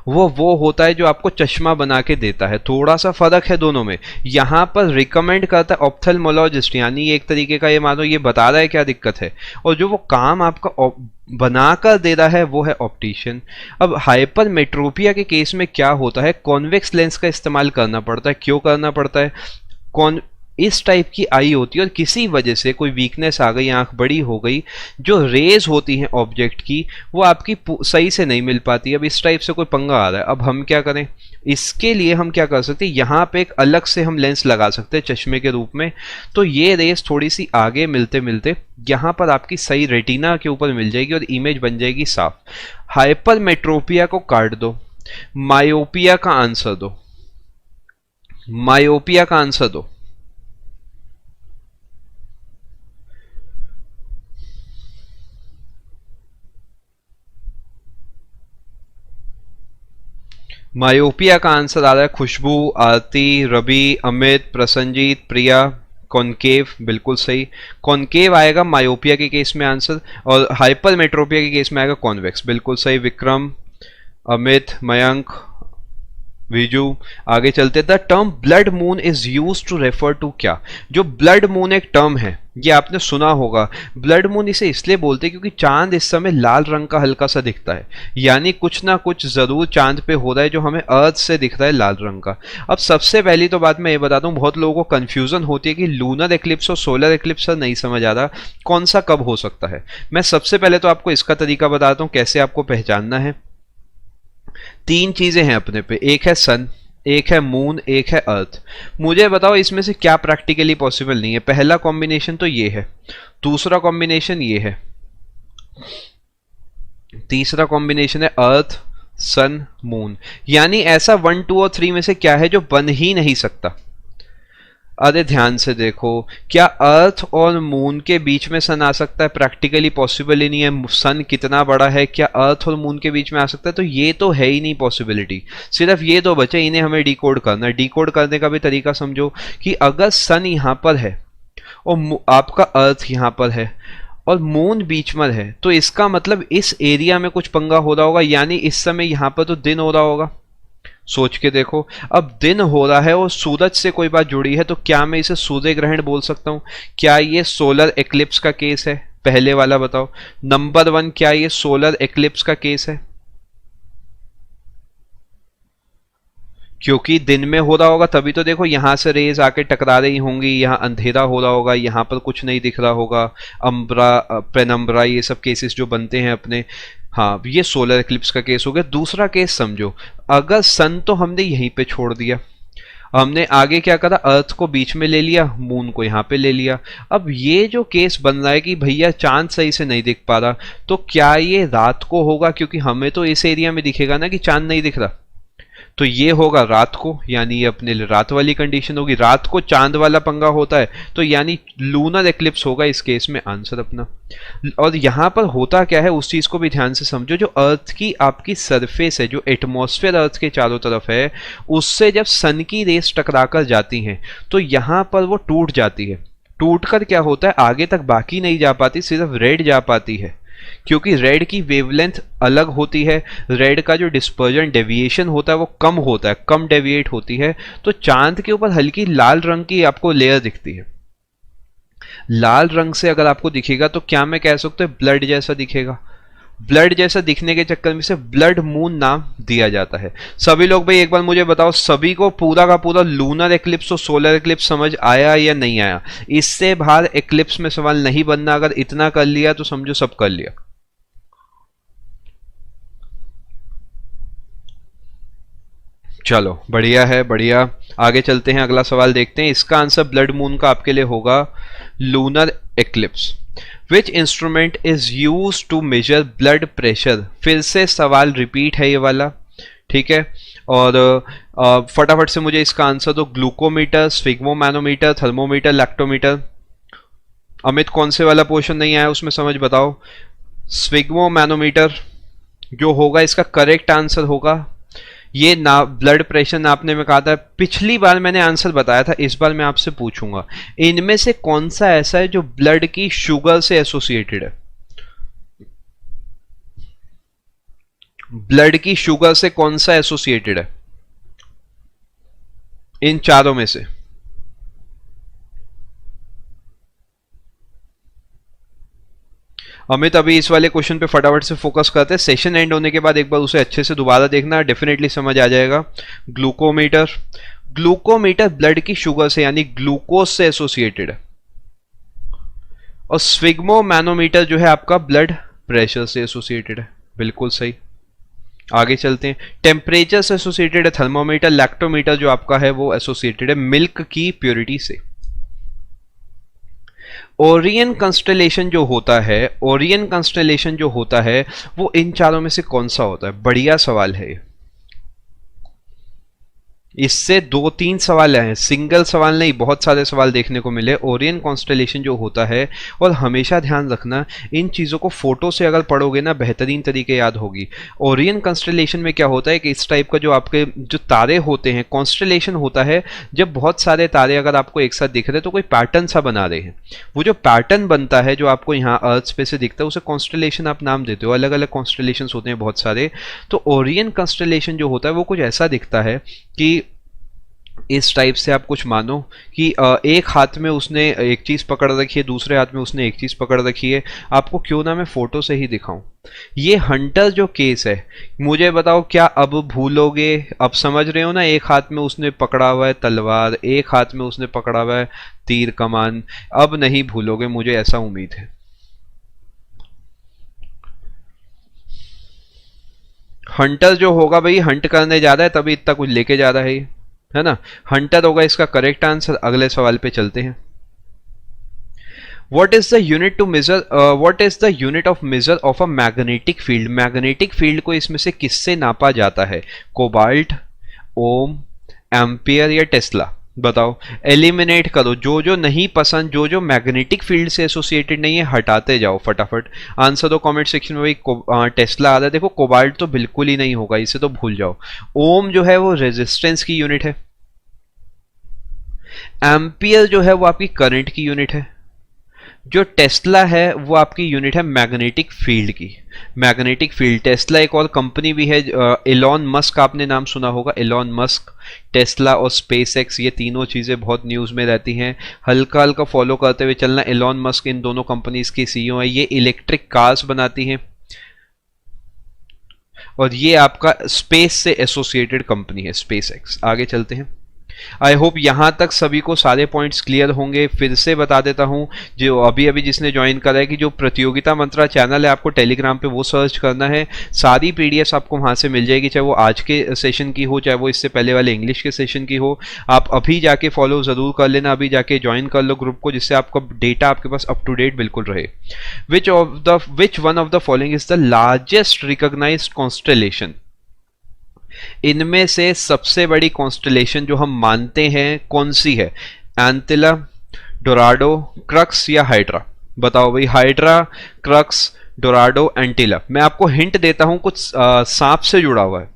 वो होता है जो आपको चश्मा बना के देता है। थोड़ा सा फर्क है दोनों में। यहां पर रिकमेंड करता है ऑप्थेल्मोलॉजिस्ट, यानी एक तरीके का ये मानो ये बता रहा है क्या दिक्कत है, और जो वो काम आपका बनाकर दे रहा है वो है ऑप्टिशियन। अब हाइपरमेट्रोपिया के केस में क्या होता है, कॉन्वेक्स लेंस का इस्तेमाल करना पड़ता है। क्यों करना पड़ता है? इस टाइप की आई होती है और किसी वजह से कोई वीकनेस आ गई, आंख बड़ी हो गई, जो रेज होती हैं ऑब्जेक्ट की वो आपकी सही से नहीं मिल पाती। अब इस टाइप से कोई पंगा आ रहा है, अब हम क्या करें? इसके लिए हम क्या कर सकते हैं, यहाँ पे एक अलग से हम लेंस लगा सकते हैं चश्मे के रूप में। तो ये रेस थोड़ी सी आगे मिलते मिलते यहाँ पर आपकी सही रेटिना के ऊपर मिल जाएगी और इमेज बन जाएगी साफ। हाइपरमेट्रोपिया को काट दो, मायोपिया का आंसर दो, मायोपिया का आंसर दो। मायोपिया का आंसर आ रहा है खुशबू, आरती, रवि, अमित, प्रसन्नजीत, प्रिया। कॉनकेव बिल्कुल सही, कॉनकेव आएगा मायोपिया के केस में आंसर, और हाइपरमेट्रोपिया के केस में आएगा कॉन्वेक्स। बिल्कुल सही। विक्रम, अमित, मयंक, विजू, आगे चलते। The term blood moon is use to refer to क्या? जो ब्लड मून एक टर्म है, ये आपने सुना होगा। ब्लड मून इसे इसलिए बोलते हैं क्योंकि चांद इस समय लाल रंग का हल्का सा दिखता है, यानी कुछ ना कुछ जरूर चांद पे हो रहा है जो हमें अर्थ से दिख रहा है लाल रंग का। अब सबसे पहली तो बात मैं ये बता दूं, बहुत लोगों को कंफ्यूजन होती है कि लूनर एक्लिप्स और सोलर एक्लिप्स नहीं समझ आ रहा कौन सा कब हो सकता है। मैं सबसे पहले तो आपको इसका तरीका बताता हूं कैसे आपको पहचानना है। तीन चीजें हैं अपने पे, एक है सन, एक है मून, एक है अर्थ। मुझे बताओ इसमें से क्या प्रैक्टिकली पॉसिबल नहीं है? पहला कॉम्बिनेशन तो ये है, दूसरा कॉम्बिनेशन ये है, तीसरा कॉम्बिनेशन है अर्थ सन मून। यानी ऐसा 1 2 और 3 में से क्या है जो बन ही नहीं सकता? अरे ध्यान से देखो, क्या अर्थ और मून के बीच में सन आ सकता है? प्रैक्टिकली पॉसिबल ही नहीं है। सन कितना बड़ा है, क्या अर्थ और मून के बीच में आ सकता है? तो ये तो है ही नहीं पॉसिबिलिटी। सिर्फ ये दो बचे, इन्हें हमें डिकोड करना है। डिकोड करने का भी तरीका समझो कि अगर सन यहां पर है और आपका अर्थ यहां पर है और मून बीच में है, तो इसका मतलब इस एरिया में कुछ पंगा हो रहा होगा, यानी इस समय यहां पर तो दिन हो रहा होगा। सोच के देखो, अब दिन हो रहा है और सूरज से कोई बात जुड़ी है, तो क्या मैं इसे सूर्य ग्रहण बोल सकता हूं? क्या ये सोलर एक्लिप्स का केस है? पहले वाला बताओ। नंबर 1, क्या ये सोलर एक्लिप्स का केस है? क्योंकि दिन में हो रहा होगा तभी तो देखो यहां से रेज आके टकरा रही होंगी, यहां अंधेरा हो रहा होगा, यहां पर कुछ नहीं दिख रहा होगा। अम्ब्रा, पेनम्ब्रा, ये सब केसेस जो बनते हैं अपने, हाँ ये सोलर एक्लिप्स का केस हो गया। दूसरा केस समझो, अगर सन तो हमने यहीं पे छोड़ दिया, हमने आगे क्या करा, अर्थ को बीच में ले लिया, मून को यहाँ पे ले लिया। अब ये जो केस बन रहा है कि भैया चांद सही से नहीं दिख पा रहा, तो क्या ये रात को होगा? क्योंकि हमें तो इस एरिया में दिखेगा ना कि चांद नहीं दिख रहा, तो ये होगा रात को, यानी ये अपने लिए रात वाली कंडीशन होगी। रात को चांद वाला पंगा होता है तो यानी लूनर एक्लिप्स होगा इस केस में आंसर अपना। और यहां पर होता क्या है उस चीज को भी ध्यान से समझो। जो अर्थ की आपकी सरफेस है, जो एटमॉस्फेयर अर्थ के चारों तरफ है, उससे जब सन की रेस टकरा कर जाती हैं तो यहां पर वो टूट जाती है। टूटकर क्या होता है, आगे तक बाकी नहीं जा पाती, सिर्फ रेड जा पाती है, क्योंकि रेड की वेवलेंथ अलग होती है। रेड का जो डिस्पर्जन डेविएशन होता है वो कम होता है, कम डेविएट होती है। तो चांद के ऊपर हल्की लाल रंग की आपको लेयर दिखती है। लाल रंग से अगर आपको दिखेगा तो क्या मैं कह सकता हूं ब्लड जैसा दिखेगा? ब्लड जैसा दिखने के चक्कर में से ब्लड मून नाम दिया जाता है। सभी लोग भाई एक बार मुझे बताओ, सभी को पूरा का पूरा लूनर एक्लिप्स और सोलर एक्लिप्स समझ आया या नहीं आया? इससे बाहर एक्लिप्स में सवाल नहीं बनना। अगर इतना कर लिया तो समझो सब कर लिया। चलो बढ़िया है, बढ़िया। आगे चलते हैं, अगला सवाल देखते हैं। इसका आंसर ब्लड मून का आपके लिए होगा lunar eclipse. Which instrument is use to measure blood pressure? फिर से सवाल रिपीट है ये वाला, ठीक है। और फटाफट से मुझे इसका आंसर दो। Glucometer, sphygmomanometer, thermometer, lactometer. Amit कौन से वाला पोर्शन नहीं आया उसमें समझ बताओ। स्फिग्मोमैनोमीटर जो होगा इसका करेक्ट आंसर होगा। ये ना ब्लड प्रेशर नापने में कहा था, पिछली बार मैंने आंसर बताया था, इस बार मैं आपसे पूछूंगा इनमें से कौन सा ऐसा है जो ब्लड की शुगर से एसोसिएटेड है? ब्लड की शुगर से कौन सा एसोसिएटेड है इन चारों में से? अमित अभी इस वाले क्वेश्चन पे फटाफट से फोकस करते हैं। सेशन एंड होने के बाद एक बार उसे अच्छे से दोबारा देखना, डेफिनेटली समझ आ जाएगा। ग्लूकोमीटर, ग्लूकोमीटर ब्लड की शुगर से यानी ग्लूकोज से एसोसिएटेड है। और स्फिग्मोमैनोमीटर जो है आपका ब्लड प्रेशर से एसोसिएटेड है। बिल्कुल सही। आगे चलते हैं। टेम्परेचर से एसोसिएटेड है थर्मोमीटर। लैक्टोमीटर जो आपका है वो एसोसिएटेड है मिल्क की प्योरिटी से। ओरियन कंस्टेलेशन जो होता है, ओरियन कंस्टेलेशन जो होता है वो इन चारों में से कौन सा होता है? बढ़िया सवाल है ये। इससे 2-3 सवाल हैं, सिंगल सवाल नहीं, बहुत सारे सवाल देखने को मिले। ओरियन कॉन्स्टलेशन जो होता है, और हमेशा ध्यान रखना इन चीज़ों को फोटो से अगर पढ़ोगे ना बेहतरीन तरीके याद होगी। ओरियन कॉन्स्टलेशन में क्या होता है कि इस टाइप का जो आपके जो तारे होते हैं, कॉन्स्टलेशन होता है जब बहुत सारे तारे अगर आपको एक साथ दिख रहे हैं तो कोई पैटर्न सा बना रहे हैं। वो जो पैटर्न बनता है जो आपको यहाँ अर्थ पे से दिखता है उसे कॉन्स्टलेशन आप नाम देते हो। अलग अलग कॉन्स्टलेशन होते हैं बहुत सारे। तो ओरियन कॉन्स्टलेशन जो होता है वो कुछ ऐसा दिखता है कि इस टाइप से आप कुछ मानो कि एक हाथ में उसने एक चीज़ पकड़ रखी है, दूसरे हाथ में उसने एक चीज़ पकड़ रखी है। आपको क्यों ना मैं फोटो से ही दिखाऊं। ये हंटर जो केस है, मुझे बताओ क्या अब भूलोगे? अब समझ रहे हो ना, एक हाथ में उसने पकड़ा हुआ है तलवार, एक हाथ में उसने पकड़ा हुआ है तीर कमान। अब नहीं भूलोगे, मुझे ऐसा उम्मीद है। हंटर जो होगा भाई, हंट करने जा रहा है तभी इतना कुछ लेके जा रहा है ना। हंटर होगा इसका करेक्ट आंसर। अगले सवाल पे चलते हैं। What is the unit to measure? What is the unit of measure of a magnetic field? Magnetic field को इसमें से किससे नापा जाता है? कोबाल्ट, ओम, एम्पियर या टेस्ला? बताओ, एलिमिनेट करो। जो जो नहीं पसंद, जो जो मैग्नेटिक फील्ड से एसोसिएटेड नहीं है, हटाते जाओ फटाफट। आंसर दो कमेंट सेक्शन में। भाई टेस्ला आ रहा है, देखो कोबाल्ट तो बिल्कुल ही नहीं होगा, इसे तो भूल जाओ। ओम जो है वो रेजिस्टेंस की यूनिट है। एम्पियर जो है वो आपकी करंट की यूनिट है। जो टेस्ला है वो आपकी यूनिट है मैग्नेटिक फील्ड की। मैग्नेटिक फील्ड, टेस्ला एक और कंपनी भी है, एलॉन मस्क, आपने नाम सुना होगा, एलॉन मस्क, टेस्ला और स्पेस एक्स, ये तीनों चीज़ें बहुत न्यूज़ में रहती हैं। हल्का हल्का फॉलो करते हुए चलना। एलॉन मस्क इन दोनों कंपनीज की सीईओ है। ये इलेक्ट्रिक कार्स बनाती हैं और ये आपका स्पेस से एसोसिएटेड कंपनी है, स्पेस एक्स। आगे चलते हैं। आई होप यहां तक सभी को सारे पॉइंट्स क्लियर होंगे। फिर से बता देता हूं, जो अभी अभी जिसने ज्वाइन करा है, कि जो प्रतियोगिता मंत्रा चैनल है आपको टेलीग्राम पे वो सर्च करना है। सारी पीडीएफ आपको वहां से मिल जाएगी, चाहे वो आज के सेशन की हो, चाहे वो इससे पहले वाले इंग्लिश के सेशन की हो। आप अभी जाके फॉलो जरूर कर लेना, अभी जाके ज्वाइन कर लो ग्रुप को, जिससे आपका डेटा आपके पास अप टू डेट बिल्कुल रहे। Which one of the following is the largest recognised constellation? इनमें से सबसे बड़ी कॉन्स्टेलेशन जो हम मानते हैं कौन सी है? एंटिला, डोराडो, क्रक्स या हाइड्रा? बताओ भाई, हाइड्रा, क्रक्स, डोराडो, एंटिला। मैं आपको हिंट देता हूं, कुछ सांप से जुड़ा हुआ है।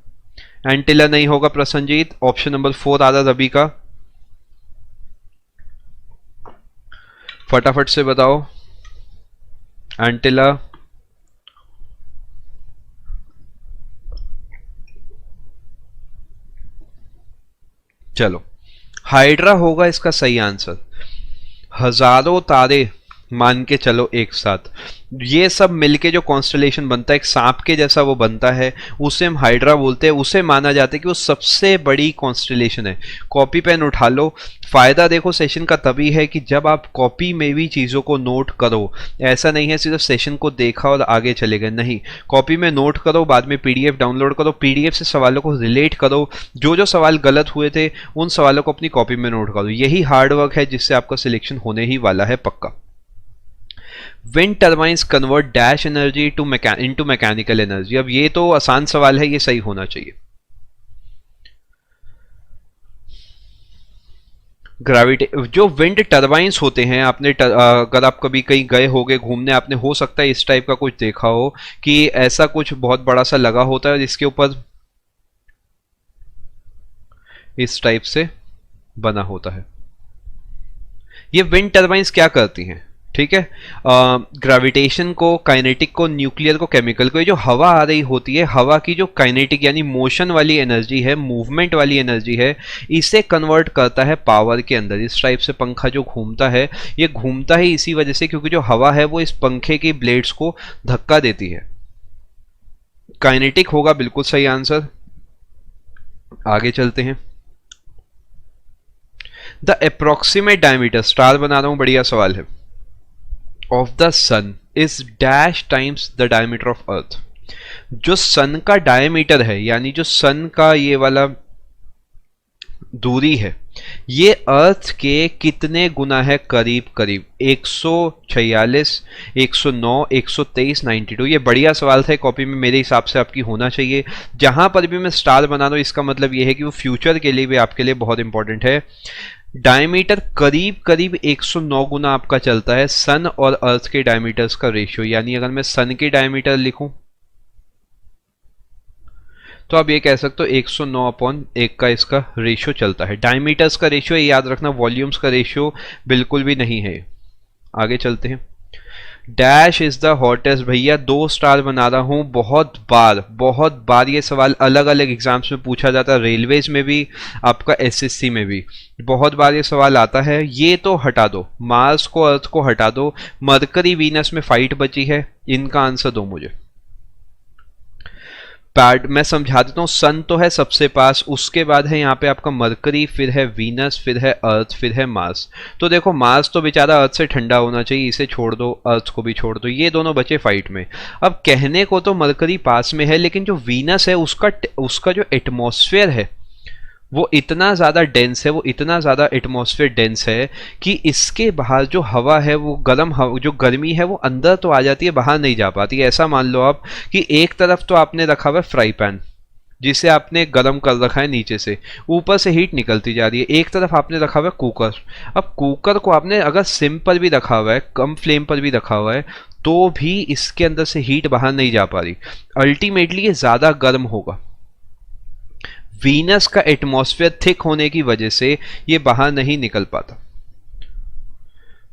एंटिला नहीं होगा प्रसन्नजीत। ऑप्शन नंबर 4 आ रहा रवि का, फटाफट से बताओ। एंटिला, चलो हाइड्रा होगा इसका सही आंसर। हजारों तारे मान के चलो एक साथ, ये सब मिलके जो कॉन्स्टलेशन बनता है, एक सांप के जैसा वो बनता है, उसे हम हाइड्रा बोलते हैं। उसे माना जाता है कि वो सबसे बड़ी कॉन्स्टलेशन है। कॉपी पेन उठा लो। फायदा देखो सेशन का तभी है कि जब आप कॉपी में भी चीज़ों को नोट करो। ऐसा नहीं है सिर्फ सेशन को देखा और आगे चले गए, नहीं, कॉपी में नोट करो, बाद में पीडीएफ डाउनलोड करो, पीडीएफ से सवालों को रिलेट करो। जो जो सवाल गलत हुए थे उन सवालों को अपनी कॉपी में नोट करो। यही हार्ड वर्क है जिससे आपका सिलेक्शन होने ही वाला है पक्का। Wind turbines convert dash energy into mechanical energy. अब ये तो आसान सवाल है, ये सही होना चाहिए। ग्रेविटी, जो विंड टर्बाइंस होते हैं, आपने अगर आप कभी कहीं गए होगे घूमने, आपने हो सकता है इस टाइप का कुछ देखा हो कि ऐसा कुछ बहुत बड़ा सा लगा होता है जिसके ऊपर इस टाइप से बना होता है। ये विंड टर्बाइंस क्या करती हैं? ठीक है, ग्रेविटेशन को, काइनेटिक को, न्यूक्लियर को, केमिकल को। ये जो हवा आ रही होती है, हवा की जो काइनेटिक यानी मोशन वाली एनर्जी है, मूवमेंट वाली एनर्जी है, इसे कन्वर्ट करता है पावर के अंदर। इस टाइप से पंखा जो घूमता है, ये घूमता ही इसी वजह से क्योंकि जो हवा है वो इस पंखे की ब्लेड्स को धक्का देती है। काइनेटिक होगा बिल्कुल सही आंसर। आगे चलते हैं। द अप्रोक्सीमेट डायमीटर, स्टार बना रहा हूं, बढ़िया सवाल है, of the sun is dash times the diameter of earth. जो सन का डायमीटर है, यानी जो सन का ये वाला दूरी है, ये अर्थ के कितने गुना है? करीब करीब 146, 109, 123, 92। ये बढ़िया सवाल था, कॉपी में मेरे हिसाब से आपकी होना चाहिए। जहां पर भी मैं स्टार बना रहा हूं इसका मतलब ये है कि वो फ्यूचर के लिए भी आपके लिए बहुत इंपॉर्टेंट है। डायमीटर करीब करीब 109 गुना आपका चलता है सन और अर्थ के डायमीटर्स का रेशियो। यानी अगर मैं सन के डायमीटर लिखूं तो आप ये कह सकते हो 109/1 का इसका रेशियो चलता है। डायमीटर्स का रेशियो है, याद रखना, वॉल्यूम्स का रेशियो बिल्कुल भी नहीं है। आगे चलते हैं। डैश इज द हॉटेस्ट, भैया 2 स्टार बना रहा हूं। बहुत बार ये सवाल अलग अलग एग्जाम्स में पूछा जाता है, रेलवेज में भी, आपका एसएससी में भी बहुत बार ये सवाल आता है। ये तो हटा दो, मार्स को अर्थ को हटा दो, मरकरी वीनस में फाइट बची है, इनका आंसर दो मुझे। मैं समझा देता हूँ। सन तो है सबसे पास, उसके बाद है यहाँ पे आपका मरकरी, फिर है वीनस, फिर है अर्थ, फिर है मार्स। तो देखो मार्स तो बेचारा अर्थ से ठंडा होना चाहिए, इसे छोड़ दो, अर्थ को भी छोड़ दो, ये दोनों बचे फाइट में। अब कहने को तो मरकरी पास में है, लेकिन जो वीनस है उसका जो एटमॉस्फेयर है वो इतना ज़्यादा डेंस है, वो इतना ज़्यादा एटमॉस्फेयर डेंस है कि इसके बाहर जो हवा है, वो जो गर्मी है वो अंदर तो आ जाती है, बाहर नहीं जा पाती। ऐसा मान लो आप कि एक तरफ तो आपने रखा हुआ है फ्राई पैन, जिसे आपने गर्म कर रखा है नीचे से, ऊपर से हीट निकलती जा रही है। एक तरफ आपने रखा हुआ है कुकर। अब कुकर को आपने अगर सिम पर भी रखा हुआ है, कम फ्लेम पर भी रखा हुआ है, तो भी इसके अंदर से हीट बाहर नहीं जा पा रही। अल्टीमेटली ये ज़्यादा गर्म होगा। वीनस का एटमॉस्फेयर थिक होने की वजह से ये बाहर नहीं निकल पाता।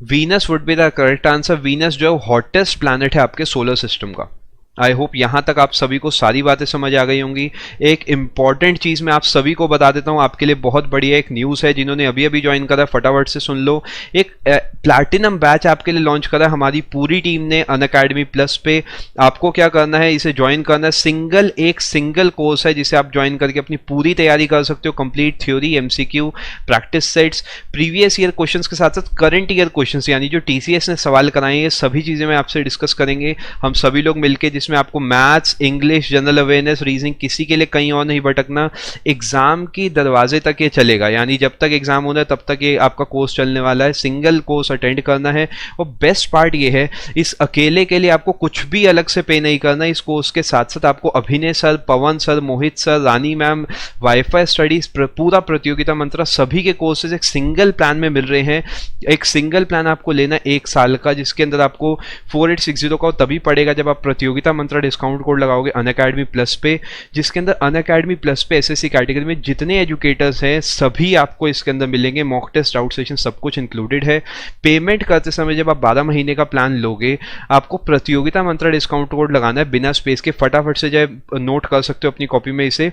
Venus would be the correct answer. Venus जो है हॉटेस्ट प्लैनेट है आपके सोलर सिस्टम का। आई होप यहां तक आप सभी को सारी बातें समझ आ गई होंगी। एक इंपॉर्टेंट चीज मैं आप सभी को बता देता हूं, आपके लिए बहुत बढ़िया एक न्यूज़ है। जिन्होंने अभी अभी ज्वाइन करा फटाफट से सुन लो। एक प्लैटिनम बैच आपके लिए लॉन्च करा हमारी पूरी टीम ने अनअकैडमी प्लस पे। आपको क्या करना है, इसे ज्वाइन करना है। एक सिंगल कोर्स है जिसे आप ज्वाइन करके अपनी पूरी तैयारी कर सकते हो। Complete theory, MCQ, practice sets, previous year question के साथ साथ करंट ईयर क्वेश्चन, यानी जो टीसीएस ने सवाल कराए, ये सभी चीजें मैं आपसे डिस्कस करेंगे हम सभी लोग मिलकर, जिसमें आपको maths, English, general awareness, reasoning, किसी के लिए कहीं और नहीं भटकना। एग्जाम की दरवाजे तक ये चलेगा, यानी जब तक एग्जाम होना है तब तक ये आपका कोर्स चलने वाला है। सिंगल कोर्स अटेंड करना है। और बेस्ट पार्ट ये है, इस अकेले के लिए आपको कुछ भी अलग से पे नहीं करना। इस कोर्स के साथ साथ आपको अभिनय सर, पवन सर, मोहित सर, रानी मैम, वाईफाई स्टडीज, पूरा प्रतियोगिता मंत्रा, सभी के कोर्सेज एक सिंगल प्लान में मिल रहे हैं। एक सिंगल प्लान आपको लेना 1 साल का, जिसके अंदर आपको 4860 का तभी पड़ेगा जब आप प्रतियोगिता मंत्रा डिस्काउंट कोड लगाओगे अनअकैडमी प्लस पे, जिसके अंदर अनअकैडमी प्लस पे एसएससी कैटेगरी में जितने एजुकेटर्स हैं सभी आपको इसके अंदर मिलेंगे। मॉक टेस्ट, डाउट सेशन सब कुछ इंक्लूडेड है। पेमेंट करते समय जब आप 12 महीने का प्लान लोगे, आपको प्रतियोगिता मंत्रा डिस्काउंट कोड लगाना है बिना स्पेस के। फटाफट से जो नोट कर सकते हो अपनी कॉपी में इसे,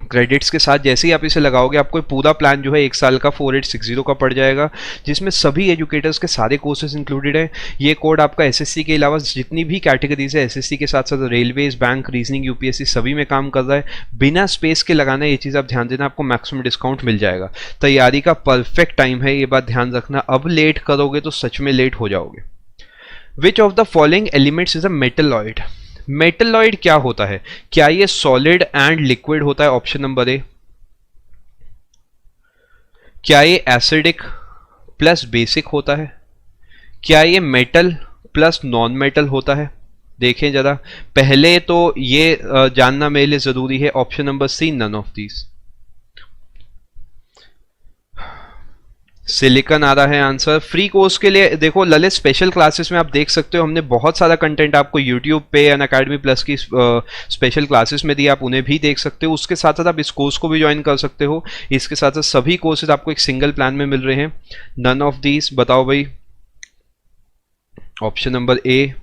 क्रेडिट्स के साथ। जैसे ही आप इसे लगाओगे आपको पूरा प्लान जो है 1 साल का 4860 का पड़ जाएगा, जिसमें सभी एजुकेटर्स के सारे कोर्सेज इंक्लूडेड है। ये कोड आपका एसएससी के अलावा जितनी भी कैटेगरीज है, एसएससी के साथ साथ रेलवेज, बैंक, रीजनिंग, यूपीएससी सभी में काम कर रहा है। बिना स्पेस के लगाना है, ये चीज़ आप ध्यान देना, आपको मैक्सिमम डिस्काउंट मिल जाएगा। तैयारी का परफेक्ट टाइम है, ये बात ध्यान रखना। अब लेट करोगे तो सच में लेट हो जाओगे। विच of the following elements is a metalloid? Metalloid क्या होता है? क्या ये सॉलिड एंड लिक्विड होता है? Option number A. क्या ये एसिडिक प्लस बेसिक होता है? क्या ये मेटल प्लस नॉन मेटल होता है? देखें जरा, पहले तो ये जानना मेरे लिए जरूरी है। Option number C, none of these. Silicon आ रहा है आंसर। फ्री कोर्स के लिए देखो ललित स्पेशल क्लासेस में आप देख सकते हो, हमने बहुत सारा कंटेंट आपको यूट्यूब पे अनअकैडमी प्लस की स्पेशल क्लासेस में दिया, आप उन्हें भी देख सकते हो। उसके साथ साथ आप इस कोर्स को भी ज्वाइन कर सकते हो। इसके साथ साथ सभी कोर्सेज आपको एक सिंगल प्लान में मिल रहे हैं। नन ऑफ दीज बताओ भाई। Option number A.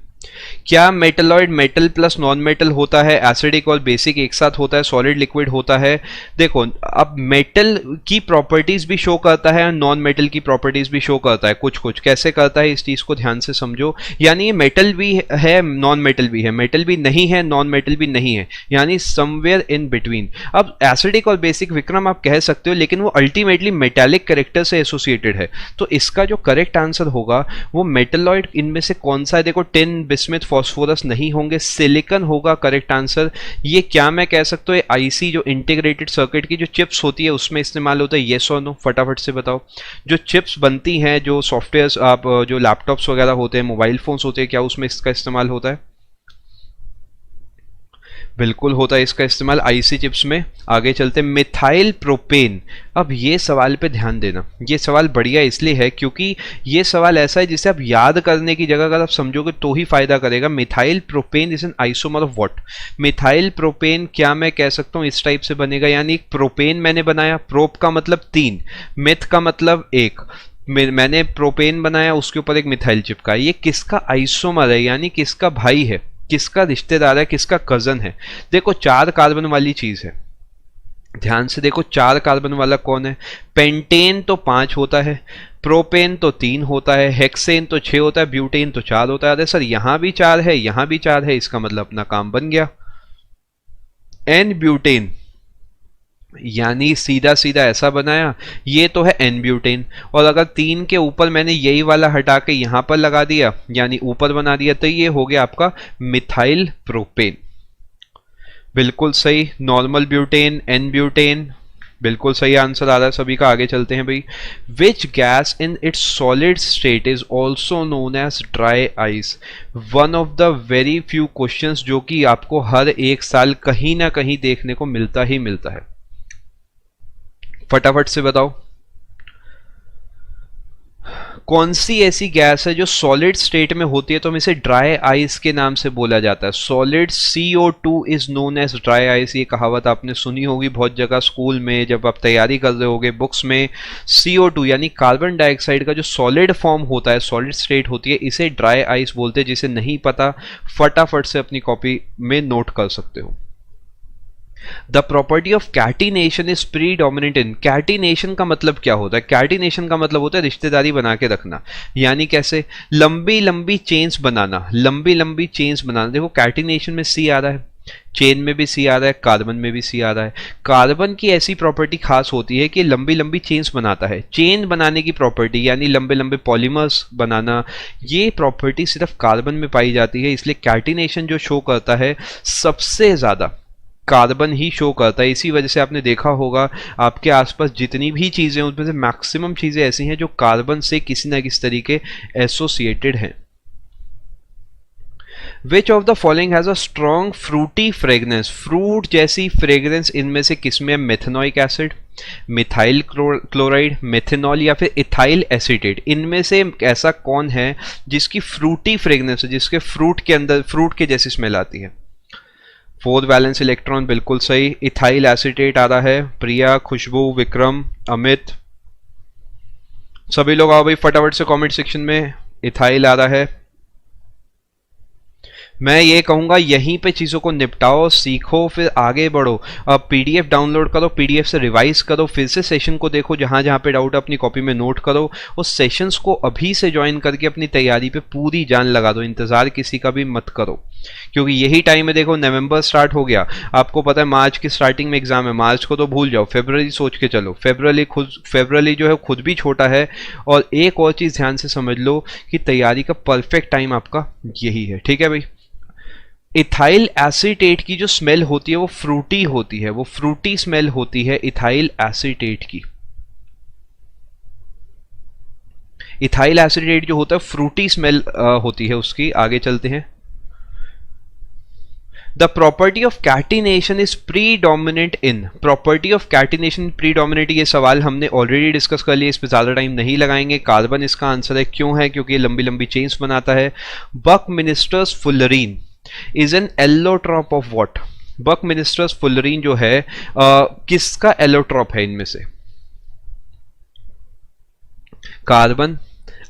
क्या metalloid metal plus non metal होता है? एसिडिक और बेसिक एक साथ होता है? सॉलिड लिक्विड होता है? देखो अब मेटल की प्रॉपर्टीज भी शो करता है, नॉन मेटल की प्रॉपर्टीज भी शो करता है। कुछ कुछ कैसे करता है, इस चीज को ध्यान से समझो। यानी ये मेटल भी है, नॉन मेटल भी है, मेटल भी नहीं है, नॉन मेटल भी नहीं है, यानी समवेयर इन बिटवीन। अब एसिडिक और बेसिक विक्रम आप कह सकते हो, लेकिन वो अल्टीमेटली मेटालिक कैरेक्टर से एसोसिएटेड है। तो इसका जो करेक्ट आंसर होगा वो मेटलॉइड इनमें से कौन सा है? देखो टिन, बिस्मिथ, फॉस्फोरस नहीं होंगे, सिलिकॉन होगा करेक्ट आंसर। ये क्या मैं कह सकता हूँ, ये आईसी जो इंटीग्रेटेड सर्किट की जो चिप्स होती है उसमें इस्तेमाल होता है, येस और नो, फटाफट से बताओ। जो चिप्स बनती हैं, जो सॉफ्टवेयर आप जो लैपटॉप्स वगैरह होते हैं, मोबाइल फोन्स होते हैं, क्या उसमें इसका इस्तेमाल होता है? बिल्कुल होता है इसका इस्तेमाल आईसी चिप्स में। आगे चलते, मिथाइल प्रोपेन। अब ये सवाल पे ध्यान देना, ये सवाल बढ़िया इसलिए है क्योंकि ये सवाल ऐसा है जिसे आप याद करने की जगह अगर आप समझोगे तो ही फायदा करेगा। Methyl propane is an isomer of what? Methyl propane क्या मैं कह सकता हूँ इस टाइप से बनेगा, यानी एक प्रोपेन मैंने बनाया, प्रोप का मतलब 3, मिथ का मतलब 1, मैंने प्रोपेन बनाया, उसके ऊपर एक मिथाइल चिपका, ये किसका आइसोमर है, यानी किसका भाई है, किसका रिश्तेदार है, किसका कजन है? देखो 4 कार्बन वाली चीज है, ध्यान से देखो 4 कार्बन वाला कौन है? पेंटेन तो 5 होता है, प्रोपेन तो 3 होता है, हेक्सेन तो 6 होता है, ब्यूटेन तो 4 होता है। अरे सर यहां भी 4 है, यहां भी 4 है, इसका मतलब अपना काम बन गया, एन ब्यूटेन, यानी सीधा सीधा ऐसा बनाया, ये तो है एन ब्यूटेन। और अगर 3 के ऊपर मैंने यही वाला हटा के यहां पर लगा दिया, यानी ऊपर बना दिया, तो ये हो गया आपका मिथाइल प्रोपेन। बिल्कुल सही, नॉर्मल ब्यूटेन, एन ब्यूटेन, बिल्कुल सही आंसर आ रहा है सभी का। आगे चलते हैं भाई। Which gas in its solid state is also known as dry ice? One of the very few questions जो कि आपको हर एक साल कहीं ना कहीं देखने को मिलता ही मिलता है, फटाफट से बताओ कौन सी ऐसी गैस है जो सॉलिड स्टेट में होती है तो हम इसे ड्राई आइस के नाम से बोला जाता है। Solid CO2 is known as dry ice, ये कहावत आपने सुनी होगी बहुत जगह, स्कूल में जब आप तैयारी कर रहे होगे, बुक्स में। CO2 यानी कार्बन डाइऑक्साइड का जो सॉलिड फॉर्म होता है, सॉलिड स्टेट होती है, इसे ड्राई आइस बोलते हैं। जिसे नहीं पता फटाफट से अपनी कॉपी में नोट कर सकते हो। The property of catenation is predominant in. Catenation का मतलब क्या होता है? कैटिनेशन का मतलब होता है रिश्तेदारी बना के रखना, यानी कैसे? लंबी लंबी चेन्स बनाना, लंबी लंबी चेन्स बनाना। देखो कैटिनेशन में सी आ रहा है, चेन में भी सी आ रहा है, कार्बन में भी सी आ रहा है। कार्बन की ऐसी प्रॉपर्टी खास होती है कि लंबी लंबी चेन्स बनाता है। चेन बनाने की प्रॉपर्टी यानी लंबे लंबे पॉलीमर्स बनाना, ये प्रॉपर्टी सिर्फ कार्बन में पाई जाती है। इसलिए कैटिनेशन जो शो करता है सबसे ज्यादा कार्बन ही शो करता है। इसी वजह से आपने देखा होगा आपके आसपास जितनी भी चीजें उसमें से मैक्सिमम चीजें ऐसी हैं जो कार्बन से किसी ना किसी तरीके एसोसिएटेड हैं। Which of the following has a strong fruity fragrance? Fruit जैसी फ्रेग्रेंस इनमें से किसमें? Methanoic acid, methyl chloride, methanol या फिर इथाइल एसीटेट। इनमें से ऐसा कौन है जिसकी फ्रूटी फ्रेग्रेंस है, जिसके फ्रूट के अंदर फ्रूट के जैसी स्मेल आती है? 4 वैलेंस इलेक्ट्रॉन, बिल्कुल सही। इथाइल एसीटेट आ रहा है। प्रिया, खुशबू, विक्रम, अमित, सभी लोग आओ भाई फटाफट से कमेंट सेक्शन में। इथाइल आ रहा है। मैं ये कहूंगा यहीं पे चीज़ों को निपटाओ, सीखो, फिर आगे बढ़ो। अब पीडीएफ डाउनलोड करो, पीडीएफ से रिवाइज करो, फिर से सेशन को देखो, जहां जहां पे डाउट अपनी कॉपी में नोट करो। उस सेशंस को अभी से ज्वाइन करके अपनी तैयारी पे पूरी जान लगा दो। इंतजार किसी का भी मत करो, क्योंकि यही टाइम है। देखो नवंबर स्टार्ट हो गया, आपको पता है मार्च की स्टार्टिंग में एग्जाम है। मार्च को तो भूल जाओ, फेब्रुअरी सोच के चलो। फेब्रुअरी जो है खुद भी छोटा है। और एक और चीज़ ध्यान से समझ लो कि तैयारी का परफेक्ट टाइम आपका यही है, ठीक है भाई। इथाइल एसीटेट की जो स्मेल होती है वो फ्रूटी होती है, वो फ्रूटी स्मेल होती है इथाइल एसीटेट की। इथाइल एसीटेट जो होता है फ्रूटी स्मेल होती है उसकी। आगे चलते हैं। The property of catenation is predominant in. Property of catenation predominant, ये सवाल हमने ऑलरेडी डिस्कस कर लिया, इस पर ज्यादा टाइम नहीं लगाएंगे। कार्बन इसका आंसर है। क्यों है? क्योंकि ये लंबी लंबी चेन्स बनाता है। Buckminsterfullerene is an allotrope of what? Buckminsterfullerene जो है किसका एलोट्रॉप है इनमें से? कार्बन,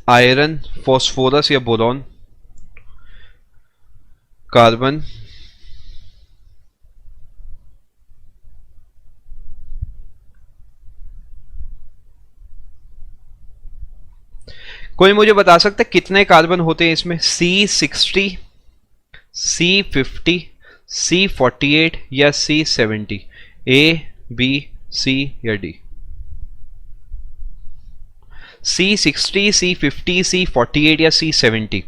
आयरन, फॉस्फोरस या बोरॉन? कार्बन, कोई मुझे बता सकता है कितने कार्बन होते हैं इसमें? C60, C50, C48 या C70? A, B, C या D? C60, C50, C48 या C70?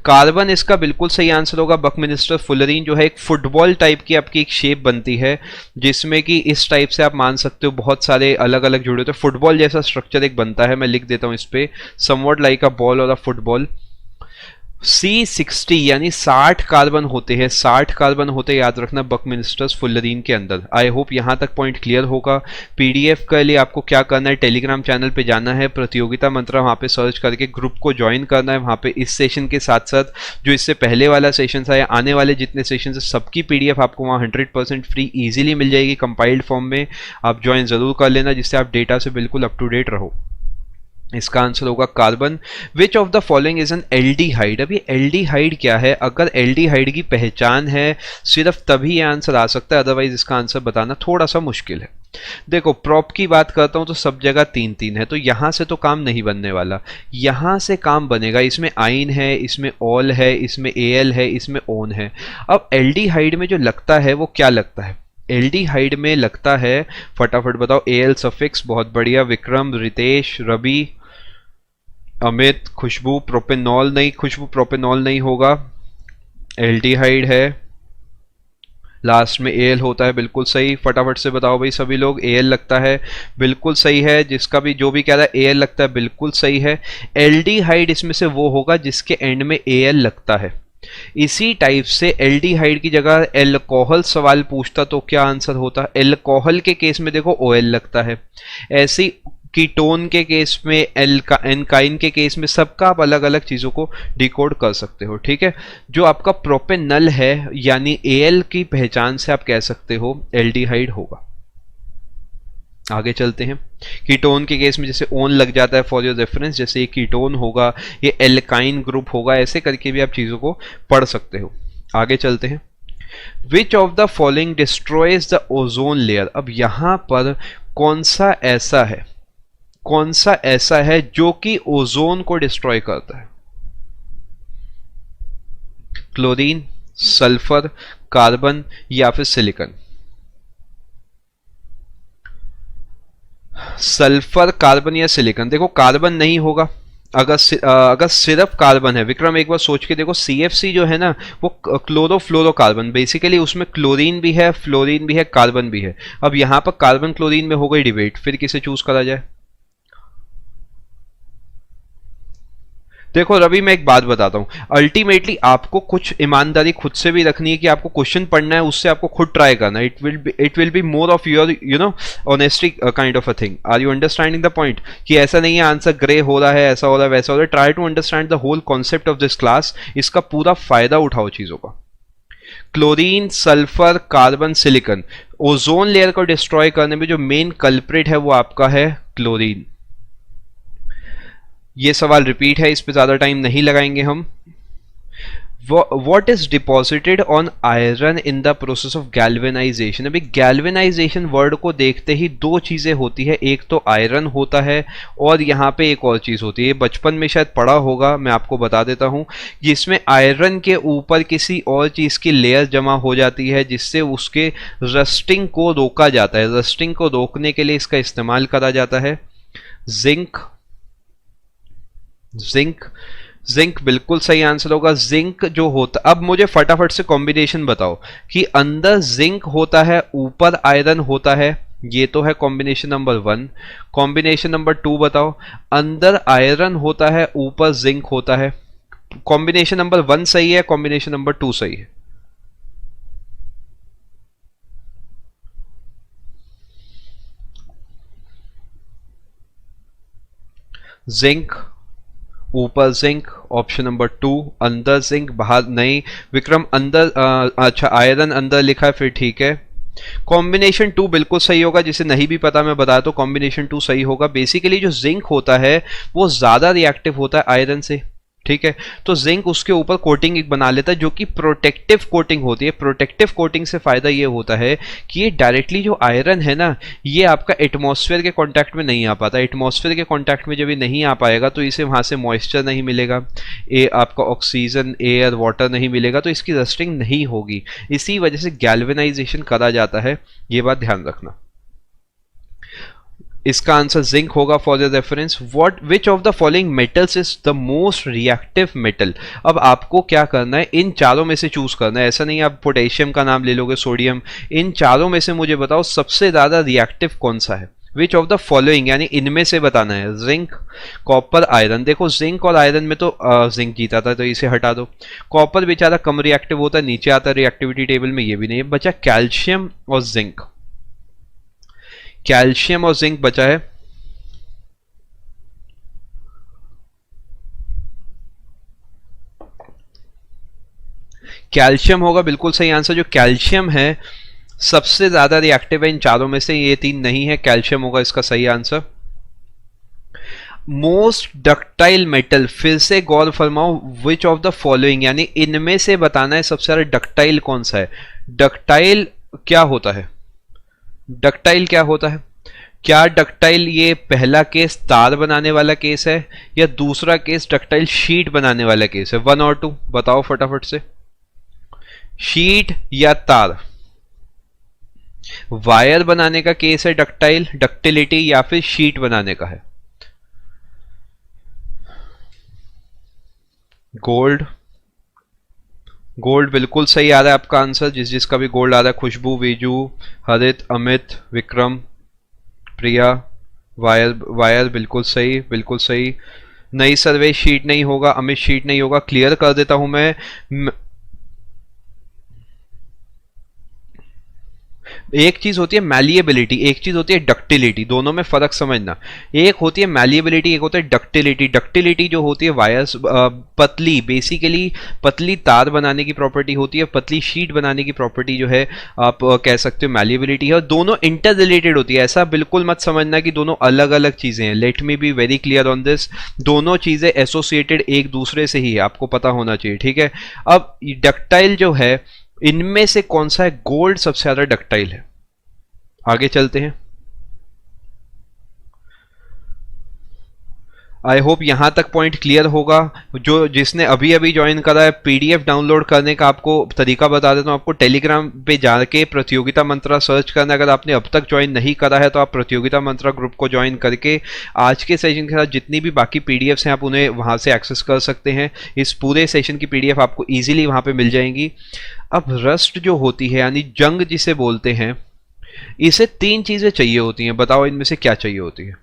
कार्बन इसका बिल्कुल सही आंसर होगा। बकमिनिस्टर फुलरीन जो है एक फुटबॉल टाइप की आपकी एक शेप बनती है, जिसमें कि इस टाइप से आप मान सकते हो बहुत सारे अलग अलग जुड़े होते हैं, फुटबॉल जैसा स्ट्रक्चर एक बनता है। मैं लिख देता हूं इस पे, समवॉट लाइक अ बॉल और अ फुटबॉल। C60 यानी 60 कार्बन होते हैं, 60 कार्बन होते हैं, याद रखना, बकमिनिस्टर्स फुलरीन के अंदर। आई होप यहां तक पॉइंट क्लियर होगा। पीडीएफ के लिए आपको क्या करना है, टेलीग्राम चैनल पे जाना है, प्रतियोगिता मंत्र वहां पे सर्च करके ग्रुप को ज्वाइन करना है। वहां पे इस सेशन के साथ साथ जो इससे पहले वाला सेशन था या आने वाले जितने सेशन है सबकी पीडीएफ आपको वहां 100% फ्री इजीली मिल जाएगी कंपाइल्ड फॉर्म में। आप ज्वाइन जरूर कर लेना, जिससे आप डेटा से बिल्कुल अप टू डेट रहो। इसका आंसर होगा carbon. Which of the following is an aldehyde? अब ये एल्डिहाइड क्या है? अगर एल्डिहाइड की पहचान है सिर्फ तभी ये आंसर आ सकता है, अदरवाइज इसका आंसर बताना थोड़ा सा मुश्किल है। देखो प्रॉप की बात करता हूं तो सब जगह 3-3 है, तो यहां से तो काम नहीं बनने वाला, यहां से काम बनेगा। इसमें आइन है, इसमें ऑल है, इसमें एल है, इसमें ओन है। अब एल्डिहाइड में जो लगता है वो क्या लगता है? एल्डिहाइड में लगता है, फटाफट बताओ। एल सफिक्स, बहुत बढ़िया। विक्रम, रितेश, रवि, अमित, खुशबू, प्रोपेनॉल नहीं, खुशबू प्रोपेनॉल नहीं होगा, एल्डिहाइड है, लास्ट में एल होता है, बिल्कुल सही। फटाफट से बताओ भाई सभी लोग, एल लगता है, बिल्कुल सही है। जिसका भी जो भी कह रहा है एल लगता है, बिल्कुल सही है। एल्डिहाइड इसमें से वो होगा जिसके एंड में एल लगता है। इसी टाइप से एल्डिहाइड की जगह एल्कोहल सवाल पूछता तो क्या आंसर होता? एल्कोहल के केस में देखो ओएल लगता है, ऐसी कीटोन के केस में, एल्काइन के केस में, सबका आप अलग अलग चीजों को डिकोड कर सकते हो, ठीक है। जो आपका प्रोपेनल है यानी एल की पहचान से आप कह सकते हो एल्डिहाइड होगा। आगे चलते हैं। कीटोन के केस में जैसे ओन लग जाता है फॉर योर रेफरेंस, जैसे ये कीटोन होगा, ये एल्काइन ग्रुप होगा, ऐसे करके भी आप चीजों को पढ़ सकते हो। आगे चलते हैं। विच of the following destroys the ozone layer? अब यहां पर कौन सा ऐसा है, कौन सा ऐसा है जो कि ओजोन को डिस्ट्रॉय करता है? क्लोरीन, सल्फर, कार्बन या फिर सिलिकॉन? सल्फर, कार्बन या सिलिकॉन? देखो कार्बन नहीं होगा। अगर सिर्फ कार्बन है, विक्रम एक बार सोच के देखो, CFC जो है ना वो क्लोरोफ्लोरोकार्बन, बेसिकली उसमें क्लोरीन भी है, फ्लोरीन भी है, कार्बन भी है। अब यहां पर कार्बन क्लोरीन में हो गई डिबेट, फिर किसे चूज करा जाए? देखो रवि, मैं एक बात बताता हूं, अल्टीमेटली आपको कुछ ईमानदारी खुद से भी रखनी है कि आपको क्वेश्चन पढ़ना है, उससे आपको खुद ट्राई करना है। It will be more of your honesty kind of a thing. Are you understanding the point? कि ऐसा नहीं है आंसर ग्रे हो रहा है, ऐसा हो रहा है, वैसा हो रहा है। Try to understand the whole concept of this class, इसका पूरा फायदा उठाओ चीजों का। Chlorine, sulphur, carbon, silicon, ozone layer को डिस्ट्रॉय करने में जो मेन कल्प्रिट है वो आपका है क्लोरीन। ये सवाल रिपीट है, इस पे ज्यादा टाइम नहीं लगाएंगे हम। What is deposited on iron in the process of galvanization? अभी galvanization वर्ड को देखते ही दो चीजें होती है, एक तो आयरन होता है और यहाँ पे एक और चीज होती है, बचपन में शायद पढ़ा होगा, मैं आपको बता देता हूँ। जिसमें आयरन के ऊपर किसी और चीज की लेयर जमा हो जाती है, जिससे उसके रस्टिंग को रोका जाता है। रस्टिंग को रोकने के लिए इसका इस्तेमाल करा जाता है जिंक। जिंक बिल्कुल सही आंसर होगा। जिंक जो होता, अब मुझे फटाफट से कॉम्बिनेशन बताओ कि अंदर जिंक होता है, ऊपर आयरन होता है, ये तो है कॉम्बिनेशन नंबर 1। कॉम्बिनेशन नंबर 2 बताओ, अंदर आयरन होता है, ऊपर जिंक होता है। कॉम्बिनेशन नंबर 1 सही है, कॉम्बिनेशन नंबर 2 सही है। जिंक, ऊपर जिंक, ऑप्शन नंबर 2। अंदर जिंक, बाहर नहीं। विक्रम अंदर, अच्छा आयरन अंदर लिखा है, फिर ठीक है। कॉम्बिनेशन 2 बिल्कुल सही होगा। जिसे नहीं भी पता मैं बता, तो कॉम्बिनेशन 2 सही होगा। बेसिकली जो जिंक होता है वो ज्यादा रिएक्टिव होता है आयरन से, ठीक है। तो जिंक उसके ऊपर कोटिंग एक बना लेता है जो कि प्रोटेक्टिव कोटिंग होती है। प्रोटेक्टिव कोटिंग से फायदा ये होता है कि ये डायरेक्टली जो आयरन है ना, ये आपका एटमॉस्फेयर के कांटेक्ट में नहीं आ पाता। एटमॉस्फेयर के कांटेक्ट में जब ये नहीं आ पाएगा तो इसे वहां से मॉइस्चर नहीं मिलेगा, आपका ऑक्सीजन, एयर, वाटर नहीं मिलेगा, तो इसकी रस्टिंग नहीं होगी। इसी वजह से गैल्वेनाइजेशन करा जाता है, ये बात ध्यान रखना। इसका आंसर जिंक होगा for the reference. What which of the following metals is the most reactive metal. अब आपको क्या करना है, इन चारों में से चूज करना है, ऐसा नहीं आप पोटेशियम का नाम ले लोगे, सोडियम, इन चारों में से मुझे बताओ सबसे ज्यादा रिएक्टिव कौन सा है। विच ऑफ द फॉलोइंग यानी इनमें से बताना है, जिंक, कॉपर, आयरन। देखो जिंक और आयरन में तो जिंक जीता था तो इसे हटा दो। कॉपर बेचारा कम रिएक्टिव होता है, नीचे आता है रिएक्टिविटी टेबल में, ये भी नहीं है। बचा कैल्शियम और जिंक, कैल्शियम और जिंक बचा है। कैल्शियम होगा बिल्कुल सही आंसर। जो कैल्शियम है सबसे ज्यादा रिएक्टिव है इन चारों में से, ये तीन नहीं है, कैल्शियम होगा इसका सही आंसर। मोस्ट डक्टाइल मेटल, फिर से गौर फरमाओ, विच ऑफ द फॉलोइंग यानी इनमें से बताना है सबसे ज्यादा डक्टाइल कौन सा है। डक्टाइल क्या होता है, डक्टाइल क्या होता है? क्या डक्टाइल ये पहला केस तार बनाने वाला केस है, या दूसरा केस डक्टाइल शीट बनाने वाला केस है? 1 और 2 बताओ फटाफट से। शीट या तार? वायर बनाने का केस है डक्टाइल, डक्टिलिटी, या फिर शीट बनाने का है? गोल्ड, गोल्ड बिल्कुल सही आ रहा है आपका आंसर। जिसका भी गोल्ड आ रहा है, खुशबू, विजू, हरित, अमित, विक्रम, प्रिया, वायर, वायर बिल्कुल सही, बिल्कुल सही। नई सर्वे शीट नहीं होगा, अमित शीट नहीं होगा। क्लियर कर देता हूं मैं, एक चीज होती है मैलिएबिलिटी, एक चीज होती है डक्टिलिटी, दोनों में फर्क समझना। एक होती है मैलिएबिलिटी, एक होता है डक्टिलिटी। डक्टिलिटी जो होती है वायर्स, पतली, बेसिकली पतली तार बनाने की प्रॉपर्टी होती है, पतली शीट बनाने की प्रॉपर्टी जो है आप कह सकते हो मैलिएबिलिटी है, और दोनों इंटर रिलेटेड होती है। ऐसा बिल्कुल मत समझना कि दोनों अलग अलग चीजें हैं। Let me be very clear on this, दोनों चीजें एसोसिएटेड एक दूसरे से ही है, आपको पता होना चाहिए, ठीक है। अब डक्टाइल जो है इनमें से कौन सा है? गोल्ड सबसे ज्यादा डक्टाइल है। आगे चलते हैं। आई होप यहां तक पॉइंट क्लियर होगा। जो जिसने अभी अभी ज्वाइन करा है, पीडीएफ डाउनलोड करने का आपको तरीका बता देता हूं। आपको टेलीग्राम पे जाके प्रतियोगिता मंत्रा सर्च करना। अगर आपने अब तक ज्वाइन नहीं करा है तो आप प्रतियोगिता मंत्रा ग्रुप को ज्वाइन करके आज के सेशन के साथ जितनी भी बाकी पीडीएफ्स हैं आप उन्हें वहां से एक्सेस कर सकते हैं। इस पूरे सेशन की पीडीएफ आपको ईजिली वहां पे मिल जाएंगी। अब रस्ट जो होती है यानी जंग जिसे बोलते हैं, इसे 3 चीजें चाहिए होती हैं। बताओ इनमें से क्या चाहिए होती है,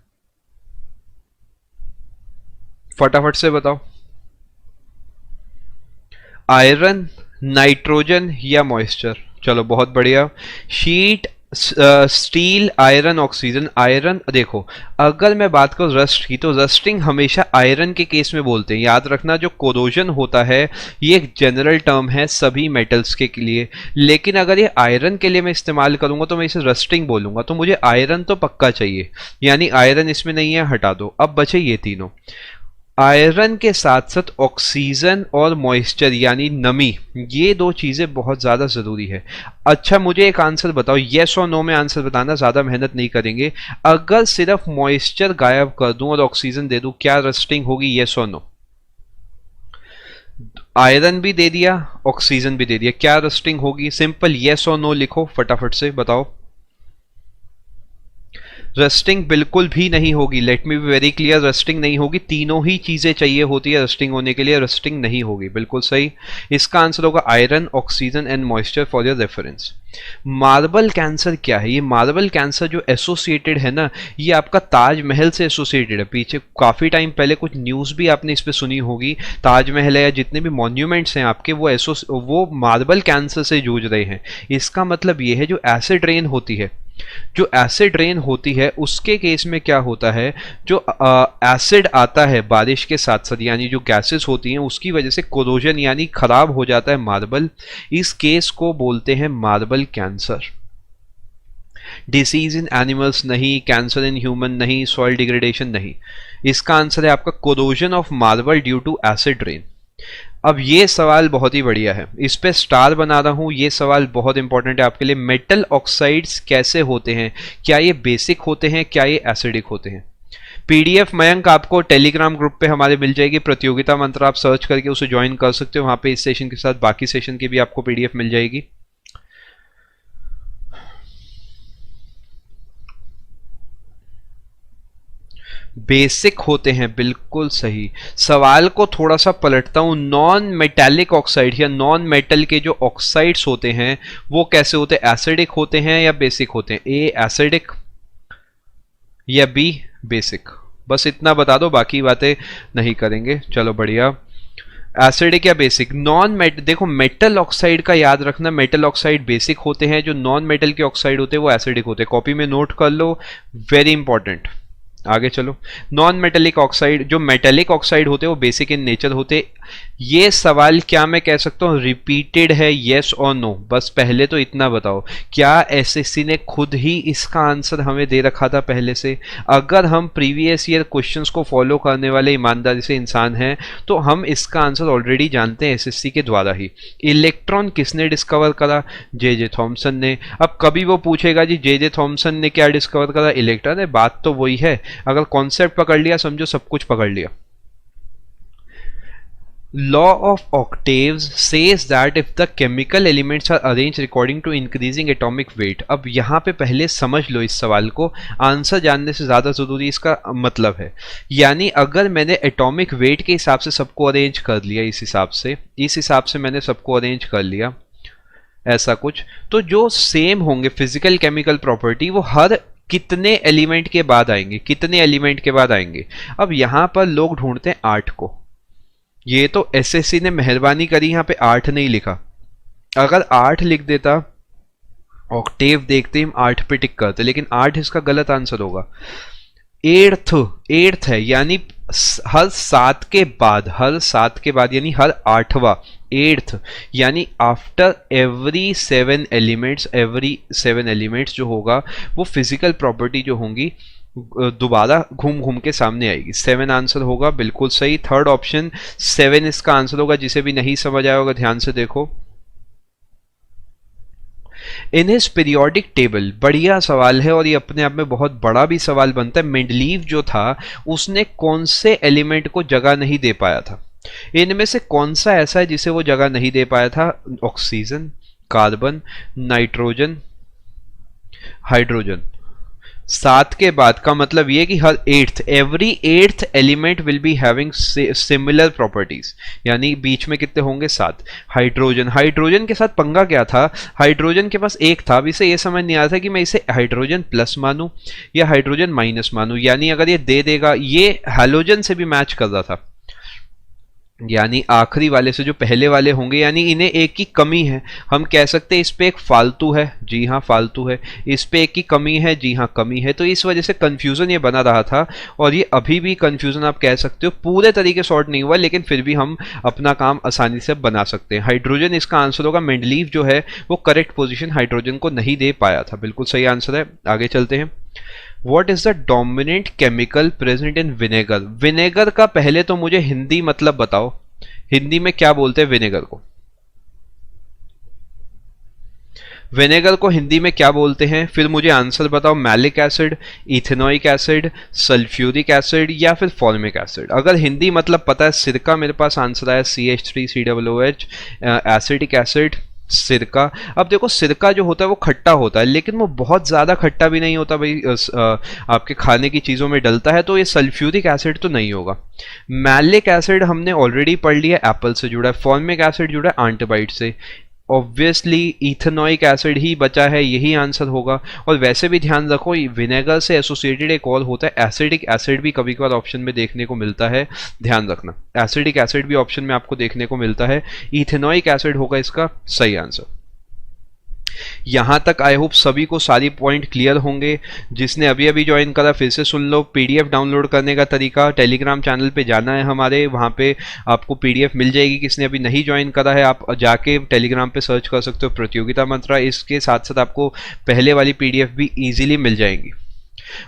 फटाफट से बताओ। आयरन, नाइट्रोजन या मॉइस्चर? चलो बहुत बढ़िया। Sheet, steel, iron, oxygen. Iron, देखो अगर मैं बात करूं रस्ट की तो रस्टिंग हमेशा आयरन के केस में बोलते हैं। याद रखना जो कोरोजन होता है ये एक जनरल टर्म है सभी मेटल्स के लिए, लेकिन अगर ये आयरन के लिए मैं इस्तेमाल करूंगा तो मैं इसे रस्टिंग बोलूंगा। तो मुझे आयरन तो पक्का चाहिए, यानी आयरन इसमें नहीं है, हटा दो। अब बचे ये तीनों। आयरन के साथ साथ ऑक्सीजन और मॉइस्चर यानी नमी, ये 2 चीजें बहुत ज्यादा जरूरी है। अच्छा मुझे एक आंसर बताओ, येस और नो में आंसर बताना, ज्यादा मेहनत नहीं करेंगे। अगर सिर्फ मॉइस्चर गायब कर दूं और ऑक्सीजन दे दूं, क्या रस्टिंग होगी, येस और नो? आयरन भी दे दिया, ऑक्सीजन भी दे दिया, क्या रस्टिंग होगी? सिंपल येस और नो लिखो फटाफट से बताओ। रस्टिंग बिल्कुल भी नहीं होगी। Let me be very clear, rusting नहीं होगी। तीनों ही चीजें चाहिए होती है रस्टिंग होने के लिए, रस्टिंग नहीं होगी। बिल्कुल सही। इसका आंसर होगा iron, oxygen and moisture for your reference. Marble cancer क्या है? ये मार्बल कैंसर जो एसोसिएटेड है ना, ये आपका ताजमहल से एसोसिएटेड है। पीछे काफी टाइम पहले कुछ न्यूज भी आपने इस पे सुनी होगी। ताजमहल है या जितने भी मॉन्यूमेंट्स हैं आपके, वो मार्बल कैंसर से जूझ रहे हैं। इसका मतलब ये है जो एसिड रेन होती है, जो एसिड रेन होती है उसके केस में क्या होता है, जो एसिड आता है बारिश के साथ साथ यानी जो गैसेस होती हैं उसकी वजह से कोरोजन यानी खराब हो जाता है मार्बल। इस केस को बोलते हैं marble cancer. Disease in animals नहीं, कैंसर इन ह्यूमन नहीं, सॉइल डिग्रेडेशन नहीं। इसका आंसर है आपका corrosion of marble due to acid rain. अब ये सवाल बहुत ही बढ़िया है, इस पे स्टार बना रहा हूं। ये सवाल बहुत इंपॉर्टेंट है आपके लिए। मेटल ऑक्साइड्स कैसे होते हैं? क्या ये बेसिक होते हैं, क्या ये एसिडिक होते हैं? पीडीएफ मयंक आपको टेलीग्राम ग्रुप पे हमारे मिल जाएगी। प्रतियोगिता मंत्र आप सर्च करके उसे ज्वाइन कर सकते हो। वहां पे इस सेशन के साथ बाकी सेशन की भी आपको पीडीएफ मिल जाएगी। बेसिक होते हैं, बिल्कुल सही। सवाल को थोड़ा सा पलटता हूं, नॉन मेटेलिक ऑक्साइड या नॉन मेटल के जो ऑक्साइड्स होते हैं वो कैसे होते हैं, एसिडिक होते हैं या बेसिक होते हैं? ए एसिडिक या बी बेसिक? बस इतना बता दो, बाकी बातें नहीं करेंगे। चलो बढ़िया। एसिडिक या बेसिक? नॉन मेट देखो, मेटल ऑक्साइड का याद रखना, मेटल ऑक्साइड बेसिक होते हैं, जो नॉन मेटल के ऑक्साइड होते हैं वो एसिडिक होते हैं। कॉपी में नोट कर लो, वेरी इंपॉर्टेंट। आगे चलो। नॉन मेटेलिक ऑक्साइड, जो मेटेलिक ऑक्साइड होते हैं वो बेसिक इन नेचर होते। ये सवाल क्या मैं कह सकता हूँ रिपीटेड है, येस और नो? बस पहले तो इतना बताओ, क्या एसएससी ने खुद ही इसका आंसर हमें दे रखा था पहले से? अगर हम प्रीवियस ईयर क्वेश्चंस को फॉलो करने वाले ईमानदारी से इंसान हैं तो हम इसका आंसर ऑलरेडी जानते हैं एसएससी के द्वारा ही। इलेक्ट्रॉन किसने डिस्कवर करा? जे जे थॉमसन ने। अब कभी वो पूछेगा जी जे जे थॉमसन ने क्या डिस्कवर करा? इलेक्ट्रॉन। बात तो वही है, अगर कॉन्सेप्ट पकड़ लिया समझो सब कुछ पकड़ लिया। Law of octaves says that if the chemical elements are arranged according to increasing atomic weight। अब यहाँ पे पहले समझ लो इस सवाल को, आंसर जानने से ज़्यादा ज़रूरी इसका मतलब है। यानी अगर मैंने एटॉमिक वेट के हिसाब से सबको अरेंज कर लिया, इस हिसाब से मैंने सबको अरेंज कर लिया ऐसा कुछ, तो जो सेम होंगे फिजिकल केमिकल प्रॉपर्टी वो हर कितने एलिमेंट के बाद आएंगे, कितने एलिमेंट के बाद आएंगे? अब यहां पर लोग ढूंढते हैं 8 को। ये तो एसएससी ने मेहरबानी करी, यहां पे 8 नहीं लिखा। अगर 8 लिख देता, ऑक्टेव देखते हम 8 पे टिक करते, लेकिन 8 इसका गलत आंसर होगा। एट्थ है, यानी हर 7 के बाद यानी हर 8वां, एट्थ, यानी आफ्टर एवरी 7 एलिमेंट्स जो होगा वो फिजिकल प्रॉपर्टी जो होंगी दोबारा घूम घूम के सामने आएगी। 7 आंसर होगा, बिल्कुल सही। थर्ड ऑप्शन 7 इसका आंसर होगा। जिसे भी नहीं समझ आया होगा ध्यान से देखो। इन हिज पीरियोडिक टेबल, बढ़िया सवाल है और ये अपने आप में बहुत बड़ा भी सवाल बनता है। मेंडलीव जो था उसने कौन से एलिमेंट को जगह नहीं दे पाया था? इनमें से कौन सा ऐसा है जिसे वो जगह नहीं दे पाया था? Oxygen, carbon, nitrogen, hydrogen. 7 के बाद का मतलब ये कि हर every eighth element will be having similar properties, यानी बीच में कितने होंगे? 7। हाइड्रोजन के साथ पंगा क्या था? हाइड्रोजन के पास एक था, अब इसे ये समझ नहीं आ रहा था कि मैं इसे हाइड्रोजन प्लस मानूं या हाइड्रोजन माइनस मानूं। यानी अगर ये दे देगा, ये हैलोजन से भी मैच कर रहा था, यानी आखिरी वाले से जो पहले वाले होंगे, यानी इन्हें एक की कमी है। हम कह सकते हैं इस पे एक फालतू है, जी हाँ फालतू है। इस पे एक की कमी है, जी हाँ कमी है। तो इस वजह से कंफ्यूजन ये बना रहा था, और ये अभी भी कंफ्यूजन आप कह सकते हो, पूरे तरीके सॉर्ट नहीं हुआ, लेकिन फिर भी हम अपना काम आसानी से बना सकते हैं। हाइड्रोजन इसका आंसर होगा। मेंडलीव जो है वो करेक्ट पोजिशन हाइड्रोजन को नहीं दे पाया था, बिल्कुल सही आंसर है। आगे चलते हैं। What is the dominant chemical present in vinegar? Vinegar का पहले तो मुझे हिंदी मतलब बताओ, हिंदी में क्या बोलते हैं विनेगर को? विनेगर को हिंदी में क्या बोलते हैं? फिर मुझे आंसर बताओ। Malic acid, ethanoic acid, sulphuric acid या फिर फॉर्मिक एसिड? अगर हिंदी मतलब पता है, सिरका मेरे पास आंसर आया, CH3COOH, एसिडिक एसिड, सिरका। अब देखो सिरका जो होता है वो खट्टा होता है, लेकिन वो बहुत ज़्यादा खट्टा भी नहीं होता भाई, आपके खाने की चीज़ों में डलता है, तो ये सल्फ्यूरिक एसिड तो नहीं होगा। मैलिक एसिड हमने ऑलरेडी पढ़ लिया, एप्पल से जुड़ा है। फॉर्मिक एसिड जुड़ा है आंटीबाइट से। ऑब्वियसली इथेनोइक एसिड ही बचा है, यही आंसर होगा। और वैसे भी ध्यान रखो, विनेगर से एसोसिएटेड एक और होता है एसिडिक एसिड, भी कभी कभार ऑप्शन में देखने को मिलता है, ध्यान रखना। एसिडिक एसिड भी ऑप्शन में आपको देखने को मिलता है। इथेनोइक एसिड होगा इसका सही आंसर। यहां तक आई होप सभी को सारी पॉइंट क्लियर होंगे। जिसने अभी अभी ज्वाइन करा फिर से सुन लो। पीडीएफ डाउनलोड करने का तरीका, टेलीग्राम चैनल पे जाना है हमारे, वहां पे आपको पीडीएफ मिल जाएगी। किसने अभी नहीं ज्वाइन करा है आप जाके टेलीग्राम पे सर्च कर सकते हो प्रतियोगिता मंत्रा। इसके साथ साथ आपको पहले वाली पीडीएफ भी इजीली मिल जाएंगी।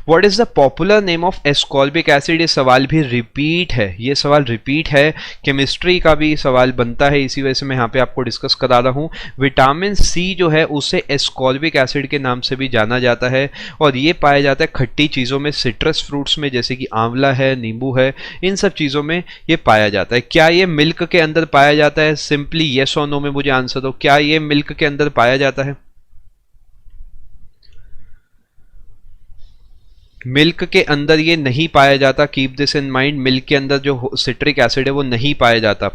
What is the popular name of ascorbic acid? ये सवाल भी रिपीट है, ये सवाल रिपीट है। केमिस्ट्री का भी सवाल बनता है, इसी वजह से मैं यहाँ पे आपको डिस्कस करा रहा हूँ। विटामिन सी जो है उसे एस्कॉर्बिक एसिड के नाम से भी जाना जाता है, और ये पाया जाता है खट्टी चीज़ों में, सिट्रस फ्रूट्स में, जैसे कि आंवला है, नींबू है, इन सब चीज़ों में ये पाया जाता है। क्या ये मिल्क के अंदर पाया जाता है? सिंपली येस और नो में मुझे आंसर दो। क्या ये मिल्क के अंदर पाया जाता है? मिल्क के अंदर ये नहीं पाया जाता, keep this in mind, milk के अंदर जो सिट्रिक एसिड है वो नहीं पाया जाता।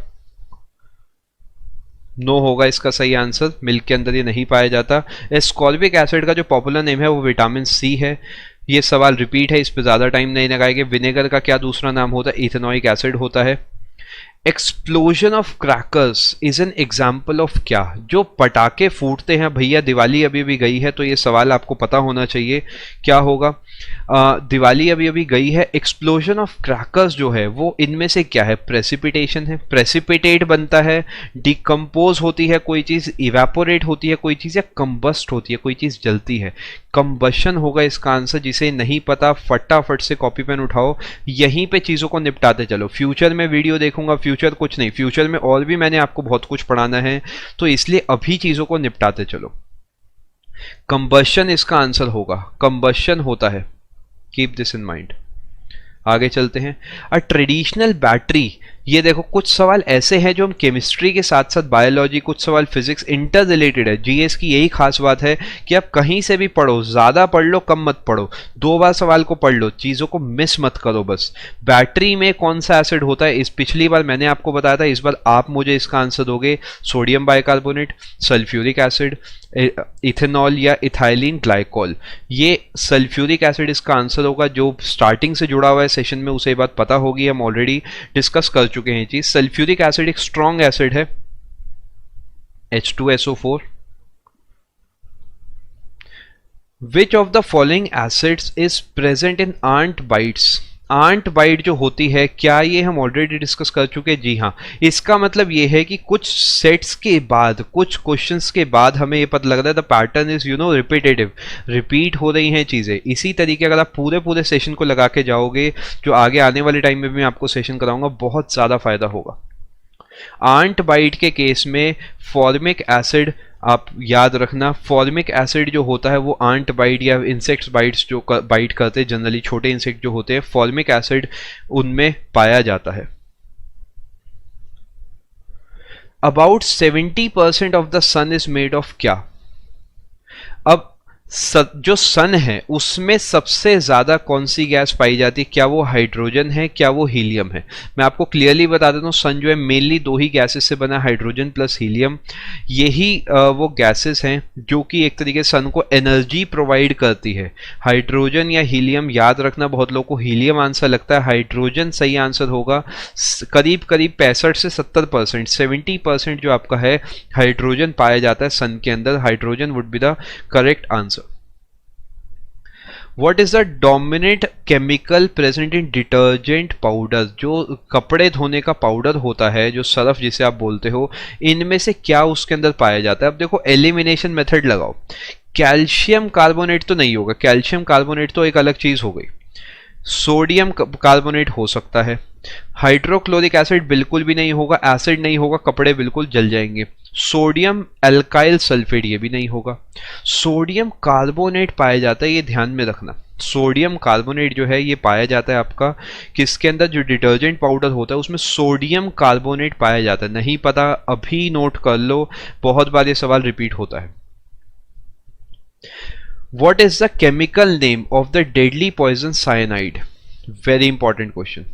नो होगा इसका सही आंसर, मिल्क के अंदर ये नहीं पाया जाता। एस्कॉर्बिक एसिड का जो पॉपुलर नेम है वो विटामिन सी है। ये सवाल रिपीट है, इस पर ज्यादा टाइम नहीं लगाएंगे। विनेगर का क्या दूसरा नाम होता है? इथेनॉइक एसिड होता है। Explosion of crackers is an example of क्या? जो पटाखे फूटते हैं भैया, दिवाली अभी अभी गई है तो ये सवाल आपको पता होना चाहिए, क्या होगा? दिवाली अभी अभी गई है, एक्सप्लोजन ऑफ क्रैकर्स जो है वो इनमें से क्या है? प्रेसिपिटेशन है, प्रेसिपिटेट बनता है, डिकम्पोज होती है कोई चीज, इवेपोरेट होती है कोई चीज, या कंबस्ट होती है कोई चीज, जलती है। कंबशन होगा इसका आंसर। जिसे नहीं पता फटाफट से कॉपी पेन उठाओ, यहीं पे चीजों को निपटाते चलो। फ्यूचर में वीडियो देखूंगा, फ्यूचर कुछ नहीं, फ्यूचर में और भी मैंने आपको बहुत कुछ पढ़ाना है, तो इसलिए अभी चीजों को निपटाते चलो। कंबशन इसका आंसर होगा, कंबशन होता है, कीप दिस इन माइंड। आगे चलते हैं। अ ट्रेडिशनल बैटरी, ये देखो कुछ सवाल ऐसे हैं जो हम केमिस्ट्री के साथ साथ बायोलॉजी, कुछ सवाल फिजिक्स, इंटर रिलेटेड है। जीएस की यही खास बात है कि आप कहीं से भी पढ़ो, ज्यादा पढ़ लो कम मत पढ़ो, 2 बार सवाल को पढ़ लो, चीजों को मिस मत करो बस। बैटरी में कौन सा एसिड होता है? इस पिछली बार मैंने आपको बताया था, इस बार आप मुझे इसका आंसर दोगे। Sodium bicarbonate, sulphuric acid, ethanol या इथाइलिन ग्लाइकोल। ये सल्फ्यूरिक एसिड इसका आंसर होगा। जो स्टार्टिंग से जुड़ा हुआ है सेशन में उसे बात पता होगी, हम ऑलरेडी डिस्कस कर चुके हैं चीज। सल्फ्यूरिक एसिड एक स्ट्रॉन्ग एसिड है, H2SO4। Which of the following acids is present in ant bites? Ant bite जो होती है, क्या ये हम ऑलरेडी डिस्कस कर चुके हैं? जी हाँ। इसका मतलब ये है कि कुछ सेट्स के बाद, कुछ क्वेश्चंस के बाद हमें ये पता लग रहा है the pattern is repetitive, repeat हो रही हैं चीजें। इसी तरीके अगर आप पूरे पूरे सेशन को लगा के जाओगे, जो आगे आने वाले टाइम में भी मैं आपको सेशन कराऊंगा, बहुत ज्यादा फायदा होगा। आंट बाइट के केस में फॉर्मिक एसिड, आप याद रखना, फॉर्मिक एसिड जो होता है वो आंट बाइट या इंसेक्ट्स बाइट्स जो बाइट करते हैं, जनरली छोटे इंसेक्ट जो होते हैं, फॉर्मिक एसिड उनमें पाया जाता है। About 70% of the sun is made of क्या? अब जो सन है उसमें सबसे ज्यादा कौन सी गैस पाई जाती है? क्या वो हाइड्रोजन है, क्या वो हीलियम है? मैं आपको क्लियरली बता देता हूँ, सन जो है मेनली 2 ही गैसेस से बना, हाइड्रोजन प्लस हीलियम। यही वो गैसेस हैं जो कि एक तरीके से सन को एनर्जी प्रोवाइड करती है। हाइड्रोजन या हीलियम, याद रखना, बहुत लोगों को हीलियम आंसर लगता है, हाइड्रोजन सही आंसर होगा। करीब करीब 65 से 70%, 70% जो आपका है हाइड्रोजन पाया जाता है सन के अंदर। Hydrogen would be the correct answer. What is the dominant chemical present in detergent powder? जो कपड़े धोने का पाउडर होता है, जो सरफ जिसे आप बोलते हो, इनमें से क्या उसके अंदर पाया जाता है? अब देखो एलिमिनेशन मेथड लगाओ। कैल्शियम कार्बोनेट तो नहीं होगा, कैल्शियम कार्बोनेट तो एक अलग चीज हो गई। सोडियम कार्बोनेट हो सकता है। हाइड्रोक्लोरिक एसिड बिल्कुल भी नहीं होगा, एसिड नहीं होगा, कपड़े बिल्कुल जल जाएंगे। सोडियम एल्काइल सल्फेट ये भी नहीं होगा। सोडियम कार्बोनेट पाया जाता है, ये ध्यान में रखना, सोडियम कार्बोनेट जो है ये पाया जाता है आपका किसके अंदर? जो डिटर्जेंट पाउडर होता है उसमें सोडियम कार्बोनेट पाया जाता है। नहीं पता अभी नोट कर लो, बहुत बार ये सवाल रिपीट होता है। What is the chemical name of the deadly poison cyanide? Very important question.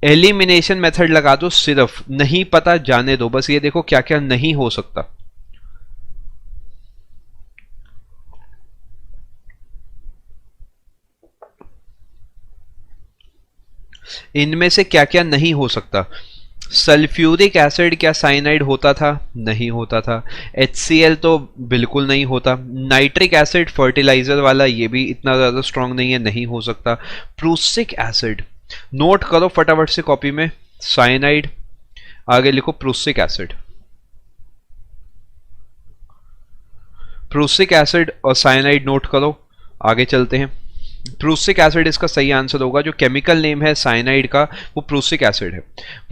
Elimination method लगा दो, सिर्फ नहीं पता जाने दो, बस ये देखो क्या क्या नहीं हो सकता। इनमें से क्या क्या नहीं हो सकता? सल्फ्यूरिक एसिड क्या साइनाइड होता था? नहीं होता था। HCl तो बिल्कुल नहीं होता। नाइट्रिक एसिड फर्टिलाइजर वाला, ये भी इतना ज्यादा स्ट्रांग नहीं है, नहीं हो सकता। प्रूसिक एसिड, नोट करो फटाफट से कॉपी में, साइनाइड, आगे लिखो प्रूसिक एसिड। प्रूसिक एसिड और साइनाइड नोट करो, आगे चलते हैं। प्रूसिक एसिड इसका सही आंसर होगा। जो केमिकल नेम है साइनाइड का वो प्रूसिक एसिड है।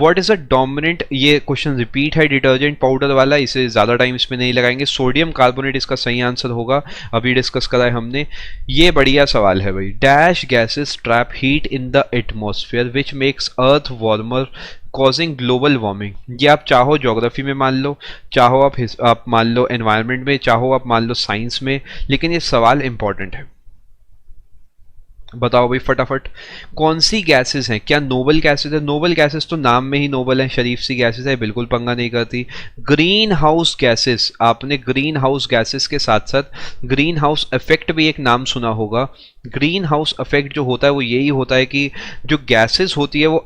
व्हाट इज अ डोमिनेंट, ये क्वेश्चन रिपीट है डिटर्जेंट पाउडर वाला, इसे ज्यादा टाइम इसमें नहीं लगाएंगे। सोडियम कार्बोनेट इसका सही आंसर होगा, अभी डिस्कस करा है हमने। ये बढ़िया सवाल है भाई। Dash gases trap heat in the atmosphere which makes earth warmer causing global warming. ये आप चाहो ज्योग्राफी में मान लो, चाहो आप मान लो एनवायरमेंट में, चाहो आप मान लो साइंस में, लेकिन ये सवाल इंपॉर्टेंट है। बताओ भाई फटाफट, कौन सी गैसेस हैं? क्या नोबल गैसेस है? नोबल गैसेस तो नाम में ही नोबल है, शरीफ सी गैसेस है, बिल्कुल पंगा नहीं करती। ग्रीन हाउस गैसेस, आपने ग्रीन हाउस गैसेस के साथ साथ ग्रीन हाउस इफेक्ट भी एक नाम सुना होगा। ग्रीन हाउस इफेक्ट जो होता है वो यही होता है कि जो गैसेस होती है वो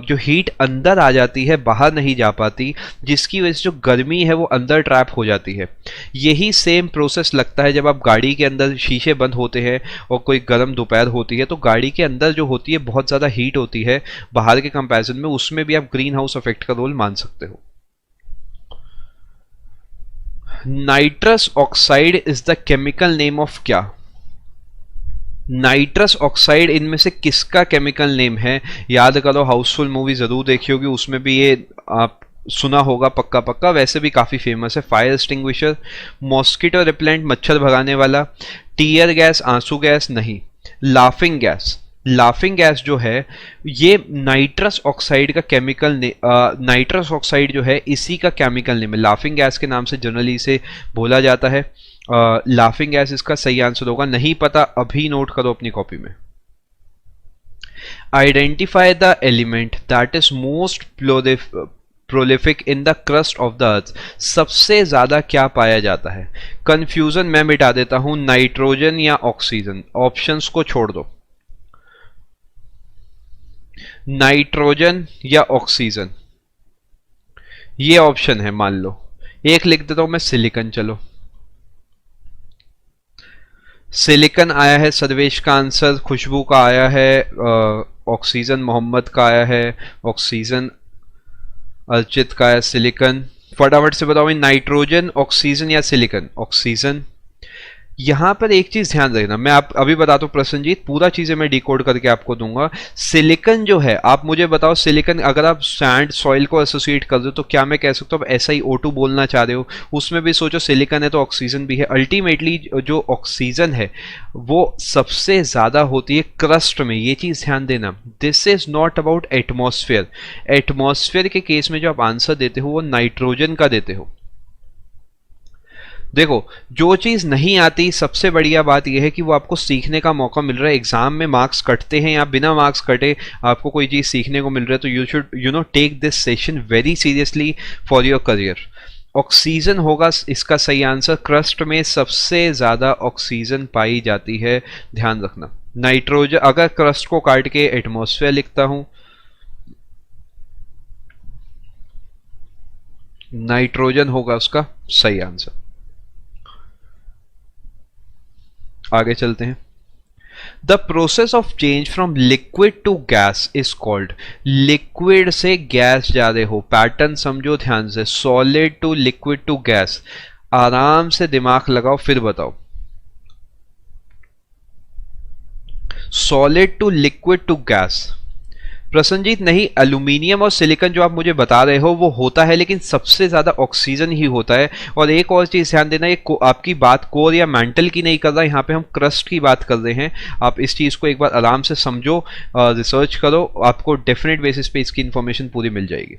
जो हीट अंदर आ जाती है, बाहर नहीं जा पाती, जिसकी वजह से जो गर्मी है वो अंदर ट्रैप हो जाती है। यही सेम प्रोसेस लगता है जब आप गाड़ी के अंदर शीशे बंद होते हैं और कोई गर्म दोपहर होती है, तो गाड़ी के अंदर जो होती है बहुत ज़्यादा हीट होती है बाहर के कंपैरिजन में, उसमें भी आप ग्रीन हाउस इफेक्ट का रोल मान सकते हो। Nitrous oxide is the chemical name of क्या? नाइट्रस ऑक्साइड इनमें से किसका केमिकल नेम है? याद करो, हाउसफुल मूवी जरूर देखी होगी, उसमें भी ये आप सुना होगा पक्का पक्का, वैसे भी काफी फेमस है। फायर एक्सटिंग्विशर, मॉस्किटो रिपेलेंट मच्छर भगाने वाला, टीयर गैस आंसू गैस नहीं, लाफिंग गैस। लाफिंग गैस जो है ये नाइट्रस ऑक्साइड का केमिकल नाइट्रस ऑक्साइड जो है इसी का केमिकल नेम है, लाफिंग गैस के नाम से जनरली इसे बोला जाता है। लाफिंग गैस इसका सही आंसर होगा, नहीं पता अभी नोट करो अपनी कॉपी में। Identify the element that is most prolific in the crust of the earth. सबसे ज्यादा क्या पाया जाता है? कंफ्यूजन मैं मिटा देता हूं, नाइट्रोजन या ऑक्सीजन, ऑप्शंस को छोड़ दो। नाइट्रोजन या ऑक्सीजन, ये ऑप्शन है, मान लो एक लिख देता हूं मैं, सिलिकॉन। चलो सिलिकॉन आया है सर्वेश का आंसर, खुशबू का आया है, ऑक्सीजन मोहम्मद का आया है, ऑक्सीजन अर्चित का है, सिलिकॉन। फटाफट से बताओ नाइट्रोजन, ऑक्सीजन या सिलिकॉन? ऑक्सीजन। यहां पर एक चीज ध्यान रखना, मैं आप अभी बताता हूं प्रसन्नजीत, पूरा चीजें मैं डिकोड करके आपको दूंगा। सिलिकॉन जो है, आप मुझे बताओ सिलिकॉन अगर आप सैंड सॉइल को एसोसिएट कर दो तो क्या मैं कह सकता हूं SiO2 बोलना चाह रहे हो? उसमें भी सोचो सिलिकॉन है तो ऑक्सीजन भी है। अल्टीमेटली जो ऑक्सीजन है वो सबसे ज्यादा होती है क्रस्ट में, ये चीज ध्यान देना। This is not about atmosphere. Atmosphere के केस में जो आप आंसर देते हो वो नाइट्रोजन का देते हो। देखो, जो चीज नहीं आती, सबसे बढ़िया बात यह है कि वो आपको सीखने का मौका मिल रहा है। एग्जाम में मार्क्स कटते हैं या बिना मार्क्स कटे आपको कोई चीज सीखने को मिल रहा है, तो you should take this session very seriously for your career. Oxygen होगा इसका सही आंसर, क्रस्ट में सबसे ज्यादा ऑक्सीजन पाई जाती है, ध्यान रखना। नाइट्रोजन, अगर क्रस्ट को काट के एटमॉस्फेयर लिखता हूं, नाइट्रोजन होगा उसका सही आंसर। आगे चलते हैं। The process of change from liquid to gas is called. Liquid से गैस जा रहे हो, पैटर्न समझो ध्यान से, solid to liquid to gas, आराम से दिमाग लगाओ फिर बताओ। Solid to liquid to gas, Prasannajit नहीं, एल्यूमिनियम और सिलिकॉन जो आप मुझे बता रहे हो वो होता है, लेकिन सबसे ज्यादा ऑक्सीजन ही होता है। और एक और चीज ध्यान देना, ये आपकी बात कोर या मेंटल की नहीं कर रहा, यहाँ पे हम क्रस्ट की बात कर रहे हैं। आप इस चीज को एक बार आराम से समझो, रिसर्च करो, आपको डेफिनेट बेसिस पे इसकी इंफॉर्मेशन पूरी मिल जाएगी।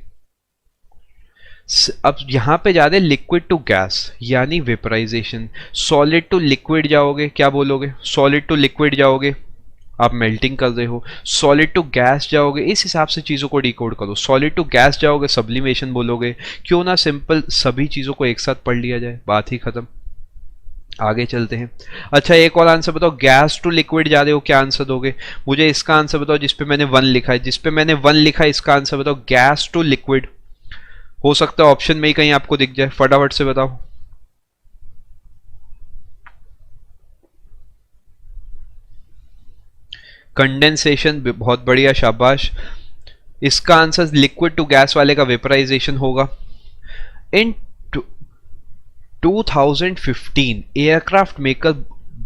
अब यहां पे जा रहे लिक्विड टू गैस यानी वेपराइजेशन। सॉलिड टू लिक्विड जाओगे, क्या बोलोगे? सॉलिड टू लिक्विड जाओगे, आप मेल्टिंग कर रहे हो। सॉलिड टू गैस जाओगे, इस हिसाब से चीज़ों को डिकोड करो। सॉलिड टू गैस जाओगे, सब्लिमेशन बोलोगे। क्यों ना सिंपल सभी चीज़ों को एक साथ पढ़ लिया जाए, बात ही खत्म। आगे चलते हैं। अच्छा, एक और आंसर बताओ, गैस टू लिक्विड जा रहे हो, क्या आंसर दोगे? मुझे इसका आंसर बताओ जिसपे मैंने 1 लिखा है, जिसपे मैंने 1 लिखा है इसका आंसर बताओ। गैस टू लिक्विड, हो सकता है ऑप्शन में ही कहीं आपको दिख जाए, फटाफट से बताओ। कंडेंसेशन, बहुत बढ़िया, शाबाश। इसका आंसर लिक्विड टू गैस वाले का वेपराइजेशन होगा। इन 2015 aircraft maker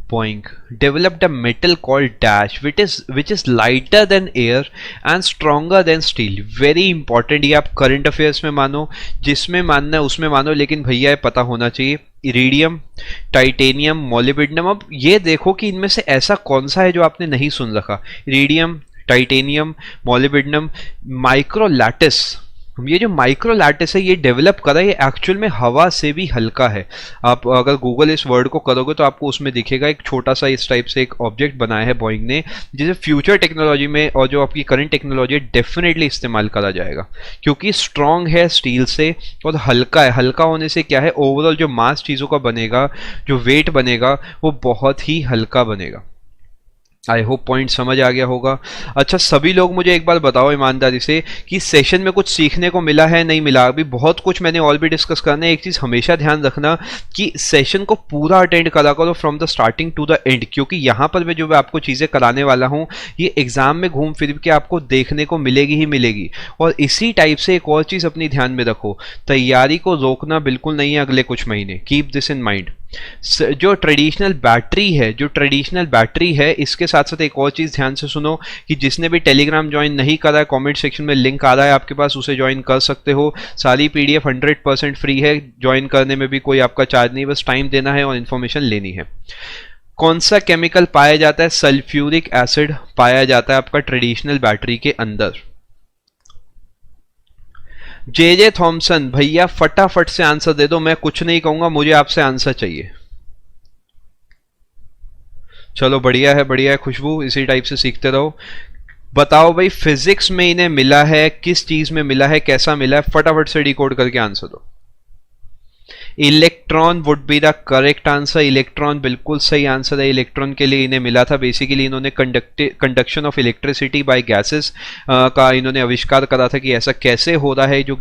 Boeing developed a metal called dash which is lighter than air and stronger than steel. Very important, ये आप करंट अफेयर्स में मानो, जिसमें मानना है उसमें मानो, लेकिन भैया ये पता होना चाहिए। Iridium, titanium, molybdenum. अब ये देखो कि इनमें से ऐसा कौन सा है जो आपने नहीं सुन रखा। Iridium, titanium, molybdenum, microlattice. ये जो माइक्रो लैटिस है ये डेवलप करा, ये एक्चुअल में हवा से भी हल्का है। आप अगर गूगल इस वर्ड को करोगे तो आपको उसमें दिखेगा एक छोटा सा इस टाइप से एक ऑब्जेक्ट बनाया है बोइंग ने, जिसे फ्यूचर टेक्नोलॉजी में और जो आपकी करंट टेक्नोलॉजी है डेफिनेटली इस्तेमाल करा जाएगा, क्योंकि स्ट्रॉन्ग है स्टील से और हल्का है। हल्का होने से क्या है, ओवरऑल जो मास चीज़ों का बनेगा, जो वेट बनेगा वो बहुत ही हल्का बनेगा। आई होप पॉइंट समझ आ गया होगा। अच्छा, सभी लोग मुझे एक बार बताओ ईमानदारी से कि सेशन में कुछ सीखने को मिला है, नहीं मिला? अभी बहुत कुछ मैंने और भी डिस्कस करना है। एक चीज़ हमेशा ध्यान रखना कि सेशन को पूरा अटेंड करा करो from the starting to the end, क्योंकि यहाँ पर मैं जो मैं आपको चीज़ें कराने वाला हूँ ये एग्जाम में घूम फिर के आपको देखने को मिलेगी ही मिलेगी। और इसी टाइप से एक और चीज़ अपनी ध्यान में रखो, तैयारी को रोकना बिल्कुल नहीं है अगले कुछ महीने। Keep this in mind. जो ट्रेडिशनल बैटरी है इसके साथ साथ एक और चीज ध्यान से सुनो कि जिसने भी टेलीग्राम ज्वाइन नहीं करा है, कमेंट सेक्शन में लिंक आ रहा है आपके पास, उसे ज्वाइन कर सकते हो। सारी पीडीएफ 100% फ्री है, ज्वाइन करने में भी कोई आपका चार्ज नहीं, बस टाइम देना है और इन्फॉर्मेशन लेनी है। कौन सा केमिकल पाया जाता है? सल्फ्यूरिक एसिड पाया जाता है आपका ट्रेडिशनल बैटरी के अंदर। जे थॉमसन भैया फटाफट से आंसर दे दो, मैं कुछ नहीं कहूंगा, मुझे आपसे आंसर चाहिए। चलो बढ़िया है खुशबू, इसी टाइप से सीखते रहो। बताओ भाई, फिजिक्स में इन्हें मिला है, किस चीज में मिला है, कैसा मिला है? फटाफट से डिकोड करके आंसर दो। Electron would be the correct answer. Electron बिल्कुल सही आंसर है। इलेक्ट्रॉन के लिए इन्हें मिला था। बेसिकली इन्होंने conduction of electricity bye gases का इन्होंने आविष्कार करा था कि ऐसा कैसे हो रहा है। जो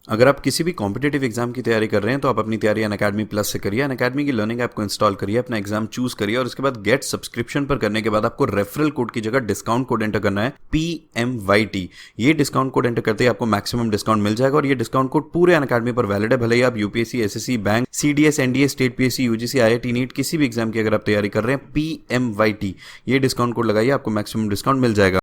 अगर आप किसी भी कॉम्पिटेटिव एग्जाम की तैयारी कर रहे हैं तो आप अपनी तैयारी अनअकैडमी प्लस से करिए। अनअकैडमी की लर्निंग ऐप को इंस्टॉल करिए, अपना एग्जाम चूज करिए और उसके बाद गेट सब्सक्रिप्शन पर करने के बाद आपको रेफरल कोड की जगह डिस्काउंट कोड एंटर करना है PMYT। ये डिस्काउंट कोड एंटर करते ही आपको मैक्सिमम डिस्काउंट मिल जाएगा और ये डिस्काउंट कोड पूरे अनअकैडमी पर वैलिड है। भले ही आप UPSC, SSC, bank, CDS, NDA, state PSC, UGC, IIT, NEET किसी भी एग्जाम की अगर आप तैयारी कर रहे हैं, PMYT ये डिस्काउंट कोड लगाइए, आपको मैक्सिमम डिस्काउंट मिल जाएगा।